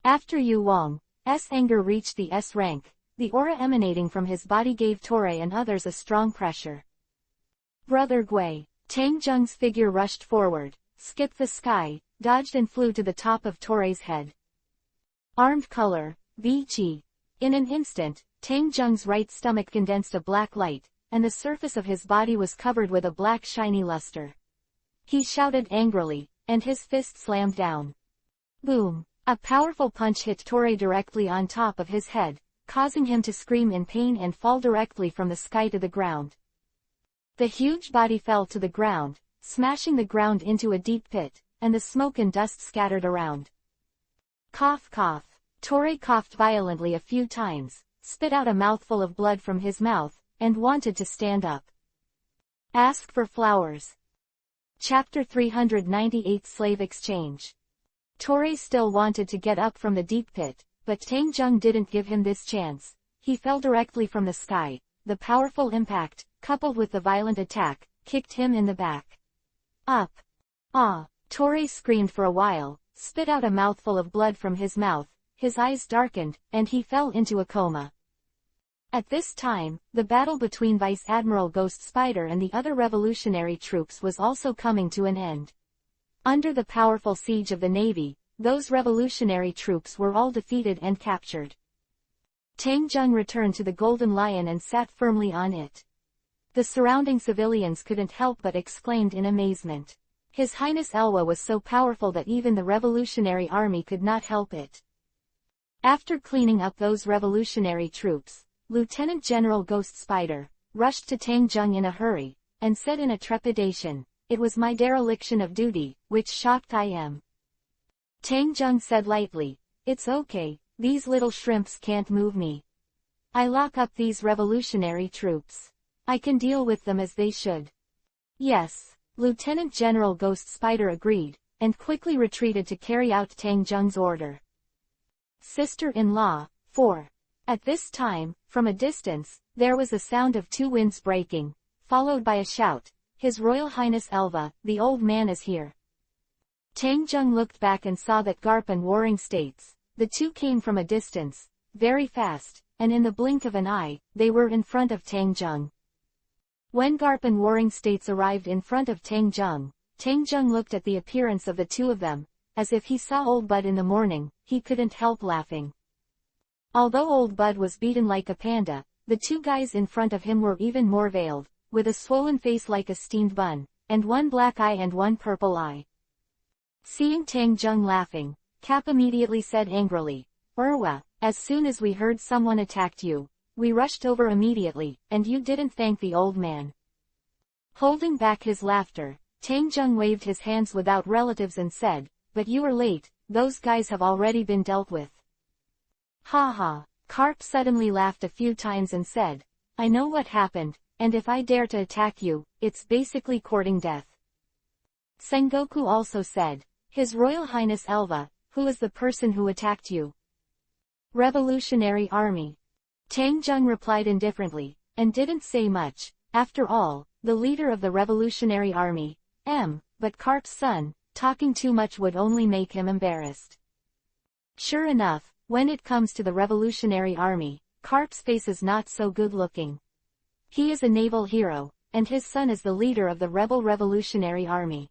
After Yu Wang's anger reached the S rank, the aura emanating from his body gave Torre and others a strong pressure. Brother Gui. Tang Zheng's figure rushed forward, skipped the sky, dodged and flew to the top of Torre's head. Armed color, Vici. In an instant, Tang Zheng's right stomach condensed a black light, and the surface of his body was covered with a black shiny luster. He shouted angrily, and his fist slammed down. Boom! A powerful punch hit Torre directly on top of his head, causing him to scream in pain and fall directly from the sky to the ground. The huge body fell to the ground, smashing the ground into a deep pit, and the smoke and dust scattered around. Cough cough. Torre coughed violently a few times, spit out a mouthful of blood from his mouth, and wanted to stand up. Ask for flowers. Chapter 398 Slave Exchange. Torre still wanted to get up from the deep pit, but Tang Zheng didn't give him this chance. He fell directly from the sky. The powerful impact, coupled with the violent attack, kicked him in the back. Up! Ah! Torre screamed for a while, spit out a mouthful of blood from his mouth, his eyes darkened, and he fell into a coma. At this time, the battle between Vice Admiral Ghost Spider and the other revolutionary troops was also coming to an end. Under the powerful siege of the Navy, those revolutionary troops were all defeated and captured. Tang Zheng returned to the Golden Lion and sat firmly on it. The surrounding civilians couldn't help but exclaimed in amazement. His Highness Elwa was so powerful that even the revolutionary army could not help it. After cleaning up those revolutionary troops, Lieutenant General Ghost Spider rushed to Tang Zheng in a hurry, and said in a trepidation, "It was my dereliction of duty, which shocked I am." Tang Zheng said lightly, "It's okay, these little shrimps can't move me. I lock up these revolutionary troops. I can deal with them as they should." Yes, Lieutenant General Ghost Spider agreed, and quickly retreated to carry out Tang Zheng's order. Sister-in-law, 4. At this time, from a distance, there was a sound of two winds breaking, followed by a shout, "His Royal Highness Elva, the old man is here." Tang Zheng looked back and saw that Garp and Warring States, the two came from a distance, very fast, and in the blink of an eye, they were in front of Tang Zheng. When Garp and Warring States arrived in front of Tang Zheng looked at the appearance of the two of them, as if he saw Old Bud in the morning. He couldn't help laughing. Although Old Bud was beaten like a panda, the two guys in front of him were even more veiled, with a swollen face like a steamed bun, and one black eye and one purple eye. Seeing Tang Zheng laughing, Cap immediately said angrily, "Urwa, as soon as we heard someone attacked you, we rushed over immediately, and you didn't thank the old man." Holding back his laughter, Tang Zheng waved his hands without relatives and said, "But you are late, those guys have already been dealt with." "Ha ha." Carp suddenly laughed a few times and said, "I know what happened, and if I dare to attack you, it's basically courting death." Sengoku also said, "His Royal Highness Elva, who is the person who attacked you?" "Revolutionary Army." Tang Zheng replied indifferently, and didn't say much. After all, the leader of the Revolutionary Army, but Carp's son, talking too much would only make him embarrassed. Sure enough, when it comes to the Revolutionary Army, Carp's face is not so good looking. He is a naval hero, and his son is the leader of the rebel Revolutionary Army.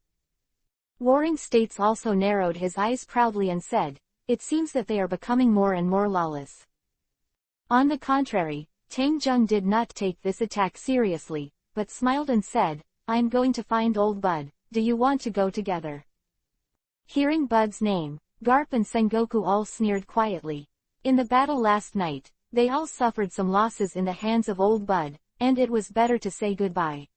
Warring States also narrowed his eyes proudly and said, "It seems that they are becoming more and more lawless." On the contrary, Tang Zheng did not take this attack seriously, but smiled and said, "I'm going to find old Bud, do you want to go together?" Hearing Bud's name, Garp and Sengoku all sneered quietly. In the battle last night, they all suffered some losses in the hands of old Bud, and it was better to say goodbye.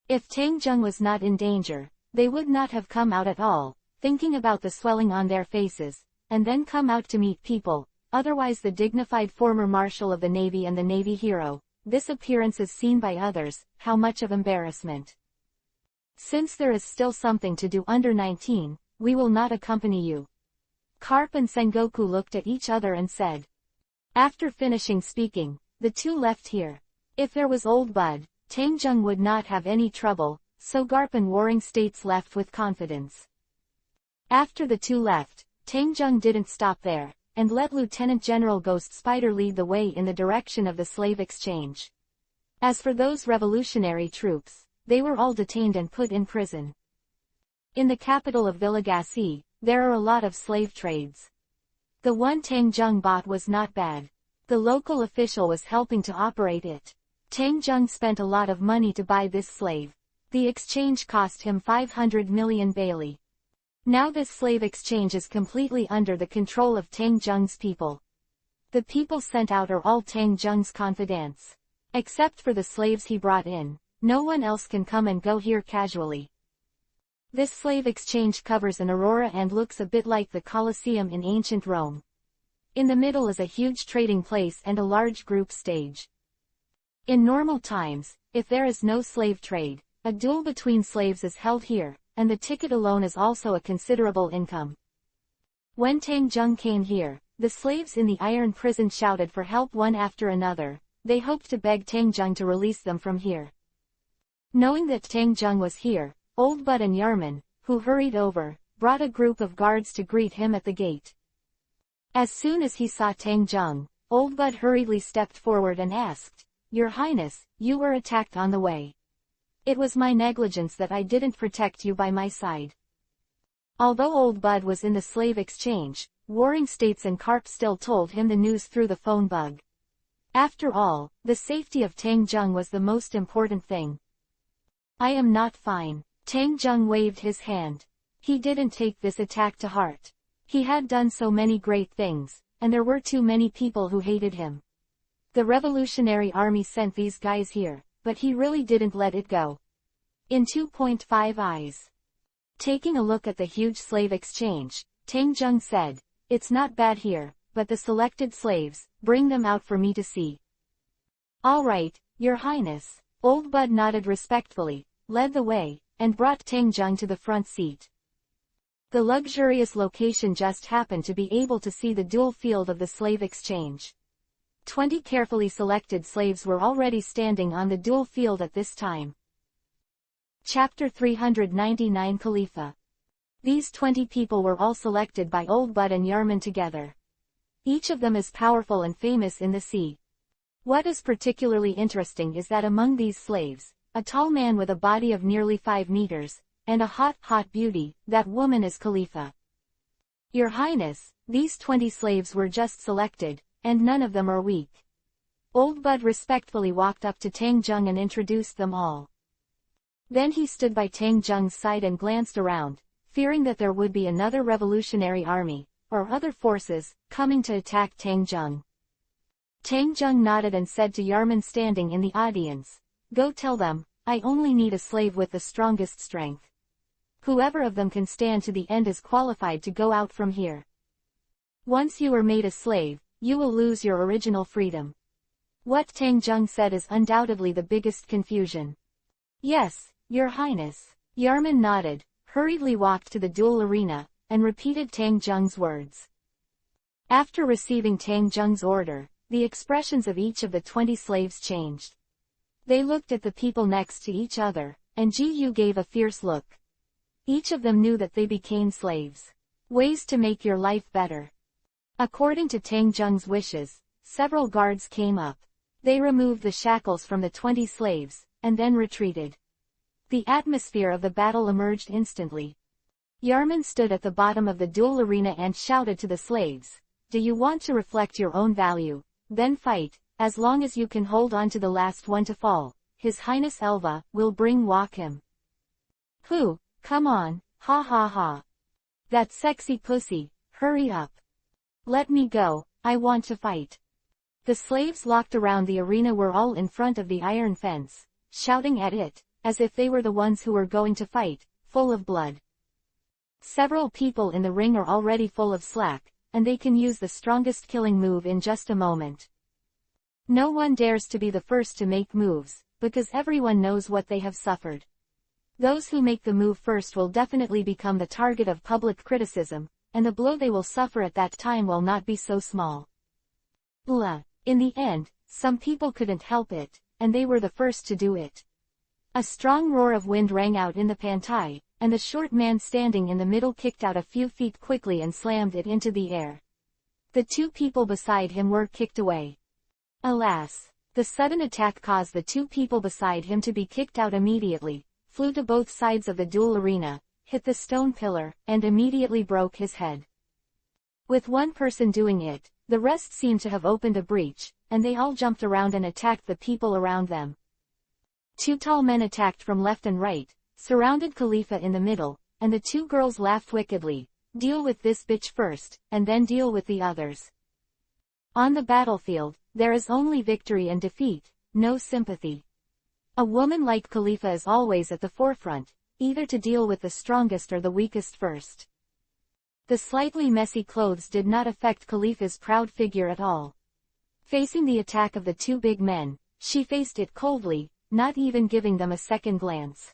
If Tang Zheng was not in danger, they would not have come out at all, thinking about the swelling on their faces, and then come out to meet people. Otherwise, the dignified former Marshal of the Navy and the Navy hero, this appearance is seen by others, how much of embarrassment. "Since there is still something to do under 19, we will not accompany you." Carp and Sengoku looked at each other and said. After finishing speaking, the two left here. If there was old Bud, Tang Zheng would not have any trouble, so Garp and Warring States left with confidence. After the two left, Tang Zheng didn't stop there, and let Lieutenant General Ghost Spider lead the way in the direction of the slave exchange. As for those revolutionary troops, they were all detained and put in prison. In the capital of Villagasi, there are a lot of slave trades. The one Tang Zheng bought was not bad. The local official was helping to operate it. Tang Zheng spent a lot of money to buy this slave. The exchange cost him 500 million bailey. Now this slave exchange is completely under the control of Tang Zheng's people. The people sent out are all Tang Zheng's confidants. Except for the slaves he brought in, no one else can come and go here casually. This slave exchange covers an aurora and looks a bit like the Colosseum in ancient Rome. In the middle is a huge trading place and a large group stage. In normal times, if there is no slave trade, a duel between slaves is held here, and the ticket alone is also a considerable income. When Tang Zheng came here, the slaves in the iron prison shouted for help one after another. They hoped to beg Tang Zheng to release them from here. Knowing that Tang Zheng was here, Old Bud and Yarman, who hurried over, brought a group of guards to greet him at the gate. As soon as he saw Tang Zheng, Old Bud hurriedly stepped forward and asked, "Your Highness, you were attacked on the way. It was my negligence that I didn't protect you by my side." Although Old Bud was in the slave exchange, Warring States and Carp still told him the news through the phone bug. After all, the safety of Tang Zheng was the most important thing. "I am not fine." Tang Zheng waved his hand. He didn't take this attack to heart. He had done so many great things, and there were too many people who hated him. The Revolutionary Army sent these guys here, but he really didn't let it go. In 2.5 eyes. Taking a look at the huge slave exchange, Tang Zheng said, "It's not bad here, but the selected slaves, bring them out for me to see." "All right, Your Highness." Old Bud nodded respectfully, led the way, and brought Tang Zheng to the front seat. The luxurious location just happened to be able to see the dual field of the slave exchange. 20 carefully selected slaves were already standing on the dual field at this time. Chapter 399 Khalifa. These 20 people were all selected by Old Bud and Yarman together. Each of them is powerful and famous in the sea. What is particularly interesting is that among these slaves, a tall man with a body of nearly 5 meters, and a hot beauty, that woman is Khalifa. Your Highness, these 20 slaves were just selected, and none of them are weak. Old Bud respectfully walked up to Tang Zheng and introduced them all. Then he stood by Tang Zheng's side and glanced around, fearing that there would be another revolutionary army, or other forces, coming to attack Tang Zheng. Tang Zheng nodded and said to Yarman standing in the audience, "Go tell them, I only need a slave with the strongest strength. Whoever of them can stand to the end is qualified to go out from here. Once you are made a slave, you will lose your original freedom." What Tang Zheng said is undoubtedly the biggest confusion. "Yes, Your Highness." Yarman nodded, hurriedly walked to the duel arena, and repeated Tang Zheng's words. After receiving Tang Zheng's order, the expressions of each of the 20 slaves changed. They looked at the people next to each other, and Ji Yu gave a fierce look. Each of them knew that they became slaves. Ways to make your life better. According to Tang Zheng's wishes, several guards came up. They removed the shackles from the 20 slaves, and then retreated. The atmosphere of the battle emerged instantly. Yarman stood at the bottom of the duel arena and shouted to the slaves, "Do you want to reflect your own value? Then fight, as long as you can hold on to the last one to fall. His Highness Elva will bring walk him." "Who? Come on, ha ha ha. That sexy pussy, hurry up. Let me go, I want to fight." The slaves locked around the arena were all in front of the iron fence, shouting at it, as if they were the ones who were going to fight, full of blood. Several people in the ring are already full of slack, and they can use the strongest killing move in just a moment. No one dares to be the first to make moves, because everyone knows what they have suffered. Those who make the move first will definitely become the target of public criticism, and the blow they will suffer at that time will not be so small. Blah. In the end, some people couldn't help it, and they were the first to do it. A strong roar of wind rang out in the pantai, and the short man standing in the middle kicked out a few feet quickly and slammed it into the air. The two people beside him were kicked away. Alas! The sudden attack caused the two people beside him to be kicked out immediately, flew to both sides of the duel arena, hit the stone pillar, and immediately broke his head. With one person doing it, the rest seemed to have opened a breach, and they all jumped around and attacked the people around them. Two tall men attacked from left and right, surrounded Khalifa in the middle, and the two girls laughed wickedly, "Deal with this bitch first, and then deal with the others." On the battlefield, there is only victory and defeat, no sympathy. A woman like Khalifa is always at the forefront, either to deal with the strongest or the weakest first. The slightly messy clothes did not affect Khalifa's proud figure at all. Facing the attack of the two big men, she faced it coldly, not even giving them a second glance.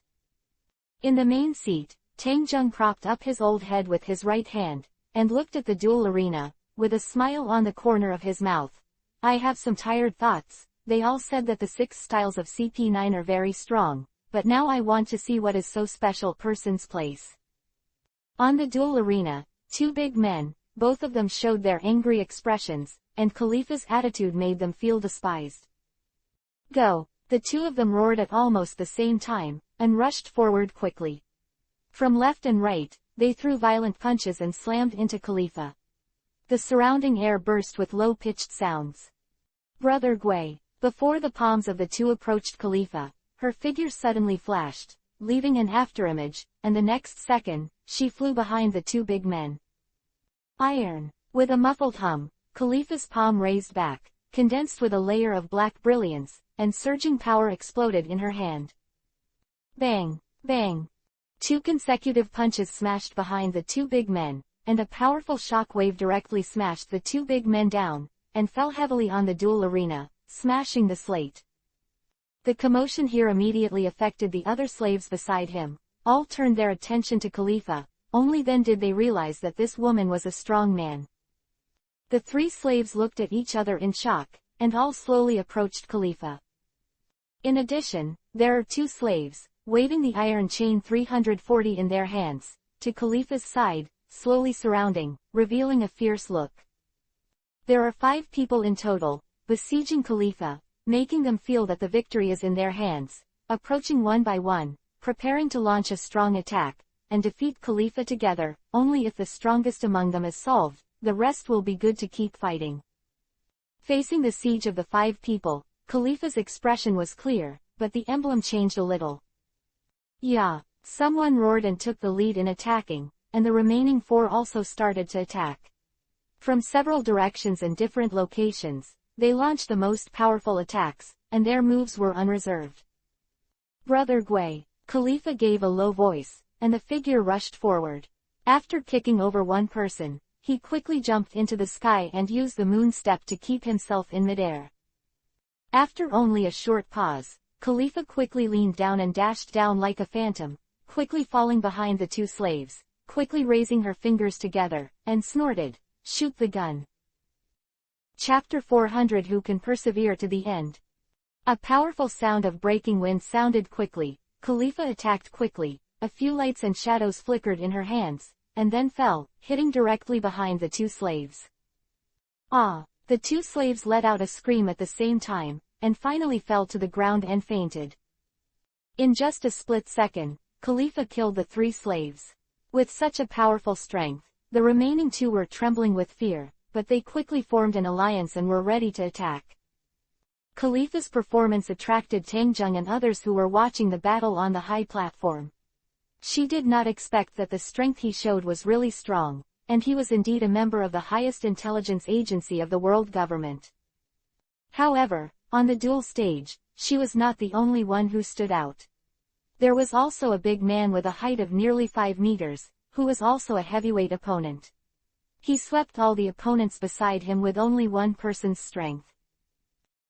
In the main seat, Tang Zheng propped up his old head with his right hand, and looked at the duel arena, with a smile on the corner of his mouth. "I have some tired thoughts. They all said that the 6 styles of CP9 are very strong, but now I want to see what is so special person's place." On the duel arena, two big men, both of them showed their angry expressions, and Khalifa's attitude made them feel despised. "Go!" The two of them roared at almost the same time, and rushed forward quickly. From left and right, they threw violent punches and slammed into Khalifa. The surrounding air burst with low-pitched sounds. "Brother Gui!" Before the palms of the two approached Khalifa, her figure suddenly flashed, leaving an afterimage, and the next second, she flew behind the two big men. Iron! With a muffled hum, Khalifa's palm raised back, condensed with a layer of black brilliance, and surging power exploded in her hand. Bang! Bang! 2 consecutive punches smashed behind the two big men, and a powerful shock wave directly smashed the two big men down, and fell heavily on the duel arena, smashing the slate. The commotion here immediately affected the other slaves beside him. All turned their attention to Khalifa, only then did they realize that this woman was a strong man. The 3 slaves looked at each other in shock, and all slowly approached Khalifa. In addition, there are 2 slaves, waving the iron chain 340 in their hands, to Khalifa's side, slowly surrounding, revealing a fierce look. There are 5 people in total, besieging Khalifa, making them feel that the victory is in their hands, approaching one by one, preparing to launch a strong attack, and defeat Khalifa together. Only if the strongest among them is solved, the rest will be good to keep fighting. Facing the siege of the 5 people, Khalifa's expression was clear, but the emblem changed a little. Yeah, someone roared and took the lead in attacking, and the remaining 4 also started to attack. From several directions and different locations, they launched the most powerful attacks, and their moves were unreserved. Brother Gui, Khalifa gave a low voice, and the figure rushed forward. After kicking over one person, he quickly jumped into the sky and used the moon step to keep himself in midair. After only a short pause, Khalifa quickly leaned down and dashed down like a phantom, quickly falling behind the 2 slaves, quickly raising her fingers together, and snorted, "Shoot the gun." Chapter 400. Who can persevere to the end? A powerful sound of breaking wind sounded quickly. Khalifa attacked quickly. A few lights and shadows flickered in her hands, and then fell, hitting directly behind the 2 slaves. Ah! The 2 slaves let out a scream at the same time, and finally fell to the ground and fainted. In just a split second, Khalifa killed the 3 slaves. With such a powerful strength, the remaining 2 were trembling with fear, but they quickly formed an alliance and were ready to attack. Khalifa's performance attracted Tianlong and others who were watching the battle on the high platform. She did not expect that the strength he showed was really strong, and he was indeed a member of the highest intelligence agency of the world government. However, on the duel stage, she was not the only one who stood out. There was also a big man with a height of nearly 5 meters, who was also a heavyweight opponent. He swept all the opponents beside him with only one person's strength.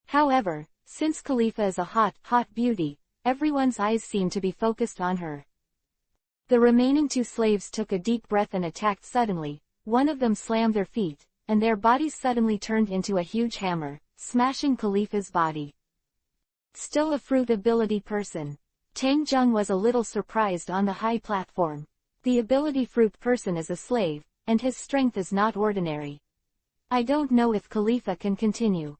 However, since Khalifa is a hot beauty, everyone's eyes seemed to be focused on her. The remaining 2 slaves took a deep breath and attacked suddenly. One of them slammed their feet, and their bodies suddenly turned into a huge hammer, smashing Khalifa's body. Still a fruit ability person. Tianlong was a little surprised on the high platform. The ability fruit person is a slave, and his strength is not ordinary. I don't know if Khalifa can continue.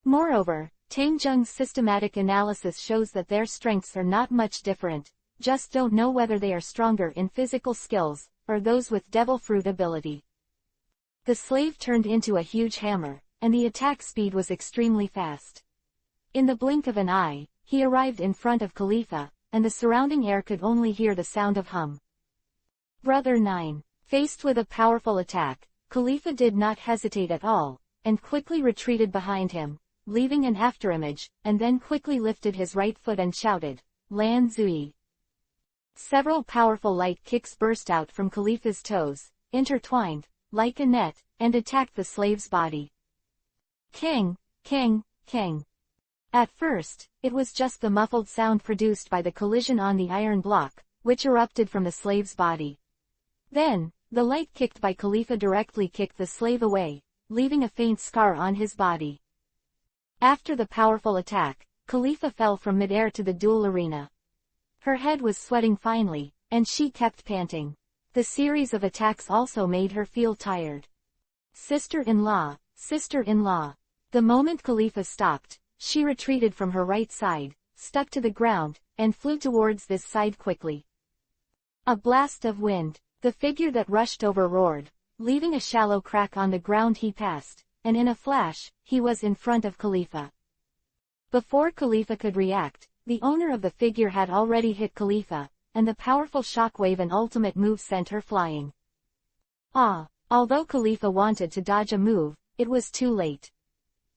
Moreover, Tianlong's systematic analysis shows that their strengths are not much different. Just don't know whether they are stronger in physical skills, or those with devil fruit ability. The slave turned into a huge hammer, and the attack speed was extremely fast. In the blink of an eye, he arrived in front of Khalifa, and the surrounding air could only hear the sound of hum. Brother 9. Faced with a powerful attack, Khalifa did not hesitate at all, and quickly retreated behind him, leaving an afterimage, and then quickly lifted his right foot and shouted, "Lan Zui." Several powerful light kicks burst out from Khalifa's toes, intertwined, like a net, and attacked the slave's body. King, king, king. At first, it was just the muffled sound produced by the collision on the iron block, which erupted from the slave's body. Then, the light kicked by Khalifa directly kicked the slave away, leaving a faint scar on his body. After the powerful attack, Khalifa fell from midair to the duel arena. Her head was sweating finely, and she kept panting. The series of attacks also made her feel tired. Sister-in-law, sister-in-law. The moment Khalifa stopped, she retreated from her right side, stuck to the ground, and flew towards this side quickly. A blast of wind. The figure that rushed over roared, leaving a shallow crack on the ground he passed, and in a flash, he was in front of Khalifa. Before Khalifa could react, the owner of the figure had already hit Khalifa, and the powerful shockwave and ultimate move sent her flying. Although Khalifa wanted to dodge a move, it was too late.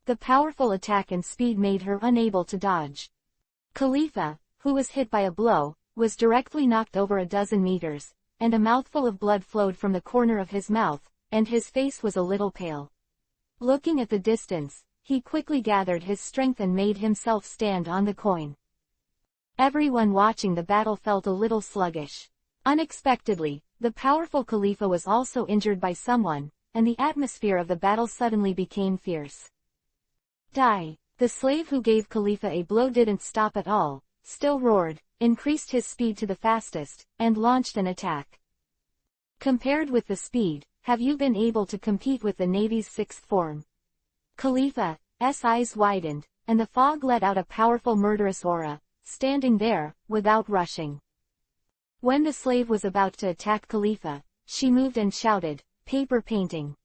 The powerful attack and speed made her unable to dodge. Khalifa, who was hit by a blow, was directly knocked over a dozen meters, and a mouthful of blood flowed from the corner of his mouth, and his face was a little pale. Looking at the distance, he quickly gathered his strength and made himself stand on the coin. Everyone watching the battle felt a little sluggish. Unexpectedly, the powerful Khalifa was also injured by someone, and the atmosphere of the battle suddenly became fierce. Die! The slave who gave Khalifa a blow didn't stop at all, still roared, increased his speed to the fastest, and launched an attack. Compared with the speed, have you been able to compete with the Navy's sixth form? Khalifa's eyes widened, and the fog let out a powerful murderous aura, standing there, without rushing. When the slave was about to attack Khalifa, she moved and shouted, "Paper painting."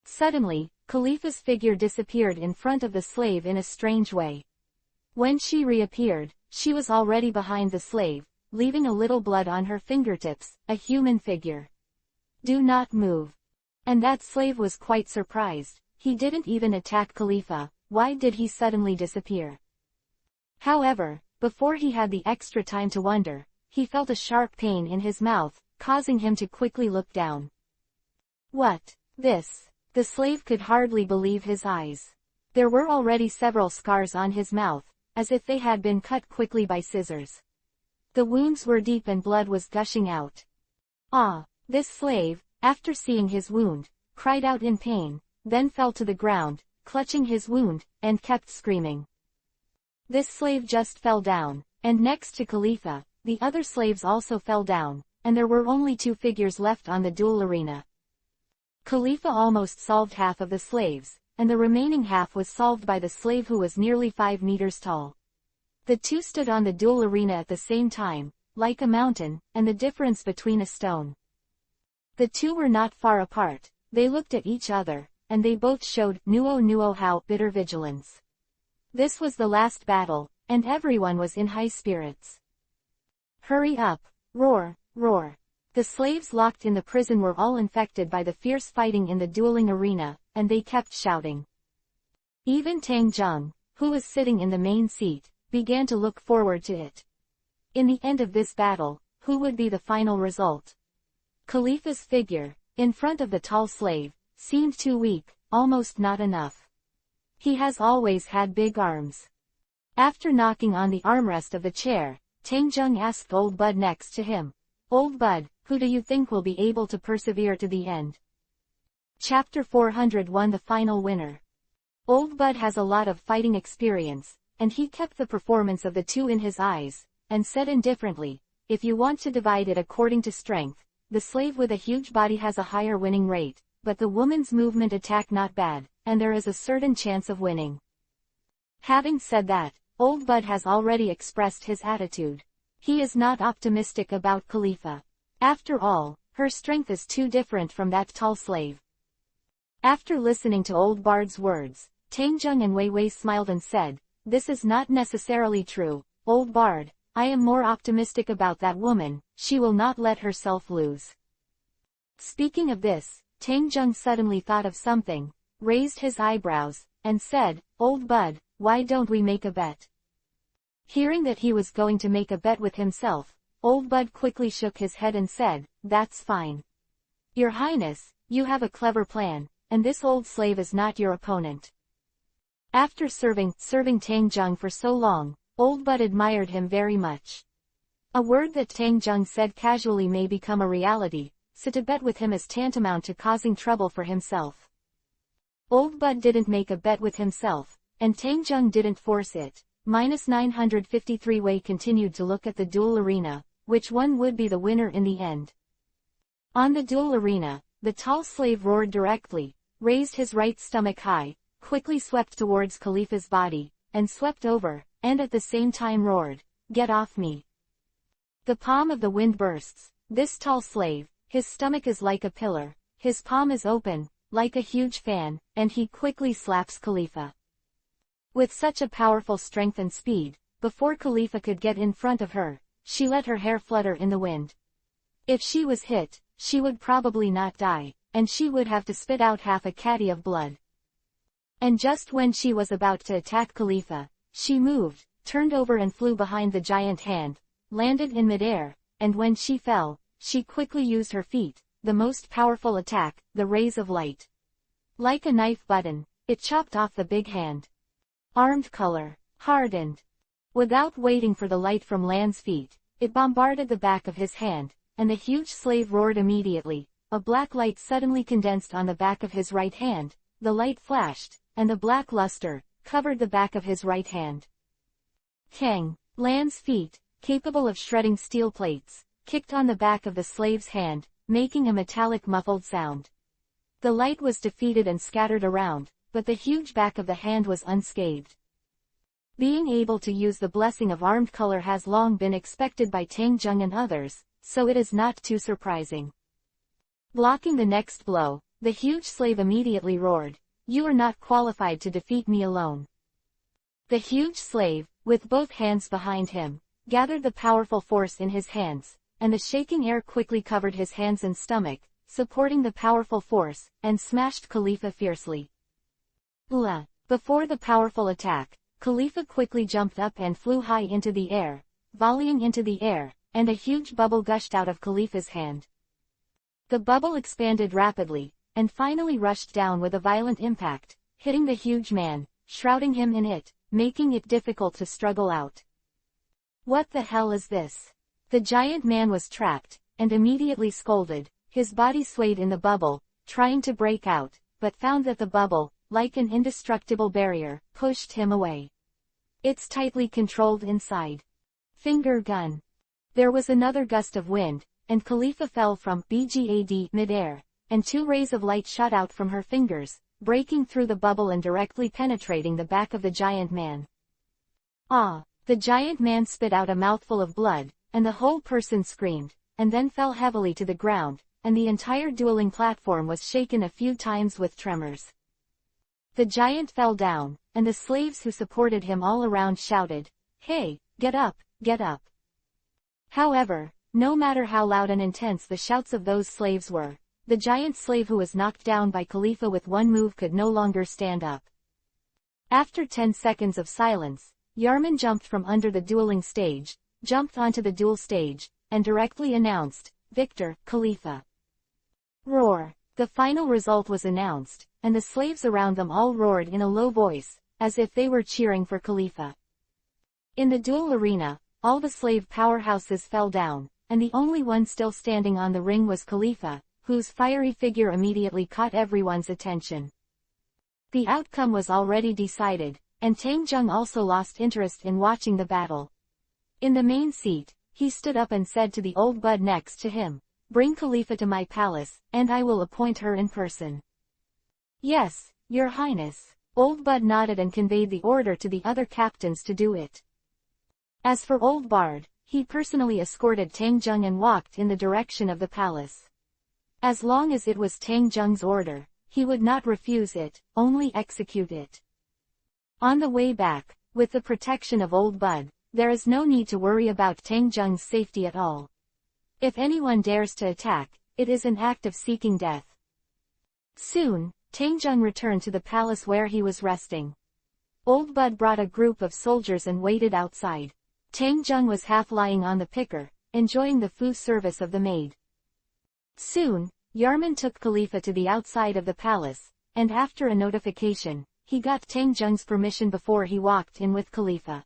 Suddenly, Khalifa's figure disappeared in front of the slave in a strange way. When she reappeared, she was already behind the slave, leaving a little blood on her fingertips, a human figure. "Do not move." And that slave was quite surprised. He didn't even attack Khalifa. Why did he suddenly disappear? However, before he had the extra time to wonder, he felt a sharp pain in his mouth, causing him to quickly look down. What? This? The slave could hardly believe his eyes. There were already several scars on his mouth, as if they had been cut quickly by scissors. The wounds were deep and blood was gushing out. Ah! This slave, after seeing his wound, cried out in pain, then fell to the ground, clutching his wound, and kept screaming. This slave just fell down, and next to Khalifa, the other slaves also fell down, and there were only 2 figures left on the duel arena. Khalifa almost solved half of the slaves, and the remaining half was solved by the slave who was nearly 5 meters tall. The 2 stood on the duel arena at the same time, like a mountain, and the difference between a stone. The 2 were not far apart. They looked at each other, and they both showed nuo how bitter vigilance. This was the last battle, and everyone was in high spirits. "Hurry up! Roar, roar!" The slaves locked in the prison were all infected by the fierce fighting in the dueling arena, and they kept shouting. Even Tang Zheng, who was sitting in the main seat, began to look forward to it. In the end of this battle, who would be the final result? Khalifa's figure, in front of the tall slave, seemed too weak, almost not enough. He has always had big arms. After knocking on the armrest of the chair, Tang Zheng asked Old Bud next to him, "Old Bud, who do you think will be able to persevere to the end?" Chapter 401 The Final Winner. Old Bud has a lot of fighting experience, and he kept the performance of the 2 in his eyes, and said indifferently, "If you want to divide it according to strength, the slave with a huge body has a higher winning rate, but the woman's movement attack not bad, and there is a certain chance of winning." Having said that, Old Bud has already expressed his attitude. He is not optimistic about Khalifa. After all, her strength is too different from that tall slave. After listening to Old Bard's words, Tang Zheng and Wei Wei smiled and said, "This is not necessarily true, Old Bard. I am more optimistic about that woman. She will not let herself lose." Speaking of this, Tang Zheng suddenly thought of something, raised his eyebrows, and said, "Old Bud, why don't we make a bet?" Hearing that he was going to make a bet with himself, Old Bud quickly shook his head and said, "That's fine. Your Highness, you have a clever plan, and this old slave is not your opponent." After serving Tang Zheng for so long, Old Bud admired him very much. A word that Tang Zheng said casually may become a reality, so to bet with him is tantamount to causing trouble for himself. Old Bud didn't make a bet with himself, and Tang Zheng didn't force it. -953 Wei continued to look at the duel arena, which one would be the winner in the end. On the duel arena, the tall slave roared directly, raised his right stomach high, quickly swept towards Khalifa's body, and swept over, and at the same time roared, "Get off me!" The palm of the wind bursts. This tall slave, his stomach is like a pillar, his palm is open, like a huge fan, and he quickly slaps Khalifa. With such a powerful strength and speed, before Khalifa could get in front of her, she let her hair flutter in the wind. If she was hit, she would probably not die, and she would have to spit out half a caddy of blood. And just when she was about to attack Khalifa, she moved, turned over and flew behind the giant hand, landed in midair, and when she fell, she quickly used her feet, the most powerful attack, the rays of light. Like a knife button, it chopped off the big hand. Armed color, hardened. Without waiting for the light from Lan's feet, it bombarded the back of his hand, and the huge slave roared immediately. A black light suddenly condensed on the back of his right hand, the light flashed, and the black luster covered the back of his right hand. Kang, Lan's feet, capable of shredding steel plates, kicked on the back of the slave's hand, making a metallic muffled sound. The light was defeated and scattered around, but the huge back of the hand was unscathed. Being able to use the blessing of armed color has long been expected by Tang Zheng and others, so it is not too surprising. Blocking the next blow, the huge slave immediately roared, "You are not qualified to defeat me alone." The huge slave, with both hands behind him, gathered the powerful force in his hands, and the shaking air quickly covered his hands and stomach, supporting the powerful force, and smashed Khalifa fiercely. Before the powerful attack, Khalifa quickly jumped up and flew high into the air, volleying into the air, and a huge bubble gushed out of Khalifa's hand. The bubble expanded rapidly, and finally rushed down with a violent impact, hitting the huge man, shrouding him in it, making it difficult to struggle out. What the hell is this? The giant man was trapped, and immediately scolded. His body swayed in the bubble, trying to break out, but found that the bubble, like an indestructible barrier, pushed him away. It's tightly controlled inside. Finger gun. There was another gust of wind, and Khalifa fell from BGAD mid-air, and 2 rays of light shot out from her fingers, breaking through the bubble and directly penetrating the back of the giant man. The giant man spit out a mouthful of blood, and the whole person screamed, and then fell heavily to the ground, and the entire dueling platform was shaken a few times with tremors. The giant fell down, and the slaves who supported him all around shouted, "Hey, get up, get up." However, no matter how loud and intense the shouts of those slaves were, the giant slave who was knocked down by Khalifa with one move could no longer stand up. After 10 seconds of silence, Yarman jumped from under the dueling stage, jumped onto the duel stage, and directly announced, "Victor, Khalifa." Roar. The final result was announced, and the slaves around them all roared in a low voice, as if they were cheering for Khalifa. In the duel arena, all the slave powerhouses fell down, and the only one still standing on the ring was Khalifa, whose fiery figure immediately caught everyone's attention. The outcome was already decided, and Tang Zheng also lost interest in watching the battle. In the main seat, he stood up and said to the old bud next to him, "Bring Khalifa to my palace, and I will appoint her in person." "Yes, Your Highness." Old Bud nodded and conveyed the order to the other captains to do it. As for Old Bard, he personally escorted Tang Zheng and walked in the direction of the palace. As long as it was Tang Zheng's order, he would not refuse it, only execute it. On the way back, with the protection of Old Bud, there is no need to worry about Tang Zheng's safety at all. If anyone dares to attack, it is an act of seeking death. Soon, Tang Zheng returned to the palace where he was resting. Old Bud brought a group of soldiers and waited outside. Tang Zheng was half lying on the picker, enjoying the food service of the maid. Soon, Yarman took Khalifa to the outside of the palace, and after a notification, he got Tang Zheng's permission before he walked in with Khalifa.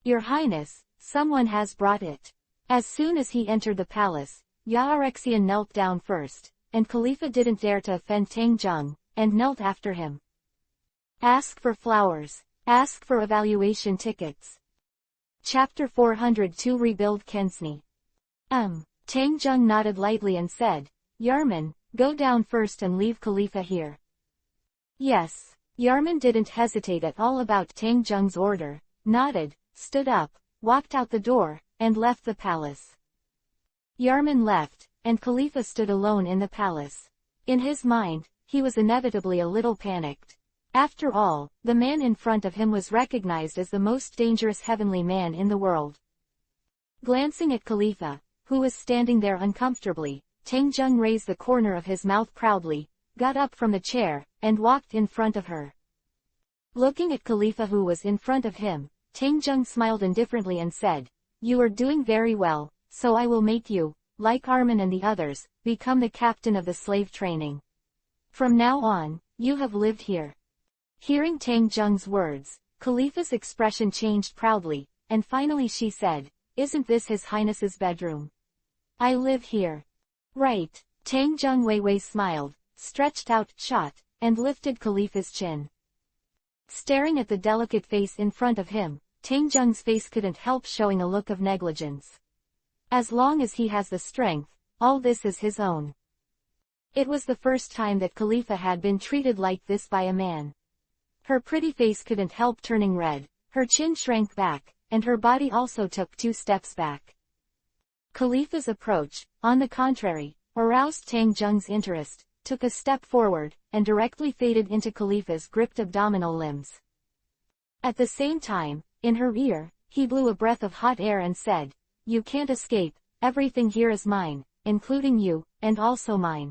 "Your Highness, someone has brought it." As soon as he entered the palace, Yarexian knelt down first, and Khalifa didn't dare to offend Tang Zheng, and knelt after him. "Ask for flowers. Ask for evaluation tickets." Chapter 402 Rebuild Kensni. Tang Zheng nodded lightly and said, "Yarman, go down first and leave Khalifa here." "Yes." Yarman didn't hesitate at all about Tang Zheng's order, nodded, stood up, walked out the door, and left the palace. Yarman left, and Khalifa stood alone in the palace. In his mind, he was inevitably a little panicked. After all, the man in front of him was recognized as the most dangerous heavenly man in the world. Glancing at Khalifa, who was standing there uncomfortably, Tang Zheng raised the corner of his mouth proudly, got up from the chair, and walked in front of her. Looking at Khalifa who was in front of him, Tang Zheng smiled indifferently and said, "You are doing very well, so I will make you, like Armin and the others, become the captain of the slave training. From now on, you have lived here." Hearing Tang Zheng's words, Khalifa's expression changed proudly, and finally she said, "Isn't this His Highness's bedroom? I live here." "Right." Tang Zheng Weiwei smiled, stretched out, shot, and lifted Khalifa's chin. Staring at the delicate face in front of him, Tang Zheng's face couldn't help showing a look of negligence. As long as he has the strength, all this is his own. It was the first time that Khalifa had been treated like this by a man. Her pretty face couldn't help turning red, her chin shrank back, and her body also took 2 steps back. Khalifa's approach, on the contrary, aroused Tang Zheng's interest, took a step forward, and directly faded into Khalifa's gripped abdominal limbs. At the same time, in her ear, he blew a breath of hot air and said, "You can't escape, everything here is mine, including you, and also mine."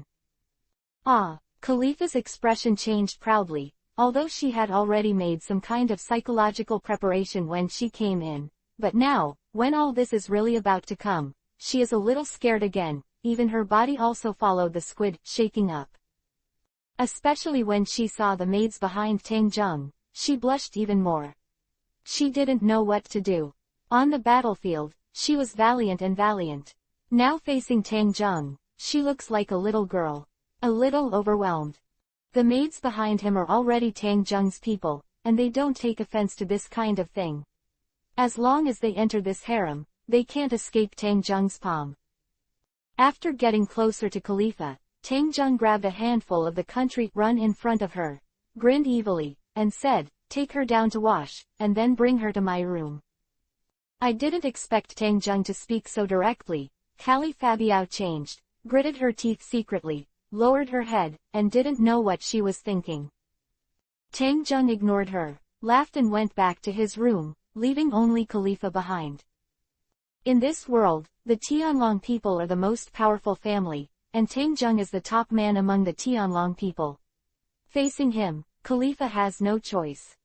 Ah! Khalifa's expression changed proudly, although she had already made some kind of psychological preparation when she came in. But now, when all this is really about to come, she is a little scared again, even her body also followed the squid, shaking up. Especially when she saw the maids behind Tang Zheng, she blushed even more. She didn't know what to do. On the battlefield, she was valiant and valiant. Now facing Tang Zheng, she looks like a little girl. A little overwhelmed. The maids behind him are already Tang Zheng's people, and they don't take offense to this kind of thing. As long as they enter this harem, they can't escape Tang Zheng's palm. After getting closer to Khalifa, Tang Zheng grabbed a handful of the country run in front of her, grinned evilly, and said, "Take her down to wash, and then bring her to my room." I didn't expect Tang Zheng to speak so directly. Callie Fabiao changed, gritted her teeth secretly, lowered her head, and didn't know what she was thinking. Tang Zheng ignored her, laughed and went back to his room, leaving only Khalifa behind. In this world, the Tianlong people are the most powerful family, and Tang Zheng is the top man among the Tianlong people. Facing him, Khalifa has no choice.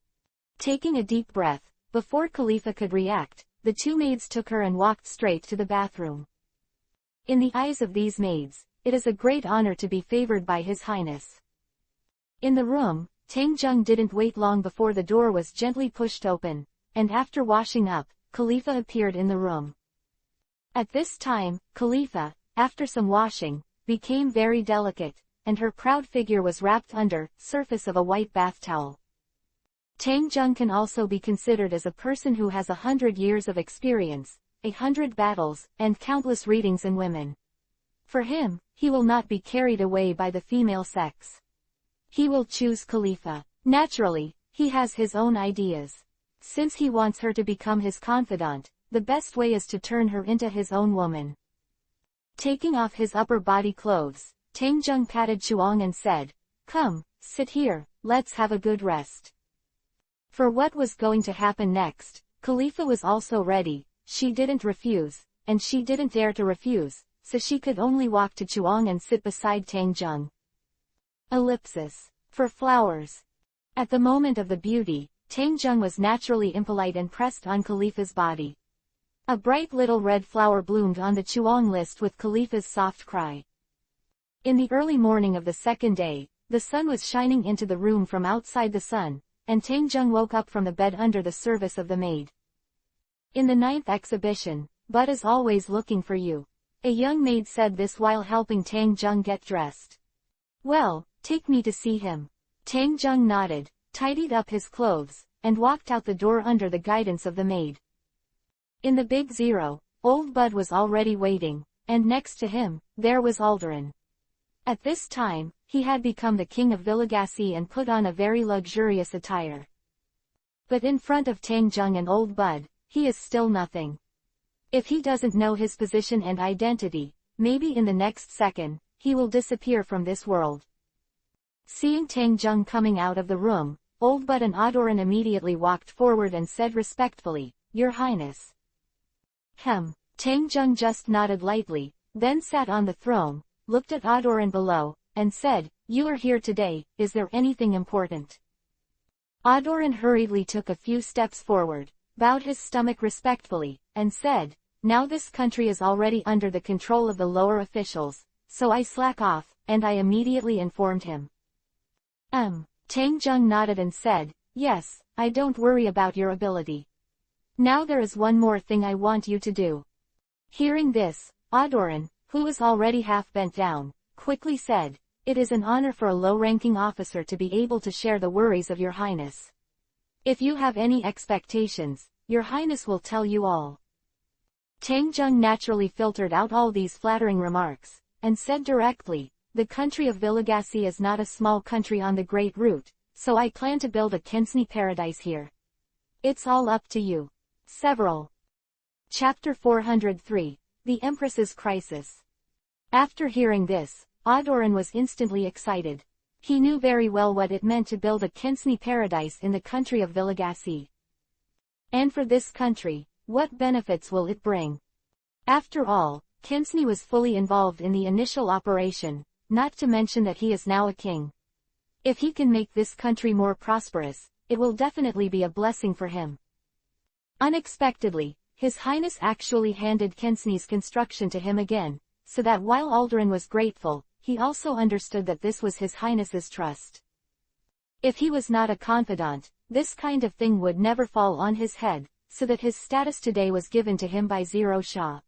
Taking a deep breath, before Khalifa could react, the two maids took her and walked straight to the bathroom. In the eyes of these maids, it is a great honor to be favored by His Highness. In the room, Tang Zheng didn't wait long before the door was gently pushed open, and after washing up, Khalifa appeared in the room. At this time, Khalifa, after some washing, became very delicate, and her proud figure was wrapped under surface of a white bath towel. Tang Zheng can also be considered as a person who has 100 years of experience, 100 battles, and countless readings in women. For him, he will not be carried away by the female sex. He will choose Khalifa. Naturally, he has his own ideas. Since he wants her to become his confidant, the best way is to turn her into his own woman. Taking off his upper body clothes, Tang Zheng patted Chuang and said, "Come, sit here, let's have a good rest." For what was going to happen next, Khalifa was also ready. She didn't refuse, and she didn't dare to refuse, so she could only walk to Chuang and sit beside Tang Zheng. Ellipsis. For flowers. At the moment of the beauty, Tang Zheng was naturally impolite and pressed on Khalifa's body. A bright little red flower bloomed on the Chuang list with Khalifa's soft cry. In the early morning of the second day, the sun was shining into the room from outside the sun, and Tang Zheng woke up from the bed under the service of the maid. "In the 9th exhibition, Bud is always looking for you." A young maid said this while helping Tang Zheng get dressed. "Well, take me to see him." Tang Zheng nodded, tidied up his clothes, and walked out the door under the guidance of the maid. In the big zero, old Bud was already waiting, and next to him, there was Alderin. At this time, he had become the king of Villagassi and put on a very luxurious attire. But in front of Tang Zheng and old Bud, he is still nothing. If he doesn't know his position and identity, maybe in the next second, he will disappear from this world. Seeing Tang Zheng coming out of the room, old Bud and Adoran immediately walked forward and said respectfully, "Your Highness." Tang Zheng just nodded lightly, then sat on the throne, looked at Adoran below, and said, "You are here today, is there anything important?" Adoran hurriedly took a few steps forward, bowed his stomach respectfully, and said, "Now this country is already under the control of the lower officials, so I slack off," and I immediately informed him. Tang Zheng nodded and said, "Yes, I don't worry about your ability. Now there is one more thing I want you to do." Hearing this, Adoran, who was already half bent down, quickly said, "It is an honor for a low-ranking officer to be able to share the worries of your Highness. If you have any expectations, your Highness will tell you all." Tang Zheng naturally filtered out all these flattering remarks, and said directly, "The country of Villagassi is not a small country on the Great Route, so I plan to build a Kensni paradise here. It's all up to you." Several. Chapter 403, The Empress's Crisis. After hearing this, Adoran was instantly excited. He knew very well what it meant to build a Kensni paradise in the country of Villagassi. And for this country, what benefits will it bring? After all, Kinsney was fully involved in the initial operation, not to mention that he is now a king. If he can make this country more prosperous, it will definitely be a blessing for him. Unexpectedly, His Highness actually handed Kinsney's construction to him again, so that while Alderaan was grateful, he also understood that this was His Highness's trust. If he was not a confidant, this kind of thing would never fall on his head, so that his status today was given to him by Zero Shah.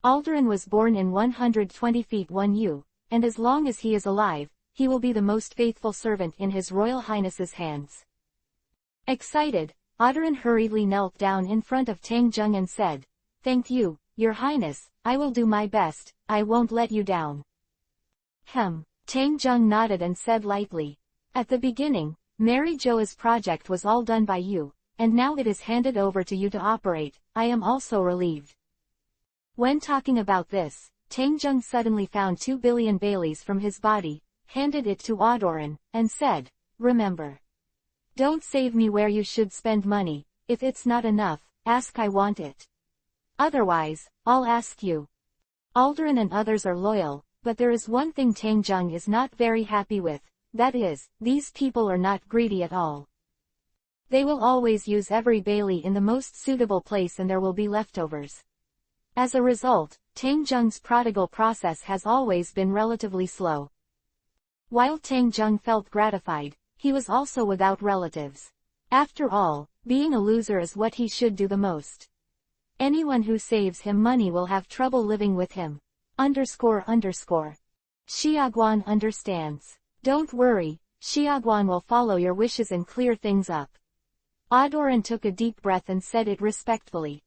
Alderaan was born in 120 feet 1 U, and as long as he is alive, he will be the most faithful servant in His Royal Highness's hands. Excited, Alderaan hurriedly knelt down in front of Tang Jung and said, "Thank you, Your Highness, I will do my best, I won't let you down." Tang Jung nodded and said lightly, "At the beginning, Mary Joa's project was all done by you, and now it is handed over to you to operate, I am also relieved." When talking about this, Tang Jung suddenly found 2 billion baileys from his body, handed it to Alderaan, and said, "Remember. Don't save me where you should spend money, if it's not enough, ask I want it. Otherwise, I'll ask you." Alderaan and others are loyal, but there is one thing Tang Jung is not very happy with, that is, these people are not greedy at all. They will always use every bailey in the most suitable place and there will be leftovers. As a result, Tang Jung's prodigal process has always been relatively slow. While Tang Jung felt gratified, he was also without relatives. After all, being a loser is what he should do the most. Anyone who saves him money will have trouble living with him. Xiaoguan understands. Don't worry, Xiaoguan will follow your wishes and clear things up. Alderaan took a deep breath and said it respectfully.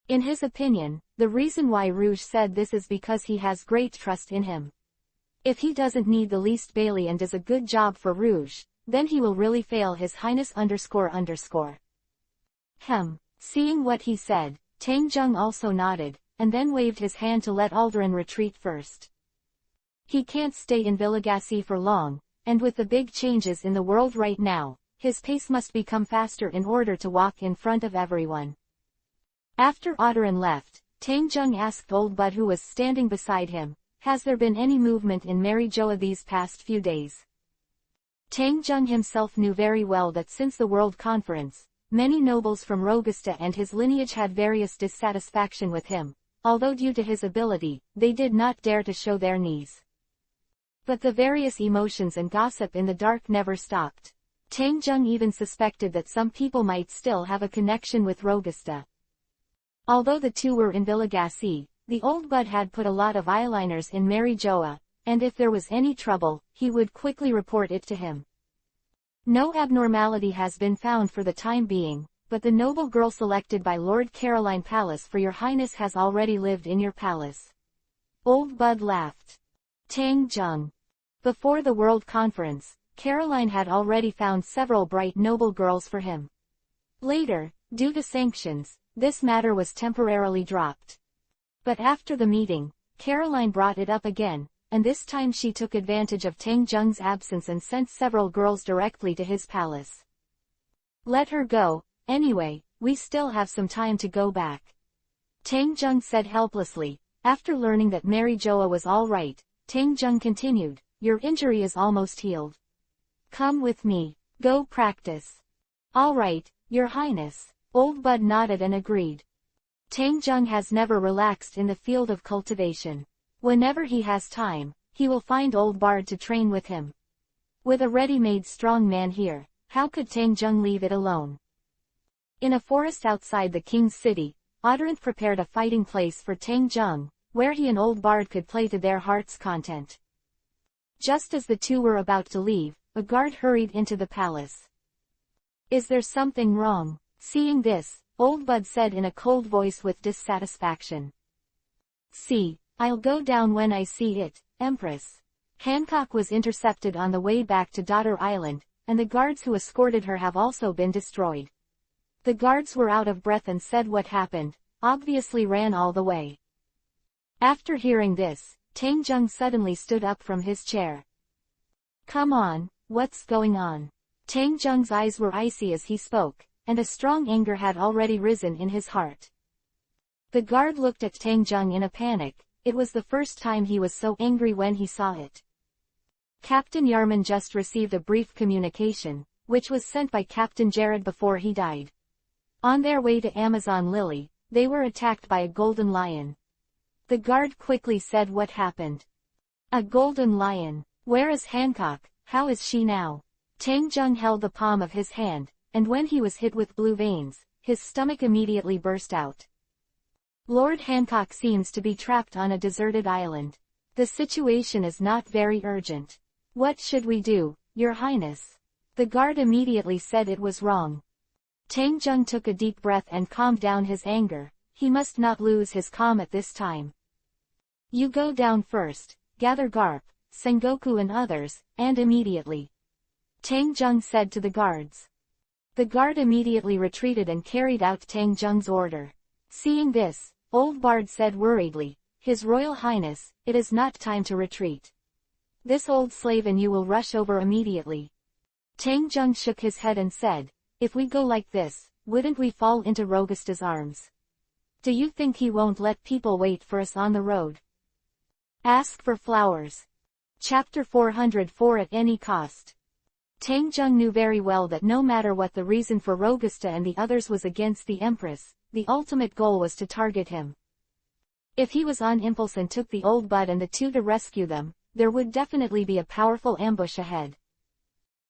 In his opinion, the reason why Rouge said this is because he has great trust in him. If he doesn't need the least bailey and does a good job for Rouge, then he will really fail His Highness. Seeing what he said, Tang Jung also nodded, and then waved his hand to let Alderaan retreat first. He can't stay in Villagacy for long, and with the big changes in the world right now, his pace must become faster in order to walk in front of everyone. After Alderaan left, Tang Jung asked Old Bud who was standing beside him, "Has there been any movement in Mary Joa these past few days?" Tang Jung himself knew very well that since the World Conference, many nobles from Robusta and his lineage had various dissatisfaction with him, although due to his ability, they did not dare to show their knees. But the various emotions and gossip in the dark never stopped. Tang Jung even suspected that some people might still have a connection with Robusta. Although the two were in Villagacy, the old bud had put a lot of eyeliners in Mary Joa, and if there was any trouble, he would quickly report it to him. No abnormality has been found for the time being, but the noble girl selected by Lord Caroline Palace for your highness has already lived in your palace. Old Bud laughed. Tang Jung. Before the World Conference, Caroline had already found several bright noble girls for him. Later, due to sanctions, this matter was temporarily dropped. But after the meeting, Caroline brought it up again, and this time she took advantage of Tang Jung's absence and sent several girls directly to his palace. Let her go, anyway, we still have some time to go back. Tang Jung said helplessly. After learning that Mary Joa was all right, Tang Jung continued, your injury is almost healed. Come with me, go practice. All right, your highness. Old Bud nodded and agreed. Tang Jung has never relaxed in the field of cultivation. Whenever he has time, he will find Old Bard to train with him. With a ready-made strong man here, how could Tang Jung leave it alone? In a forest outside the king's city, Alderaan prepared a fighting place for Tang Jung, where he and Old Bard could play to their heart's content. Just as the two were about to leave, a guard hurried into the palace. Is there something wrong? Seeing this, Old Bud said in a cold voice with dissatisfaction. See, I'll go down when I see it, Empress. Hancock was intercepted on the way back to Daughter Island, and the guards who escorted her have also been destroyed. The guards were out of breath and said what happened, obviously ran all the way. After hearing this, Tang Jung suddenly stood up from his chair. Come on, what's going on? Tang Jung's eyes were icy as he spoke, and a strong anger had already risen in his heart. The guard looked at Tang Zheng in a panic. It was the first time he was so angry when he saw it. Captain Yarman just received a brief communication, which was sent by Captain Jared before he died. On their way to Amazon Lily, they were attacked by a golden lion. The guard quickly said what happened. A golden lion. Where is Hancock? How is she now? Tang Zheng held the palm of his hand, and when he was hit with blue veins, his stomach immediately burst out. Lord Hancock seems to be trapped on a deserted island. The situation is not very urgent. What should we do, Your Highness? The guard immediately said it was wrong. Tang Zheng took a deep breath and calmed down his anger. He must not lose his calm at this time. You go down first, gather Garp, Sengoku and others, and immediately. Tang Zheng said to the guards. The guard immediately retreated and carried out Tang Zheng's order. Seeing this, Old Bard said worriedly, His Royal Highness, it is not time to retreat. This old slave and you will rush over immediately. Tang Zheng shook his head and said, If we go like this, wouldn't we fall into Rogusta's arms? Do you think he won't let people wait for us on the road? Ask for flowers. Chapter 404 At any cost. Tang Zheng knew very well that no matter what the reason for Rogusta and the others was against the Empress, the ultimate goal was to target him. If he was on impulse and took the old bud and the two to rescue them, there would definitely be a powerful ambush ahead.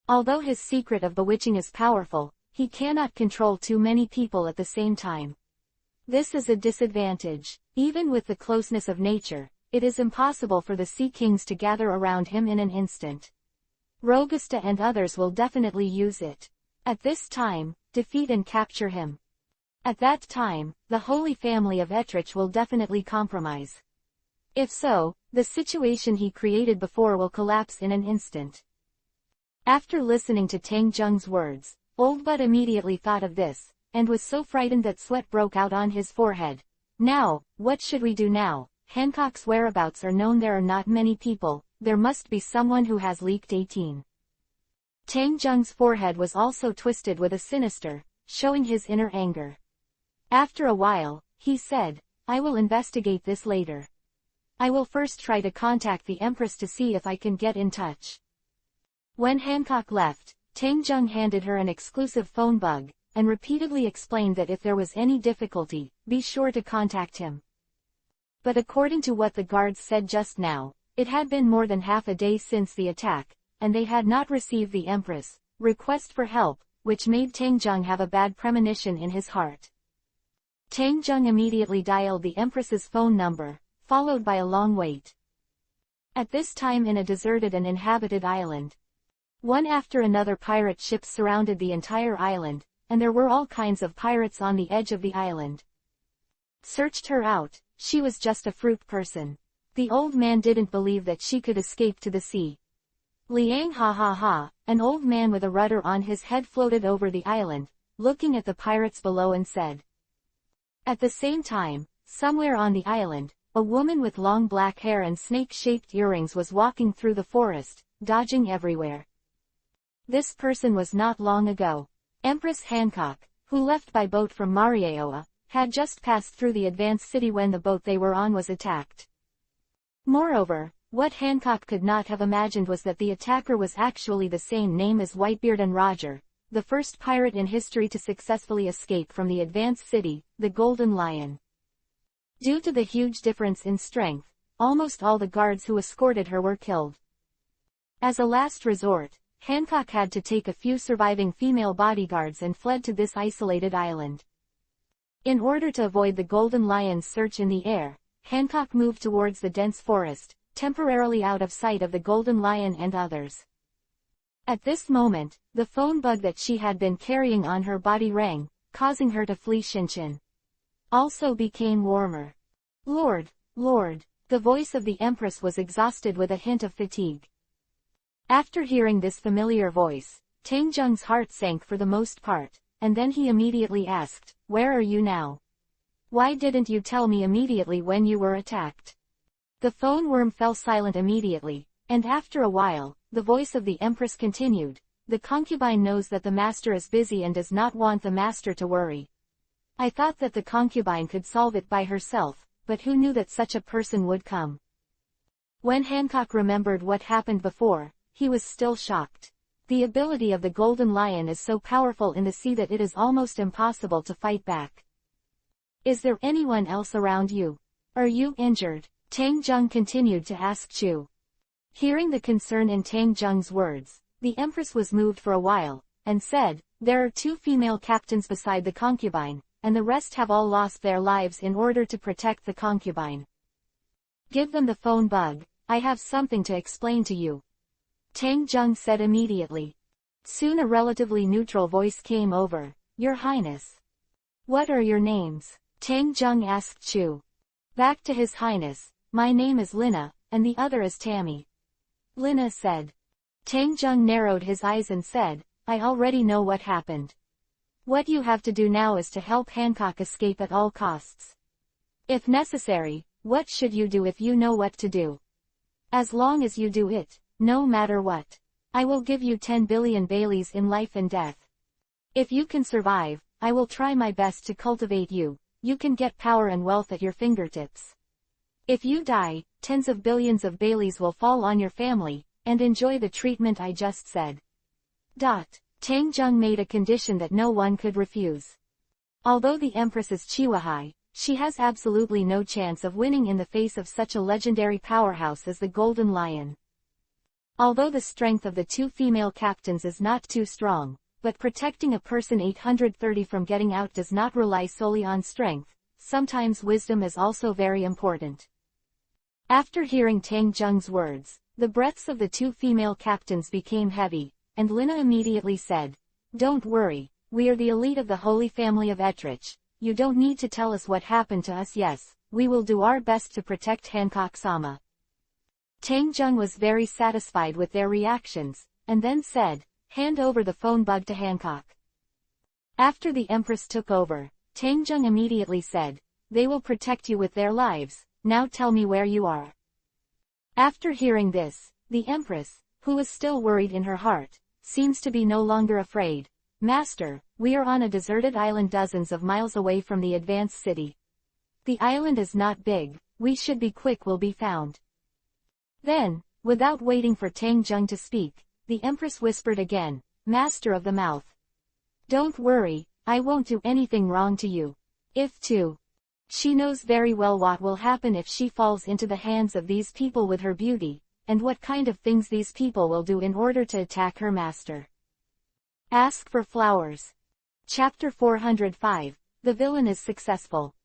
Although his secret of bewitching is powerful, he cannot control too many people at the same time. This is a disadvantage. Even with the closeness of nature, it is impossible for the Sea Kings to gather around him in an instant. Rogusta and others will definitely use it. At this time, defeat and capture him. At that time, the Holy Family of Etrich will definitely compromise. If so, the situation he created before will collapse in an instant. After listening to Tang Zheng's words, Old Bud immediately thought of this, and was so frightened that sweat broke out on his forehead. Now, what should we do now? Hancock's whereabouts are known. There are not many people, there must be someone who has leaked 18. Tang Zheng's forehead was also twisted with a sinister, showing his inner anger. After a while, he said, I will investigate this later. I will first try to contact the Empress to see if I can get in touch. When Hancock left, Tang Zheng handed her an exclusive phone bug, and repeatedly explained that if there was any difficulty, be sure to contact him. But according to what the guards said just now, it had been more than half a day since the attack, and they had not received the Empress' request for help, which made Tang Zheng have a bad premonition in his heart. Tang Zheng immediately dialed the Empress's phone number, followed by a long wait. At this time in a deserted and inhabited island, one after another pirate ships surrounded the entire island, and there were all kinds of pirates on the edge of the island. Searched her out, she was just a fruit person. The old man didn't believe that she could escape to the sea. Liang ha ha ha, an old man with a rudder on his head floated over the island, looking at the pirates below and said. At the same time, somewhere on the island, a woman with long black hair and snake-shaped earrings was walking through the forest, dodging everywhere. This person was not long ago. Empress Hancock, who left by boat from Marieoa, had just passed through the advanced city when the boat they were on was attacked. Moreover, what Hancock could not have imagined was that the attacker was actually the same name as Whitebeard and Roger, the first pirate in history to successfully escape from the advanced city, the Golden Lion. Due to the huge difference in strength, almost all the guards who escorted her were killed. As a last resort, Hancock had to take a few surviving female bodyguards and fled to this isolated island. In order to avoid the Golden Lion's search in the air, Hancock moved towards the dense forest, temporarily out of sight of the Golden Lion and others. At this moment, the phone bug that she had been carrying on her body rang, causing her to flee. Shinchin also became warmer. Lord, Lord, the voice of the Empress was exhausted with a hint of fatigue. After hearing this familiar voice, Tang Zheng's heart sank for the most part, and then he immediately asked, Where are you now? Why didn't you tell me immediately when you were attacked? The phone worm fell silent immediately, and after a while, the voice of the Empress continued, The concubine knows that the master is busy and does not want the master to worry. I thought that the concubine could solve it by herself, but who knew that such a person would come? When Hancock remembered what happened before, he was still shocked. The ability of the Golden Lion is so powerful in the sea that it is almost impossible to fight back. Is there anyone else around you? Are you injured? Tang Zheng continued to ask Chu. Hearing the concern in Tang Zheng's words, the Empress was moved for a while, and said, there are 2 female captains beside the concubine, and the rest have all lost their lives in order to protect the concubine. Give them the phone bug, I have something to explain to you. Tang Zheng said immediately. Soon a relatively neutral voice came over, Your Highness. What are your names? Tang Zheng asked Chu. Back to His Highness, my name is Lina, and the other is Tammy. Lina said. Tang Zheng narrowed his eyes and said, I already know what happened. What you have to do now is to help Hancock escape at all costs. If necessary, what should you do if you know what to do? As long as you do it, no matter what, I will give you 10 billion Baileys in life and death. If you can survive, I will try my best to cultivate you, you can get power and wealth at your fingertips. If you die, tens of billions of Baileys will fall on your family, and enjoy the treatment I just said. Tang Zheng made a condition that no one could refuse. Although the Empress is Chihuahai, she has absolutely no chance of winning in the face of such a legendary powerhouse as the Golden Lion. Although the strength of the 2 female captains is not too strong, but protecting a person 830 from getting out does not rely solely on strength, sometimes wisdom is also very important. After hearing Tang Zheng's words, the breaths of the 2 female captains became heavy, and Lina immediately said, Don't worry, we are the elite of the Holy Family of Ettrich, you don't need to tell us what happened to us. Yes, we will do our best to protect Hancock-sama. Tang Zheng was very satisfied with their reactions, and then said, Hand over the phone bug to Hancock. After the Empress took over, Tang Zheng immediately said, They will protect you with their lives, now tell me where you are. After hearing this, the Empress, who was still worried in her heart, seems to be no longer afraid. Master, we are on a deserted island dozens of miles away from the advanced city. The island is not big, we should be quick, will be found. Then, without waiting for Tang Zheng to speak, the Empress whispered again, Master of the Mouth. Don't worry, I won't do anything wrong to you. She knows very well what will happen if she falls into the hands of these people with her beauty, and what kind of things these people will do in order to attack her master. Ask for flowers. Chapter 405, The Villain is Successful.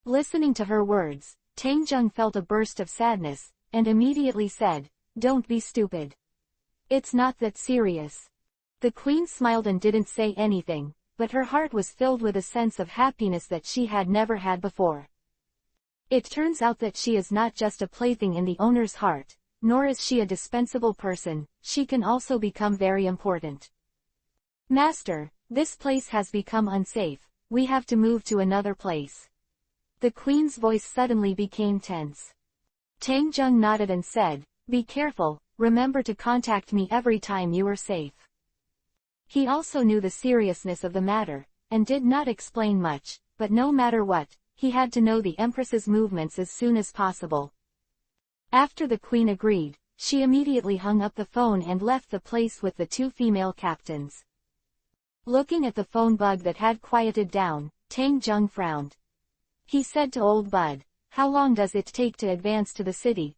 Listening to her words, Tang Zheng felt a burst of sadness, and immediately said, Don't be stupid. It's not that serious. The Queen smiled and didn't say anything, but her heart was filled with a sense of happiness that she had never had before. It turns out that she is not just a plaything in the owner's heart, nor is she a dispensable person, she can also become very important. Master, this place has become unsafe, we have to move to another place. The Queen's voice suddenly became tense. Tang Zheng nodded and said, Be careful, remember to contact me every time you are safe. He also knew the seriousness of the matter, and did not explain much, but no matter what, he had to know the Empress's movements as soon as possible. After the Queen agreed, she immediately hung up the phone and left the place with the 2 female captains. Looking at the phone bug that had quieted down, Tang Zheng frowned. He said to Old Bud, How long does it take to advance to the city?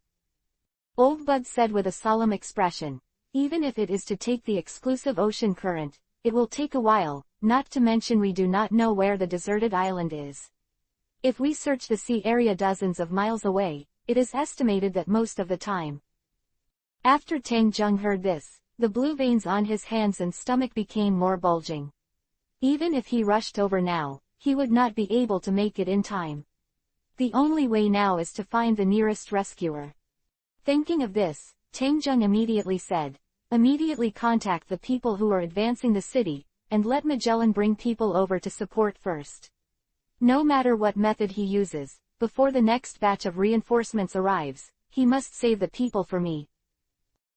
Old Bud said with a solemn expression, Even if it is to take the exclusive ocean current, it will take a while, not to mention we do not know where the deserted island is. If we search the sea area dozens of miles away, it is estimated that most of the time. After Tang Zheng heard this, the blue veins on his hands and stomach became more bulging. Even if he rushed over now, he would not be able to make it in time. The only way now is to find the nearest rescuer. Thinking of this, Tang Zheng immediately said, Immediately contact the people who are advancing the city, and let Magellan bring people over to support first. No matter what method he uses, before the next batch of reinforcements arrives, he must save the people for me.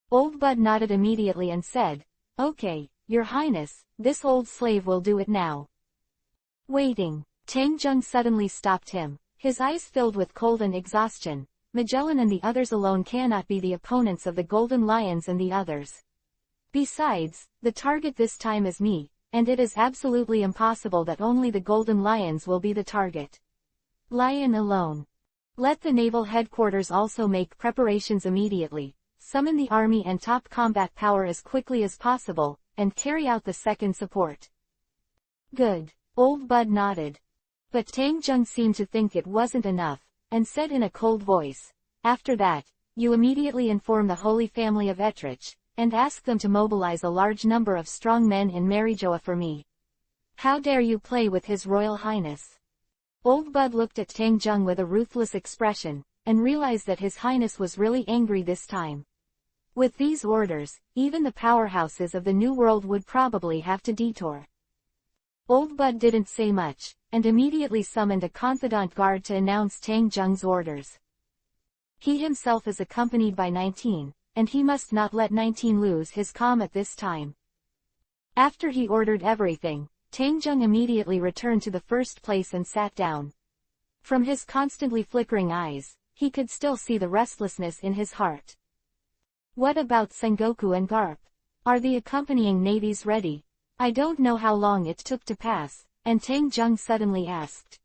Old Bud nodded immediately and said, Okay, Your Highness, this old slave will do it now. Waiting. Tang Jung suddenly stopped him, his eyes filled with cold and exhaustion. Magellan and the others alone cannot be the opponents of the Golden Lions and the others. Besides, the target this time is me, and it is absolutely impossible that only the Golden Lions will be the target. Lion alone. Let the naval headquarters also make preparations immediately, summon the army and top combat power as quickly as possible, and carry out the second support. Good. Old Bud nodded. But Tang Jung seemed to think it wasn't enough, and said in a cold voice, after that, you immediately inform the Holy Family of Etrich, and ask them to mobilize a large number of strong men in Marijoa for me. How dare you play with His Royal Highness? Old Bud looked at Tang Jung with a ruthless expression, and realized that His Highness was really angry this time. With these orders, even the powerhouses of the New World would probably have to detour. Old Bud didn't say much, and immediately summoned a confidant guard to announce Tang Jung's orders. He himself is accompanied by 19, and he must not let 19 lose his calm at this time. After he ordered everything, Tang Jung immediately returned to the first place and sat down. From his constantly flickering eyes, he could still see the restlessness in his heart. What about Sengoku and Garp? Are the accompanying navies ready? I don't know how long it took to pass, and Tang Jung suddenly asked.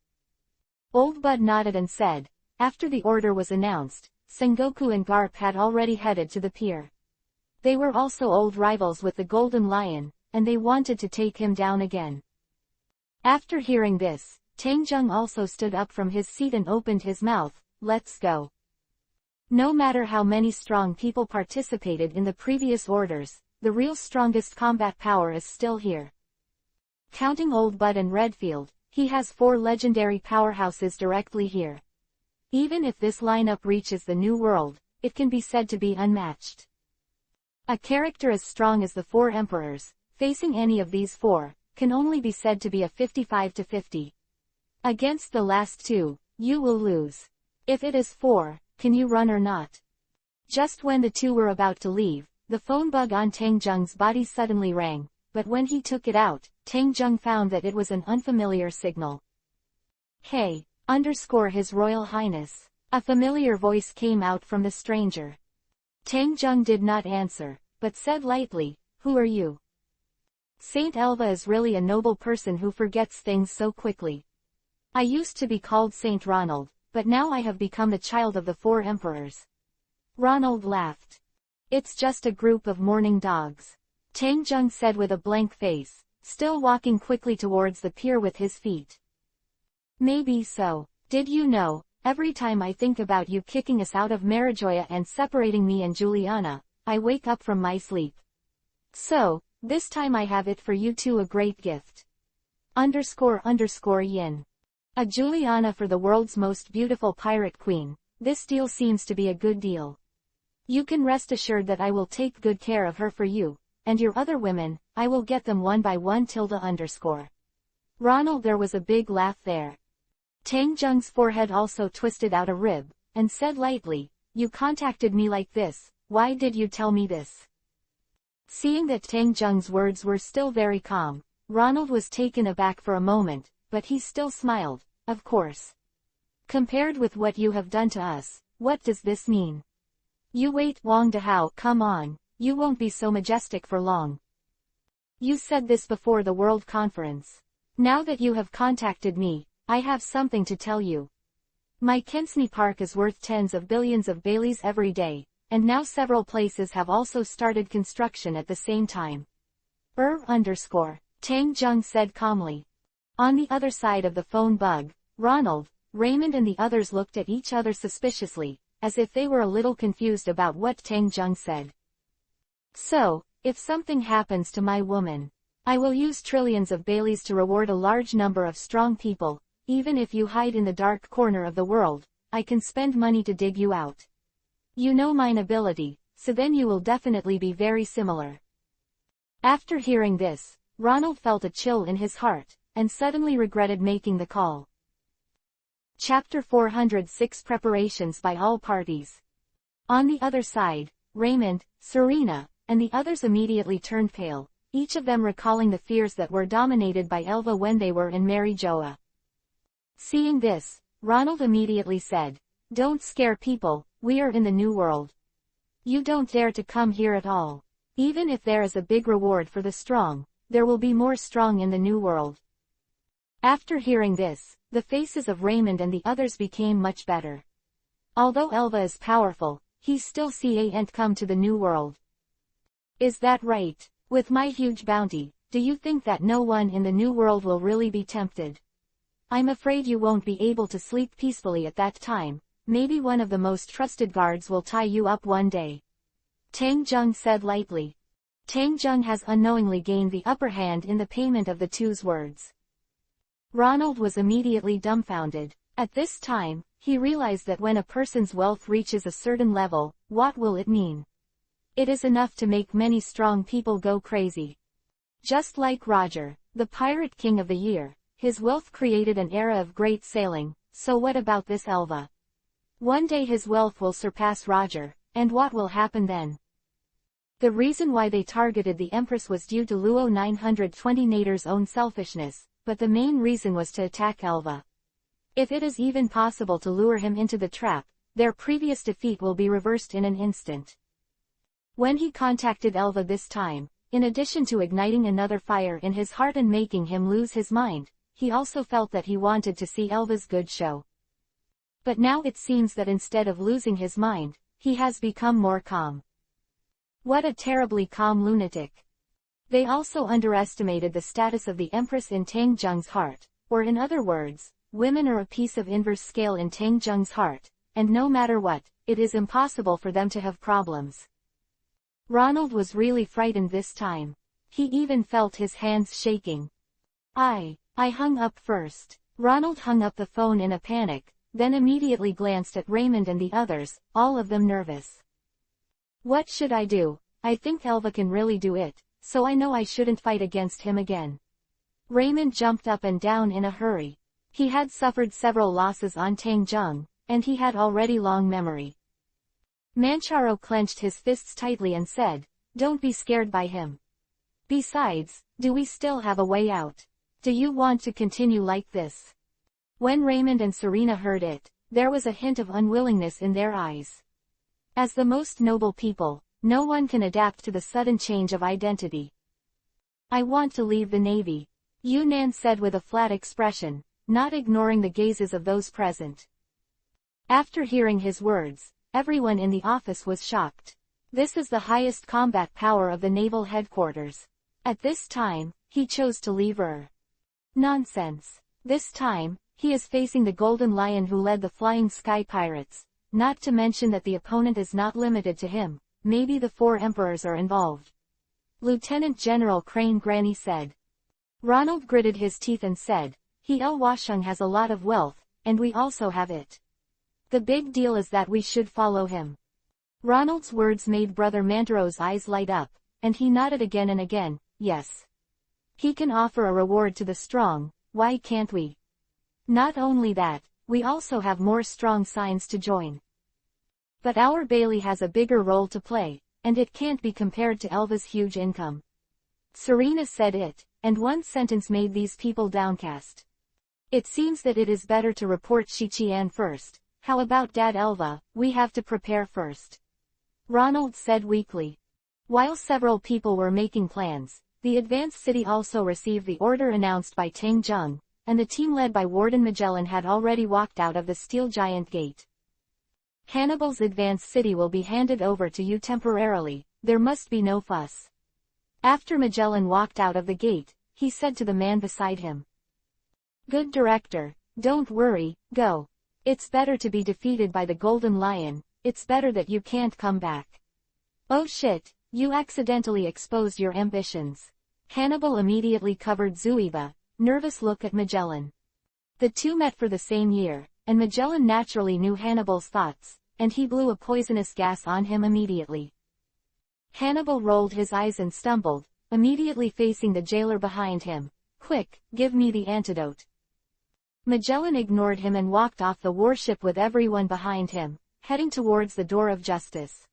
Old Bud nodded and said, after the order was announced, Sengoku and Garp had already headed to the pier. They were also old rivals with the Golden Lion, and they wanted to take him down again. After hearing this, Tang Jung also stood up from his seat and opened his mouth. Let's go. No matter how many strong people participated in the previous orders, the real strongest combat power is still here. Counting Old Bud and Redfield, he has 4 legendary powerhouses directly here. Even if this lineup reaches the New World, it can be said to be unmatched. A character as strong as the 4 emperors, facing any of these 4, can only be said to be a 55-50. Against the last 2, you will lose. If it is 4, can you run or not? Just when the 2 were about to leave, the phone bug on Tang Jung's body suddenly rang, but when he took it out, Tang Jung found that it was an unfamiliar signal. Hey, His Royal Highness. A familiar voice came out from the stranger. Tang Jung did not answer, but said lightly, who are you? Saint Elva is really a noble person who forgets things so quickly. I used to be called Saint Ronald, but now I have become the child of the 4 emperors. Ronald laughed. It's just a group of mourning dogs. Tang Jung said with a blank face, still walking quickly towards the pier with his feet. Maybe so. Did you know, every time I think about you kicking us out of Marijoa and separating me and Juliana, I wake up from my sleep. So, this time I have it for you too, a great gift. __yin. A Juliana for the world's most beautiful pirate queen. This deal seems to be a good deal. You can rest assured that I will take good care of her for you, and your other women, I will get them one by one __. Ronald, there was a big laugh there. Tang Jung's forehead also twisted out a rib, and said lightly, you contacted me like this, why did you tell me this? Seeing that Tang Jung's words were still very calm, Ronald was taken aback for a moment, but he still smiled, of course. Compared with what you have done to us, what does this mean? You wait, Wang Dahao, come on, you won't be so majestic for long. You said this before the World Conference. Now that you have contacted me, I have something to tell you. My Kensney Park is worth tens of billions of Baileys every day, and now several places have also started construction at the same time. Tang Jung said calmly. On the other side of the phone bug, Ronald, Raymond and the others looked at each other suspiciously, as if they were a little confused about what Tang Jung said. So, if something happens to my woman, I will use trillions of Baileys to reward a large number of strong people. Even if you hide in the dark corner of the world, I can spend money to dig you out. You know mine ability, so then you will definitely be very similar. After hearing this, Ronald felt a chill in his heart, and suddenly regretted making the call. Chapter 406 Preparations by all parties. On the other side, Raymond, Serena, and the others immediately turned pale, each of them recalling the fears that were dominated by Elva when they were in Mary Joa. Seeing this, Ronald immediately said, "Don't scare people, we are in the New World. You don't dare to come here at all. Even if there is a big reward for the strong, there will be more strong in the New World." After hearing this, the faces of Raymond and the others became much better. Although Elva is powerful, he still can't come to the New World. Is that right? With my huge bounty, do you think that no one in the New World will really be tempted? I'm afraid you won't be able to sleep peacefully at that time. Maybe one of the most trusted guards will tie you up one day. Tang Jung said lightly. Tang Jung has unknowingly gained the upper hand in the payment of the two's words. Ronald was immediately dumbfounded. At this time, he realized that when a person's wealth reaches a certain level, what will it mean? It is enough to make many strong people go crazy. Just like Roger, the pirate king of the year, his wealth created an era of great sailing, so what about this Elva? One day his wealth will surpass Roger, and what will happen then? The reason why they targeted the Empress was due to Luo 920 Nader's own selfishness, but the main reason was to attack Elva. If it is even possible to lure him into the trap, their previous defeat will be reversed in an instant. When he contacted Elva this time, in addition to igniting another fire in his heart and making him lose his mind, he also felt that he wanted to see Elva's good show. But now it seems that instead of losing his mind, he has become more calm. What a terribly calm lunatic. They also underestimated the status of the Empress in Tang Jung's heart, or in other words, women are a piece of inverse scale in Tang Jung's heart, and no matter what, it is impossible for them to have problems. Ronald was really frightened this time. He even felt his hands shaking. I hung up first. Ronald hung up the phone in a panic, then immediately glanced at Raymond and the others, all of them nervous. What should I do? I think Elva can really do it, so I know I shouldn't fight against him again. Raymond jumped up and down in a hurry. He had suffered several losses on Tang Jung, and he had already long memory. Mancharo clenched his fists tightly and said, "Don't be scared by him. Besides, do we still have a way out? Do you want to continue like this?" When Raymond and Serena heard it, there was a hint of unwillingness in their eyes. As the most noble people, no one can adapt to the sudden change of identity. "I want to leave the Navy," Yunnan said with a flat expression, not ignoring the gazes of those present. After hearing his words, everyone in the office was shocked. This is the highest combat power of the naval headquarters. At this time, he chose to leave her. Nonsense. This time, he is facing the Golden Lion who led the Flying Sky Pirates, not to mention that the opponent is not limited to him, maybe the 4 emperors are involved. Lieutenant General Crane Granny said. Ronald gritted his teeth and said, El Washung has a lot of wealth, and we also have it. The big deal is that we should follow him. Ronald's words made Brother Mantaro's eyes light up, and he nodded again and again, yes. He can offer a reward to the strong, why can't we? Not only that, we also have more strong signs to join. But our Bailey has a bigger role to play, and it can't be compared to Elva's huge income. Serena said it, and one sentence made these people downcast. It seems that it is better to report Shichian first. How about Dad Elva? We have to prepare first. Ronald said weakly. While several people were making plans, the advanced city also received the order announced by Tang Jung, and the team led by Warden Magellan had already walked out of the Steel Giant Gate. Hannibal's advanced city will be handed over to you temporarily, there must be no fuss. After Magellan walked out of the gate, he said to the man beside him. Good director, don't worry, go. It's better to be defeated by the Golden Lion, it's better that you can't come back. Oh shit, you accidentally exposed your ambitions. Hannibal immediately covered Zuiba, nervous look at Magellan. The two met for the same year, and Magellan naturally knew Hannibal's thoughts, and he blew a poisonous gas on him immediately. Hannibal rolled his eyes and stumbled, immediately facing the jailer behind him. Quick, give me the antidote. Magellan ignored him and walked off the warship with everyone behind him, heading towards the door of justice.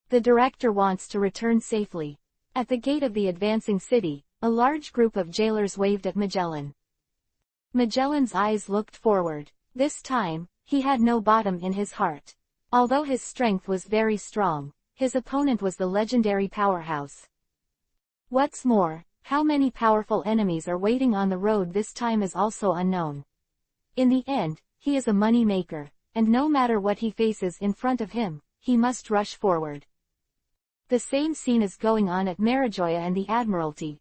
The director wants to return safely. At the gate of the advancing city, a large group of jailers waved at Magellan. Magellan's eyes looked forward. This time, he had no bottom in his heart. Although his strength was very strong, his opponent was the legendary powerhouse. What's more, how many powerful enemies are waiting on the road this time is also unknown. In the end, he is a money maker, and no matter what he faces in front of him, he must rush forward. The same scene is going on at Marijoya and the Admiralty.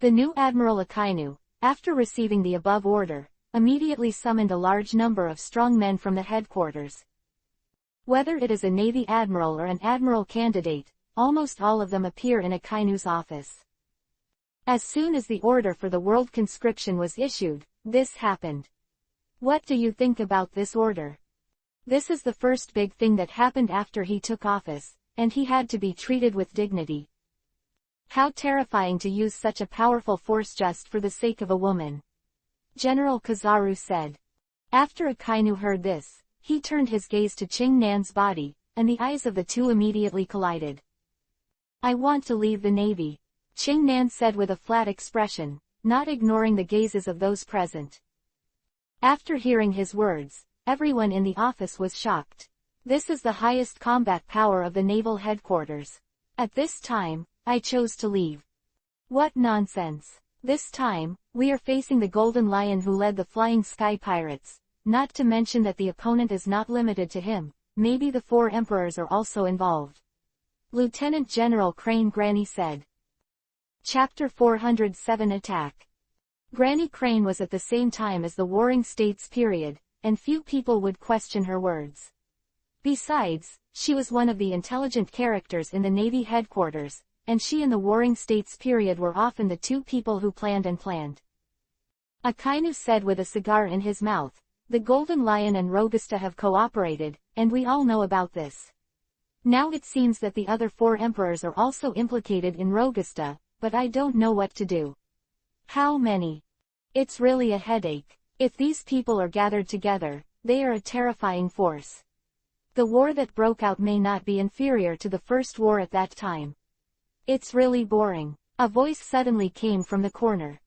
The new Admiral Akainu, after receiving the above order, immediately summoned a large number of strong men from the headquarters. Whether it is a Navy admiral or an admiral candidate, almost all of them appear in Akainu's office. As soon as the order for the world conscription was issued, this happened. What do you think about this order? This is the first big thing that happened after he took office, and he had to be treated with dignity. How terrifying to use such a powerful force just for the sake of a woman. General Kizaru said. After Akainu heard this, he turned his gaze to Ching Nan's body, and the eyes of the two immediately collided. I want to leave the Navy, Ching Nan said with a flat expression, not ignoring the gazes of those present. After hearing his words, everyone in the office was shocked. This is the highest combat power of the naval headquarters. At this time, I chose to leave. What nonsense. This time, we are facing the Golden Lion who led the Flying Sky Pirates, not to mention that the opponent is not limited to him, maybe the four emperors are also involved. Lieutenant General Crane Granny said. Chapter 407 Attack. Granny Crane was at the same time as the Warring States period, and few people would question her words. Besides, she was one of the intelligent characters in the Navy headquarters, and she and the Warring States period were often the two people who planned and planned. Akainu said with a cigar in his mouth, the Golden Lion and Robusta have cooperated, and we all know about this. Now it seems that the other four emperors are also implicated in Robusta, but I don't know what to do. How many? It's really a headache. If these people are gathered together, they are a terrifying force. The war that broke out may not be inferior to the first war at that time. It's really boring. A voice suddenly came from the corner.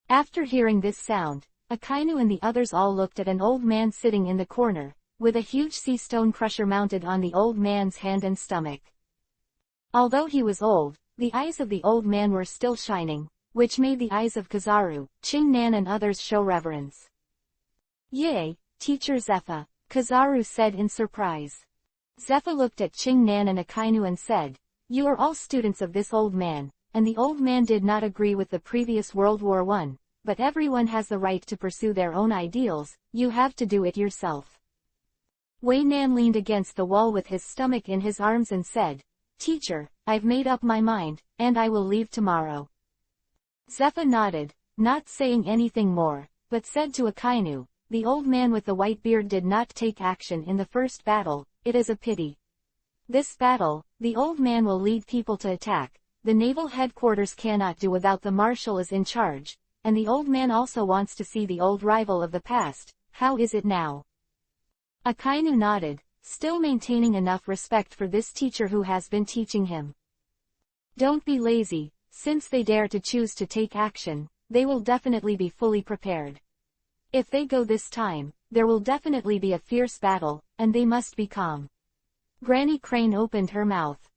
After hearing this sound, Akainu and the others all looked at an old man sitting in the corner, with a huge sea stone crusher mounted on the old man's hand and stomach. Although he was old, the eyes of the old man were still shining, which made the eyes of Kizaru, Ching Nan and others show reverence. Yay, Teacher Zephyr, Kizaru said in surprise. Zephyr looked at Ching Nan and Akainu and said, you are all students of this old man, and the old man did not agree with the previous World War I, but everyone has the right to pursue their own ideals, you have to do it yourself. Wei Nan leaned against the wall with his stomach in his arms and said, Teacher, I've made up my mind, and I will leave tomorrow. Zephyr nodded, not saying anything more, but said to Akainu, the old man with the white beard did not take action in the first battle, it is a pity. This battle, the old man will lead people to attack, the naval headquarters cannot do without the marshal is in charge, and the old man also wants to see the old rival of the past, how is it now? Akainu nodded, still maintaining enough respect for this teacher who has been teaching him. Don't be lazy, since they dare to choose to take action, they will definitely be fully prepared. If they go this time, there will definitely be a fierce battle, and they must be calm. Granny Crane opened her mouth.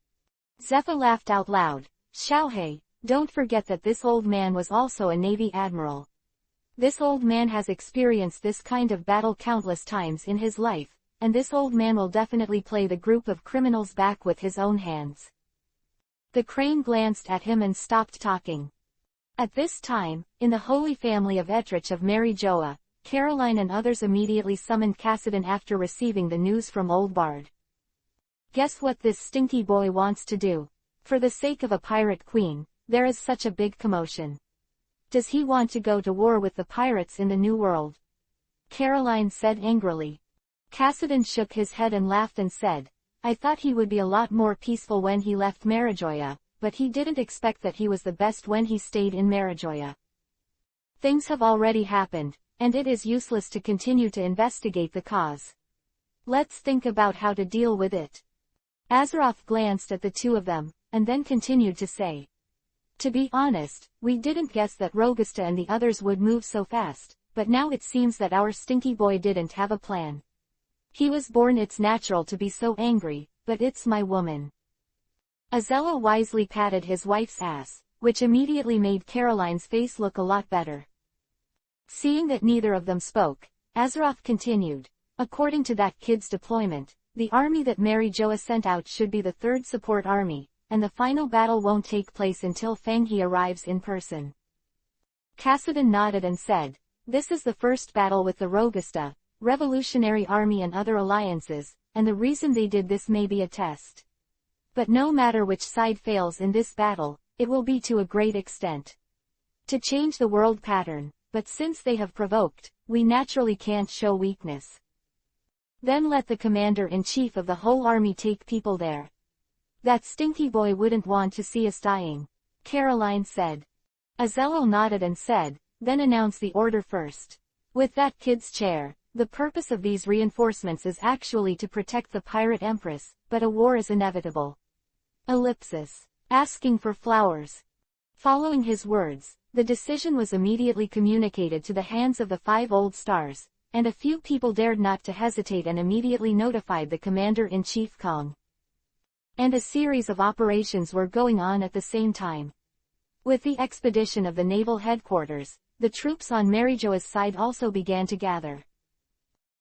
Zephyr laughed out loud. Xiaohei, don't forget that this old man was also a Navy admiral. This old man has experienced this kind of battle countless times in his life, and this old man will definitely play the group of criminals back with his own hands. The crane glanced at him and stopped talking. At this time, in the Holy Family of Etrich of Mary Joa, Caroline and others immediately summoned Cassidon after receiving the news from Old Bard. Guess what this stinky boy wants to do? For the sake of a pirate queen, there is such a big commotion. Does he want to go to war with the pirates in the New World? Caroline said angrily. Cassidon shook his head and laughed and said, I thought he would be a lot more peaceful when he left Marijoya, but he didn't expect that he was the best when he stayed in Marijoya. Things have already happened, and it is useless to continue to investigate the cause. Let's think about how to deal with it. Azeroth glanced at the two of them, and then continued to say. To be honest, we didn't guess that Rogusta and the others would move so fast, but now it seems that our stinky boy didn't have a plan. He was born, it's natural to be so angry, but it's my woman. Azello wisely patted his wife's ass, which immediately made Caroline's face look a lot better. Seeing that neither of them spoke, Azeroth continued. According to that kid's deployment, the army that Mary Joa sent out should be the third support army, and the final battle won't take place until Fanghe arrives in person. Kassadin nodded and said, this is the first battle with the Rogusta, Revolutionary Army and other alliances, and the reason they did this may be a test. But no matter which side fails in this battle, it will be to a great extent to change the world pattern, but since they have provoked, we naturally can't show weakness. Then let the commander-in-chief of the whole army take people there. That stinky boy wouldn't want to see us dying, Caroline said. Azello nodded and said, then announce the order first. With that kid's chair, the purpose of these reinforcements is actually to protect the pirate empress, but a war is inevitable. Ellipsis. Asking for flowers. Following his words, the decision was immediately communicated to the hands of the 5 old stars, and a few people dared not to hesitate and immediately notified the commander-in-chief Kong. And a series of operations were going on at the same time. With the expedition of the naval headquarters, the troops on Maryjoa's side also began to gather.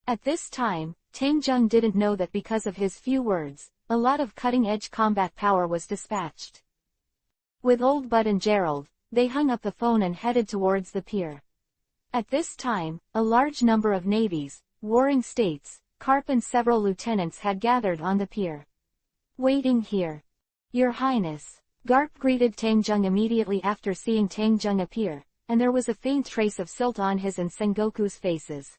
At this time, Tang Jung didn't know that because of his few words, a lot of cutting-edge combat power was dispatched. With Old Bud and Gerald, they hung up the phone and headed towards the pier. At this time, a large number of navies, warring states, Carp and several lieutenants had gathered on the pier. Waiting here. Your Highness. Garp greeted Tang Jung immediately after seeing Tang Jung appear, and there was a faint trace of silt on his and Sengoku's faces.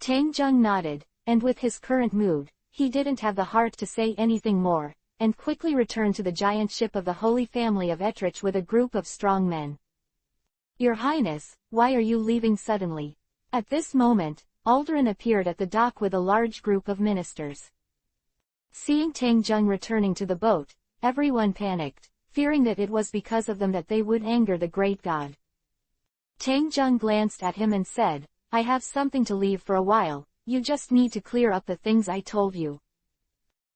Tang Jung nodded, and with his current mood, he didn't have the heart to say anything more, and quickly returned to the giant ship of the Holy Family of Etrich with a group of strong men. Your Highness, why are you leaving suddenly? At this moment, Alderon appeared at the dock with a large group of ministers. Seeing Tang Jung returning to the boat, everyone panicked, fearing that it was because of them that they would anger the great god. Tang Jung glanced at him and said, I have something to leave for a while, you just need to clear up the things I told you.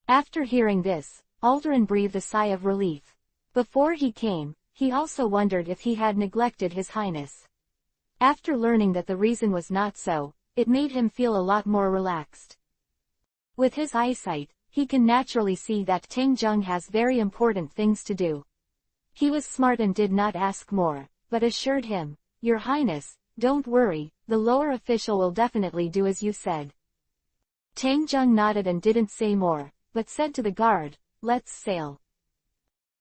After hearing this, Alderon breathed a sigh of relief. Before he came, he also wondered if he had neglected his highness. After learning that the reason was not so, it made him feel a lot more relaxed. With his eyesight, he can naturally see that Tang Jung has very important things to do. He was smart and did not ask more, but assured him, Your Highness, don't worry, the lower official will definitely do as you said. Tang Jung nodded and didn't say more, but said to the guard, let's sail.